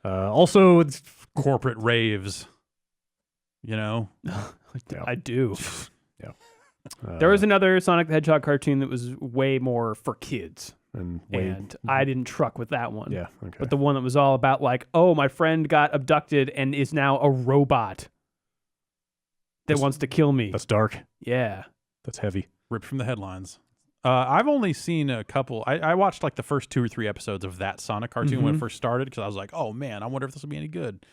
Also, it's corporate raves. I do. Yeah. There was another Sonic the Hedgehog cartoon that was way more for kids. And I didn't truck with that one. Yeah, okay. But the one that was all about like, oh, my friend got abducted and is now a robot that wants to kill me. That's dark. Yeah. That's heavy. Ripped from the headlines. I've only seen a couple. I watched like the first 2 or 3 episodes of that Sonic cartoon when it first started because I was like, oh man, I wonder if this will be any good.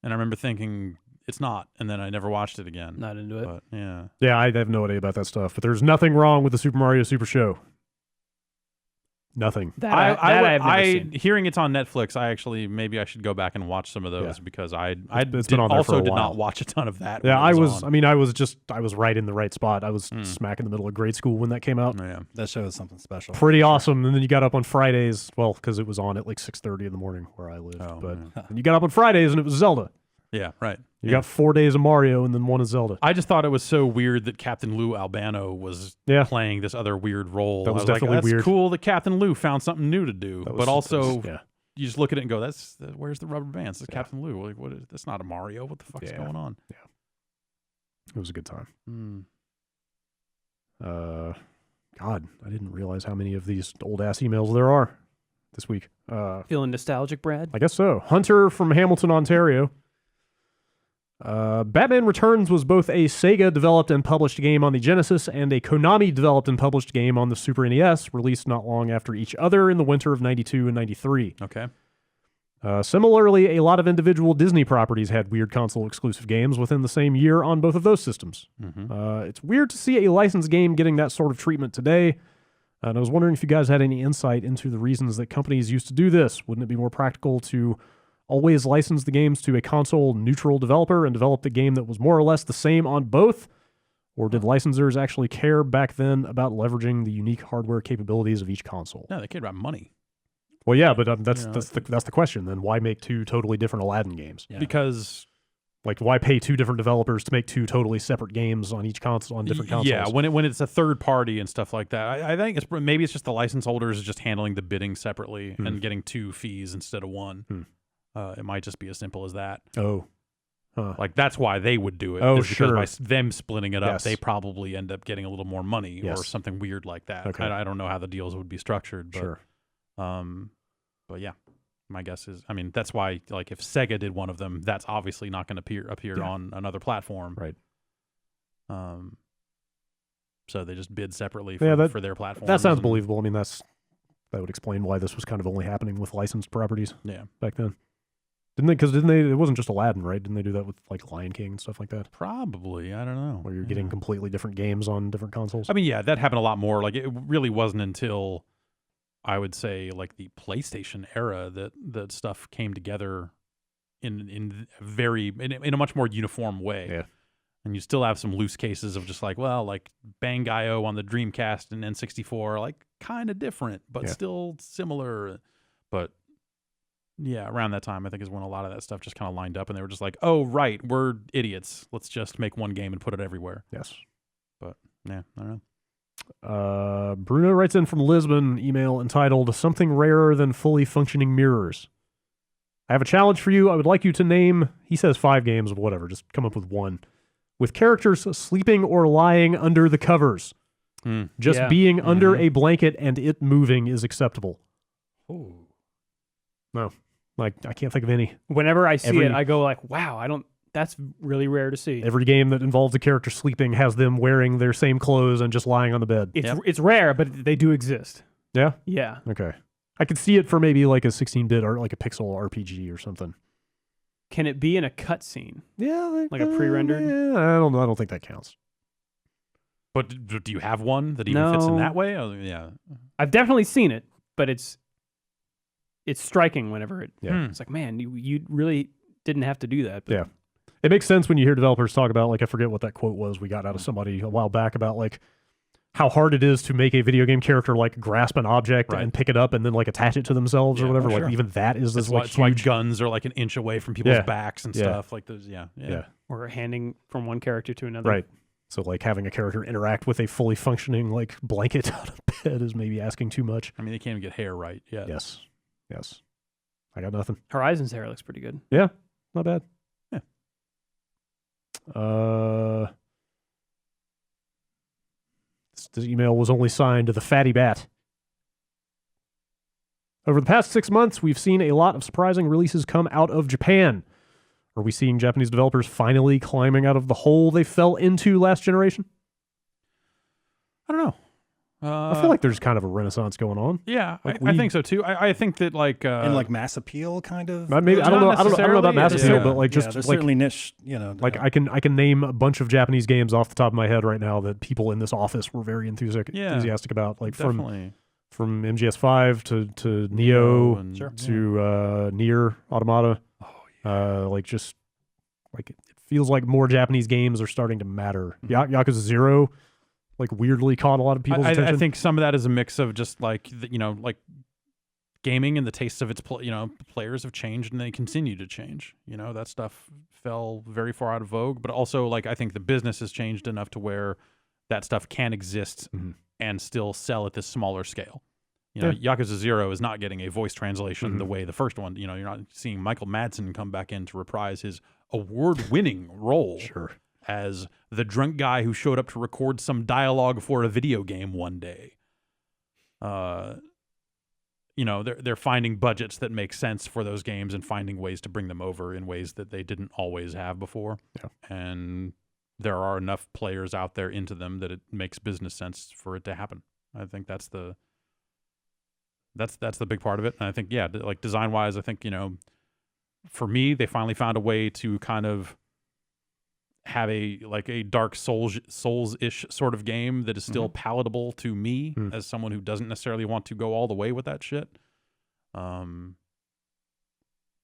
And I remember thinking it's not, and then I never watched it again. Not into it. But, yeah. Yeah, I have no idea about that stuff. But there's nothing wrong with the Super Mario Super Show. Nothing. Hearing it's on Netflix, maybe I should go back and watch some of those because I it's been on there for a did while. not watch a ton of that. Yeah, I was on. I was right in the right spot. I was smack in the middle of grade school when that came out. Yeah. That show is something special. Pretty awesome. And then you got up on Fridays, well, because it was on at like 6:30 in the morning where I lived. And you got up on Fridays and it was Zelda. Yeah, right. You got 4 days of Mario and then one of Zelda. I just thought it was so weird that Captain Lou Albano was playing this other weird role. That was like, definitely that's weird. Cool that Captain Lou found something new to do, but also you just look at it and go, where's the rubber bands? That's Captain Lou. Like, that's not a Mario. What the fuck is going on? Yeah. It was a good time. God, I didn't realize how many of these old-ass emails there are this week. Feeling nostalgic, Brad? I guess so. Hunter from Hamilton, Ontario. Batman Returns was both a Sega-developed and published game on the Genesis and a Konami-developed and published game on the Super NES, released not long after each other in the winter of 92 and 93. Okay. Similarly, a lot of individual Disney properties had weird console-exclusive games within the same year on both of those systems. It's weird to see a licensed game getting that sort of treatment today, and I was wondering if you guys had any insight into the reasons that companies used to do this. Wouldn't it be more practical to always license the games to a console-neutral developer and develop the game that was more or less the same on both? Or did licensors actually care back then about leveraging the unique hardware capabilities of each console? No, they cared about money. Well, yeah, but that's the question. Then why make two totally different Aladdin games? Yeah. Because why pay two different developers to make two totally separate games on each console on different consoles? Yeah, when it's a third party and stuff like that, I think maybe it's just the license holders just handling the bidding separately and getting two fees instead of one. It might just be as simple as that. Like that's why they would do it. Oh, because sure. By them splitting it up, Yes. they probably end up getting a little more money or something weird like that. Okay. I don't know how the deals would be structured, but Sure. But yeah, my guess is, that's why, like, if Sega did one of them, that's obviously not going to appear on another platform, Right. So they just bid separately for their platform. That sounds believable. I mean, that would explain why this was kind of only happening with licensed properties. Yeah, back then. Didn't they? It wasn't just Aladdin, right? Didn't they do that with like Lion King and stuff like that? probably. I don't know. Where you're getting completely different games on different consoles. Yeah, that happened a lot more. Like, it really wasn't until I would say like the PlayStation era that stuff came together in a much more uniform way. Yeah. And you still have some loose cases of just like, well, like Bang-I-O on the Dreamcast and N64, like kind of different, but still similar. But yeah, around that time, I think is when a lot of that stuff just kind of lined up and they were just like, oh, right, we're idiots. Let's just make one game and put it everywhere. Yes. But yeah, I don't know. Bruno writes in from Lisbon, email entitled "Something Rarer Than Fully Functioning Mirrors." I have a challenge for you. I would like you to name, he says 5 games, whatever, just come up with one, with characters sleeping or lying under the covers. Just being under a blanket and it moving is acceptable. Ooh. No, like I can't think of any. Whenever I see it, I go like, wow, that's really rare to see. Every game that involves a character sleeping has them wearing their same clothes and just lying on the bed. It's rare, but they do exist. Yeah? Yeah. Okay. I could see it for maybe like a 16-bit or like a pixel RPG or something. Can it be in a cutscene? Yeah. Like a pre-rendered? Yeah, I don't think that counts. But do you have one that even fits in that way? Oh, yeah. I've definitely seen it, but it's striking whenever it. Yeah. It's like, man, you really didn't have to do that. But yeah. It makes sense when you hear developers talk about, like, I forget what that quote was we got out of somebody a while back about, like, how hard it is to make a video game character, like, grasp an object and pick it up and then, like, attach it to themselves or whatever. Like, even that is this, like, it's why guns are, like, an inch away from people's backs and stuff. Like, those, yeah. Or handing from one character to another. Right. So, like, having a character interact with a fully functioning, like, blanket on a bed is maybe asking too much. They can't even get hair right yet. Yes. I got nothing. Horizon's hair looks pretty good. Yeah. Not bad. Yeah. This email was only signed to the Fatty Bat. Over the past 6 months, we've seen a lot of surprising releases come out of Japan. Are we seeing Japanese developers finally climbing out of the hole they fell into last generation? I don't know. I feel like there's kind of a renaissance going on. Yeah, I think so too. I think that like and like mass appeal kind of. Maybe I don't know about mass appeal, but like just there's like certainly niche. Like I can name a bunch of Japanese games off the top of my head right now that people in this office were very enthusiastic about. Like definitely. from MGS5 to Nioh and, to Nier Automata. Just like it feels like more Japanese games are starting to matter. Yakuza 0 like weirdly caught a lot of people's attention. I think some of that is a mix of just like like gaming and the tastes of its players have changed and they continue to change. That stuff fell very far out of vogue, but also like I think the business has changed enough to where that stuff can exist and still sell at this smaller scale. Yakuza 0 is not getting a voice translation the way the first one. You're not seeing Michael Madsen come back in to reprise his award-winning role as the drunk guy who showed up to record some dialogue for a video game one day. They're finding budgets that make sense for those games and finding ways to bring them over in ways that they didn't always have before. Yeah. And there are enough players out there into them that it makes business sense for it to happen. I think that's the big part of it. And I think, like design-wise, I think, for me, they finally found a way to kind of have a Dark Souls-ish sort of game that is still palatable to me as someone who doesn't necessarily want to go all the way with that shit.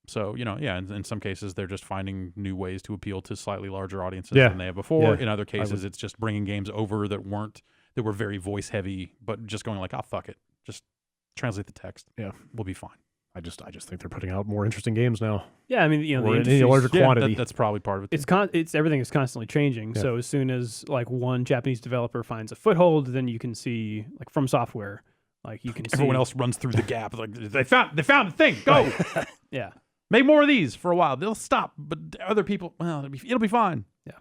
So, in some cases, they're just finding new ways to appeal to slightly larger audiences than they have before. In other cases, it's just bringing games over that were very voice-heavy, but just going like, fuck it. Just translate the text. Yeah. We'll be fine. I just think they're putting out more interesting games now. Yeah, I mean, the in a larger quantity. That's probably part of it. It's everything is constantly changing. Yeah. So as soon as like one Japanese developer finds a foothold, then you can see like From Software, like you can everyone else runs through the gap. Like they found the thing. Go. Yeah. Make more of these for a while. They'll stop, but other people, well, it'll be fine. Yeah.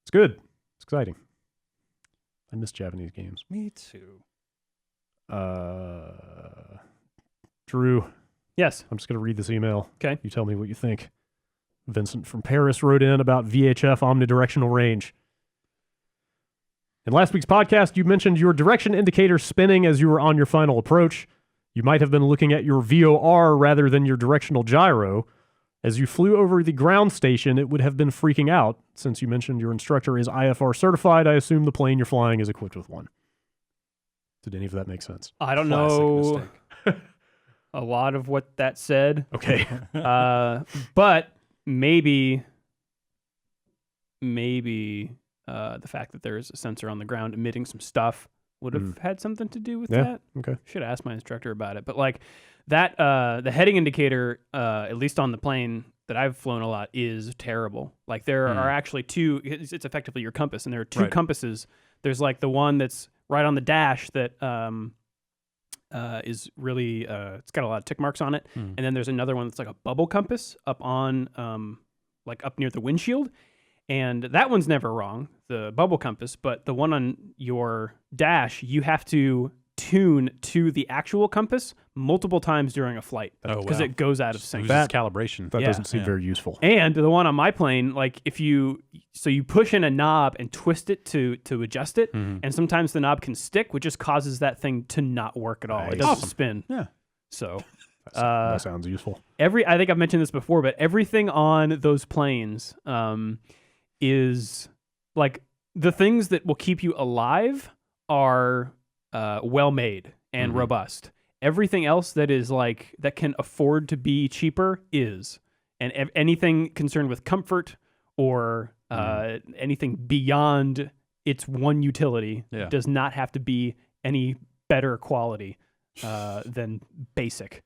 It's good. It's exciting. I miss Japanese games. Me too. Drew. Yes. I'm just going to read this email. Okay. You tell me what you think. Vincent from Paris wrote in about VHF omnidirectional range. In last week's podcast, you mentioned your direction indicator spinning as you were on your final approach. You might have been looking at your VOR rather than your directional gyro. As you flew over the ground station, it would have been freaking out. Since you mentioned your instructor is IFR certified, I assume the plane you're flying is equipped with one. Did any of that make sense? I don't know a lot of what that said. Okay. But maybe the fact that there is a sensor on the ground emitting some stuff would have had something to do with that. Okay. Should have asked my instructor about it. But like that, the heading indicator, at least on the plane that I've flown a lot, is terrible. Like there are actually two. It's effectively your compass, and there are two compasses. There's like the one that's right on the dash that is really it's got a lot of tick marks on it, and then there's another one that's like a bubble compass up on like up near the windshield. And that one's never wrong, the bubble compass, but the one on your dash, you have to tune to the actual compass multiple times during a flight because it goes out of sync. That calibration. That doesn't seem very useful. And the one on my plane, like you push in a knob and twist it to adjust it, and sometimes the knob can stick, which just causes that thing to not work at all. Nice. It doesn't spin. Yeah. So that sounds useful. I think I've mentioned this before, but everything on those planes is like the things that will keep you alive are well made and robust. Everything else that is like that can afford to be cheaper is, and anything concerned with comfort or anything beyond its one utility does not have to be any better quality than basic.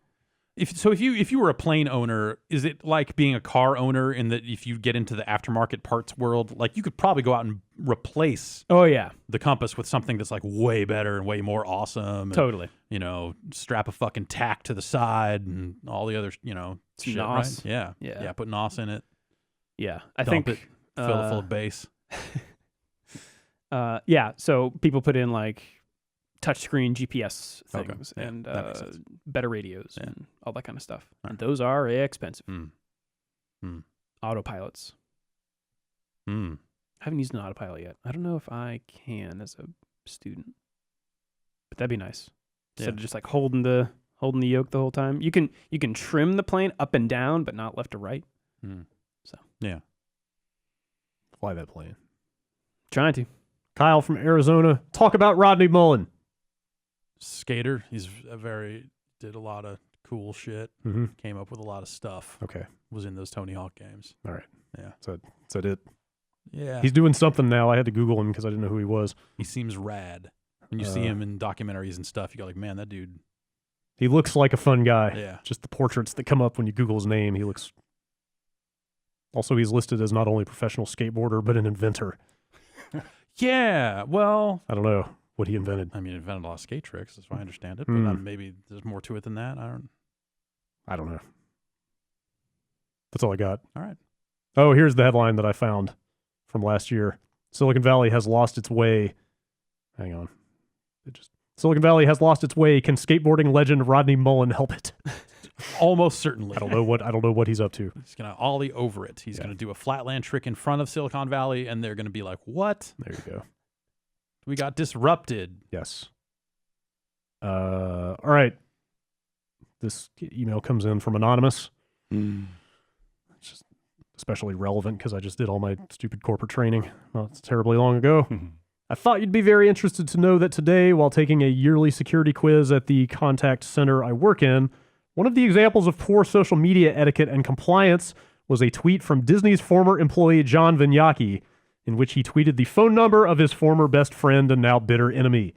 If you were a plane owner, is it like being a car owner in that if you get into the aftermarket parts world, like you could probably go out and replace the compass with something that's like way better and way more awesome. Totally. And, strap a fucking tack to the side and all the other, shit, NOS. Right? Yeah. Put NOS in it. Yeah. Fill it full of bass. So people put in like touchscreen GPS things and better radios and all that kind of stuff. Right. And those are expensive. Autopilots. I haven't used an autopilot yet. I don't know if I can as a student, but that'd be nice. Instead of just like holding the yoke the whole time. You can trim the plane up and down, but not left to right. So fly that plane. Trying to. Kyle from Arizona, talk about Rodney Mullen. Skater. He's did a lot of cool shit. Mm-hmm. Came up with a lot of stuff. Okay. Was in those Tony Hawk games. All right. Yeah. Is that it? Yeah. He's doing something now. I had to Google him because I didn't know who he was. He seems rad. When you see him in documentaries and stuff, you go like, man, that dude. He looks like a fun guy. Yeah. Just the portraits that come up when you Google his name. He looks. Also, he's listed as not only a professional skateboarder but an inventor. Yeah. Well, I don't know what he invented. I mean, he invented a lot of skate tricks, as I understand it. But maybe there's more to it than that. I don't know. That's all I got. All right. Oh, here's the headline that I found from last year. Silicon Valley has lost its way. Hang on. Silicon Valley has lost its way. Can skateboarding legend Rodney Mullen help it? Almost certainly. I don't know what he's up to. He's gonna ollie over it. He's gonna do a flatland trick in front of Silicon Valley, and they're gonna be like, "What? There you go. We got disrupted." Yes. All right. This email comes in from Anonymous. It's just especially relevant because I just did all my stupid corporate training. Well, it's terribly long ago. I thought you'd be very interested to know that today, while taking a yearly security quiz at the contact center I work in, one of the examples of poor social media etiquette and compliance was a tweet from Disney's former employee John Vignacchi, in which he tweeted the phone number of his former best friend and now bitter enemy.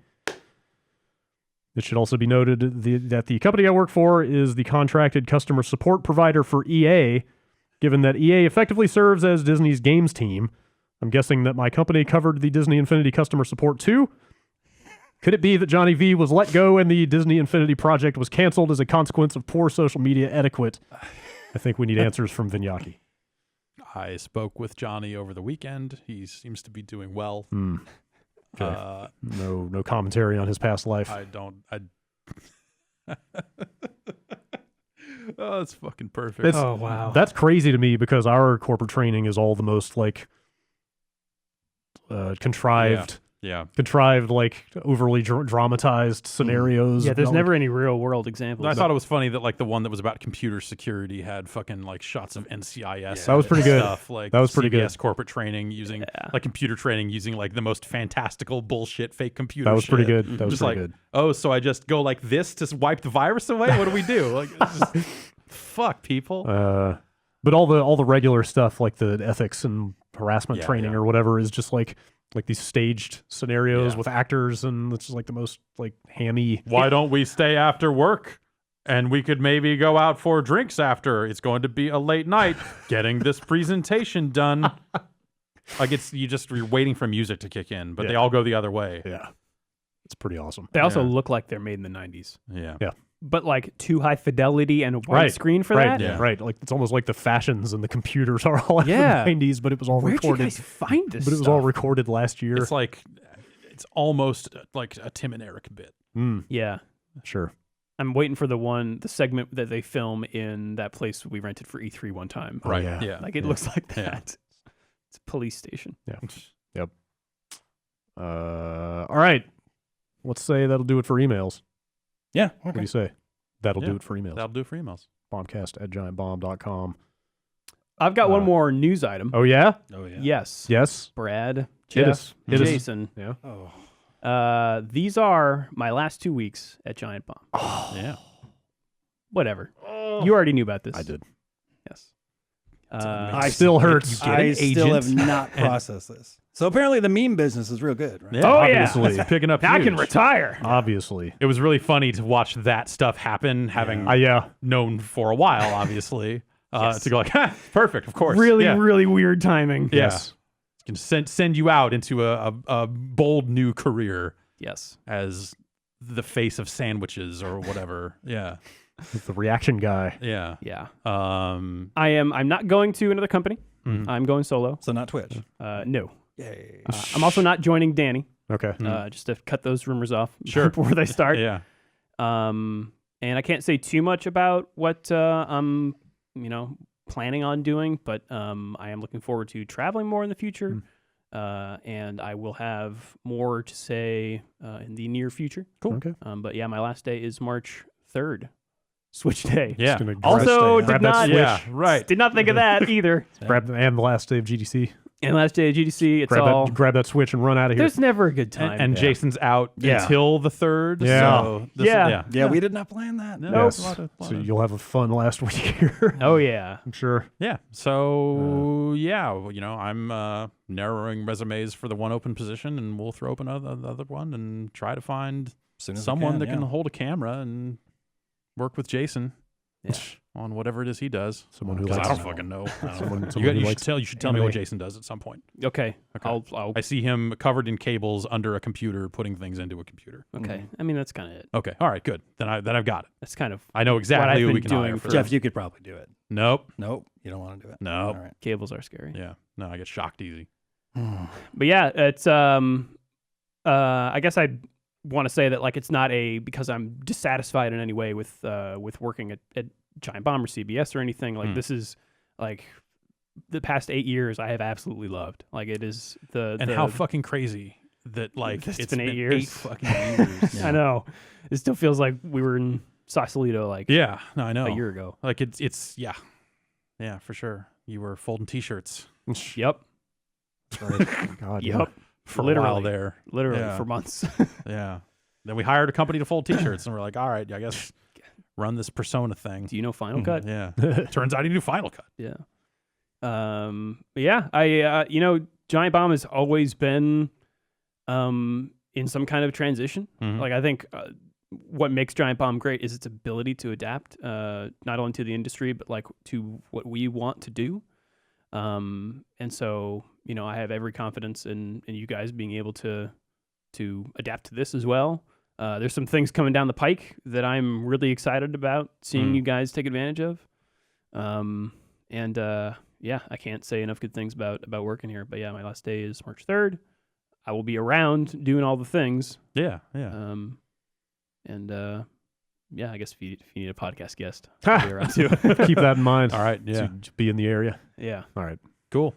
It should also be noted that the company I work for is the contracted customer support provider for EA. Given that EA effectively serves as Disney's games team, I'm guessing that my company covered the Disney Infinity customer support too. Could it be that Johnny V was let go and the Disney Infinity project was canceled as a consequence of poor social media etiquette? I think we need answers from Vignacchi. I spoke with Johnny over the weekend. He seems to be doing well. Okay. No commentary on his past life. Oh, that's fucking perfect. Oh, wow. That's crazy to me because our corporate training is all the most contrived. Yeah. Contrived, overly dramatized scenarios. Yeah, there's never any real world examples. I thought it was funny that the one that was about computer security had fucking shots of NCIS. That was pretty good. Stuff, that was pretty CBS good. corporate training using computer training using the most fantastical bullshit fake computer. That was shit. pretty good. That was just pretty good. Oh, so I just go like this to wipe the virus away? What do we do? It's just, fuck people. But all the regular stuff like the ethics and harassment training or whatever is just like these staged scenarios with actors, and it's just the most hammy. Why don't we stay after work? And we could maybe go out for drinks after. It's going to be a late night getting this presentation done. You're waiting for music to kick in, but they all go the other way. Yeah. It's pretty awesome. They also look like they're made in the 90s. Yeah. Yeah. But too high fidelity and widescreen for that? Yeah. Right. It's almost like the fashions and the computers are all in the 90s, but it was all Where'd recorded. You guys find this But it was all recorded last year. It's almost like a Tim and Eric bit. Yeah. Sure. I'm waiting for the segment that they film in that place we rented for E3 one time. Right. Yeah. It looks like that. It's a police station. Yeah. Yep. All right. Let's say that'll do it for emails. Yeah. Okay. What do you say? That'll do it for emails. That'll do it for emails. Bombcast@giantbomb.com. I've got one more news item. Oh, yeah? Oh, yeah. Yes. Yes? Brad, Hit Jeff, us. Hit us. Jason. Yeah. Oh. These are my last 2 weeks at Giant Bomb. Yeah. Whatever. You already knew about this. I did. Yes. I still hurts. I still have not processed this. So apparently the meme business is real good, right? Yeah, Oh, obviously. It's picking up Now I can huge. retire. Obviously. It was really funny to watch that stuff happen, having known for a while, obviously, to go perfect, of course. Really weird timing. Yes. It's going to send you out into a bold new career. Yes. As the face of sandwiches or whatever. Yeah. The reaction guy. Yeah. Yeah. Um, I'm not going to another company. I'm going solo. So not Twitch. No. Yay. I'm also not joining Danny. Okay. Just to cut those rumors off Sure. before they start. Yeah. And I can't say too much about what I'm, planning on doing, but I am looking forward to traveling more in the future. And I will have more to say in the near future. Cool. Okay. But yeah, my last day is March 3rd. Switch day. Yeah. Just gonna Also, grab did that not Switch. Yeah, right. did not think of that either. And the last day of GDC. And last day of GDC, it's all grab that Switch and run out of here. there's never a good time. And Jason's out Yeah. until the 3rd. Yeah. So Yeah. We did not plan that. No. Yes. Lot of- So you'll have a fun last week here. Oh yeah. I'm sure. Yeah. So I'm narrowing resumes for the one open position, and we'll throw open another one and try to find Soon as we someone that yeah. can hold a camera and work with Jason Yeah. on whatever it is he does. Someone who 'Cause likes I don't fucking know. someone You who likes should tell me what anime. Jason does at some point. Okay. Okay. I'll I see him covered in cables under a computer, putting things into a computer. okay. I mean that's kind of it. Okay. All right. Good. Then I've got it. That's kind of I know exactly who been we can doing hire. for- Jeff, you could probably do it. Nope. Nope, you don't want to do it. Nope. All right. cables are scary. Yeah. No, I get shocked easy. But yeah, it's I guess I want to say that like it's not because I'm dissatisfied in any way with working at Giant Bomb or CBS or anything. Like this is like the past 8 years I have absolutely loved. Like it is And how fucking crazy that like It's it's been 8 years. 8 fucking years. I know. It still feels like we were in Sausalito like Yeah. No, I know. a year ago. Like it's yeah. Yeah, for sure. You were folding t-shirts Yep. God, Yep. for a Literally. while there. Literally Yeah. for months. Yeah. Then we hired a company to fold t-shirts and we're like, all right, I guess run this persona thing. Do you know Final Cut? Yeah. Turns out you do Final Cut. Yeah. But yeah, I Giant Bomb has always been in some kind of transition. Mhm. Like I think what makes Giant Bomb great is its ability to adapt not only to the industry but like to what we want to do. And so, I have every confidence in you guys being able to adapt to this as well. There's some things coming down the pike that I'm really excited about seeing you guys take advantage of. Yeah, I can't say enough good things about working here. But yeah, my last day is March 3rd. I will be around doing all the things. Yeah, yeah. Yeah, I guess if you need a podcast guest, I'll be around too. Keep that in mind. All right, yeah. To be in the area. Yeah. All right. Cool.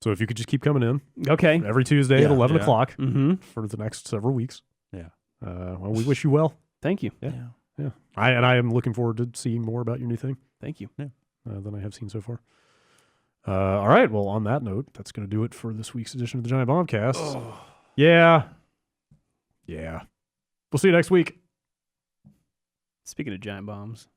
So if you could just keep coming in Okay. every Tuesday at Yeah. 11 Yeah. o'clock Mm-hmm. for the next several weeks. Yeah. Well, we wish you well. Thank you. Yeah. Yeah. I am looking forward to seeing more about your new thing Thank you. than I have seen so far. All right. Well, on that note, that's going to do it for this week's edition of the Giant Bombcast. Oh. Yeah. Yeah. We'll see you next week. Speaking of giant bombs.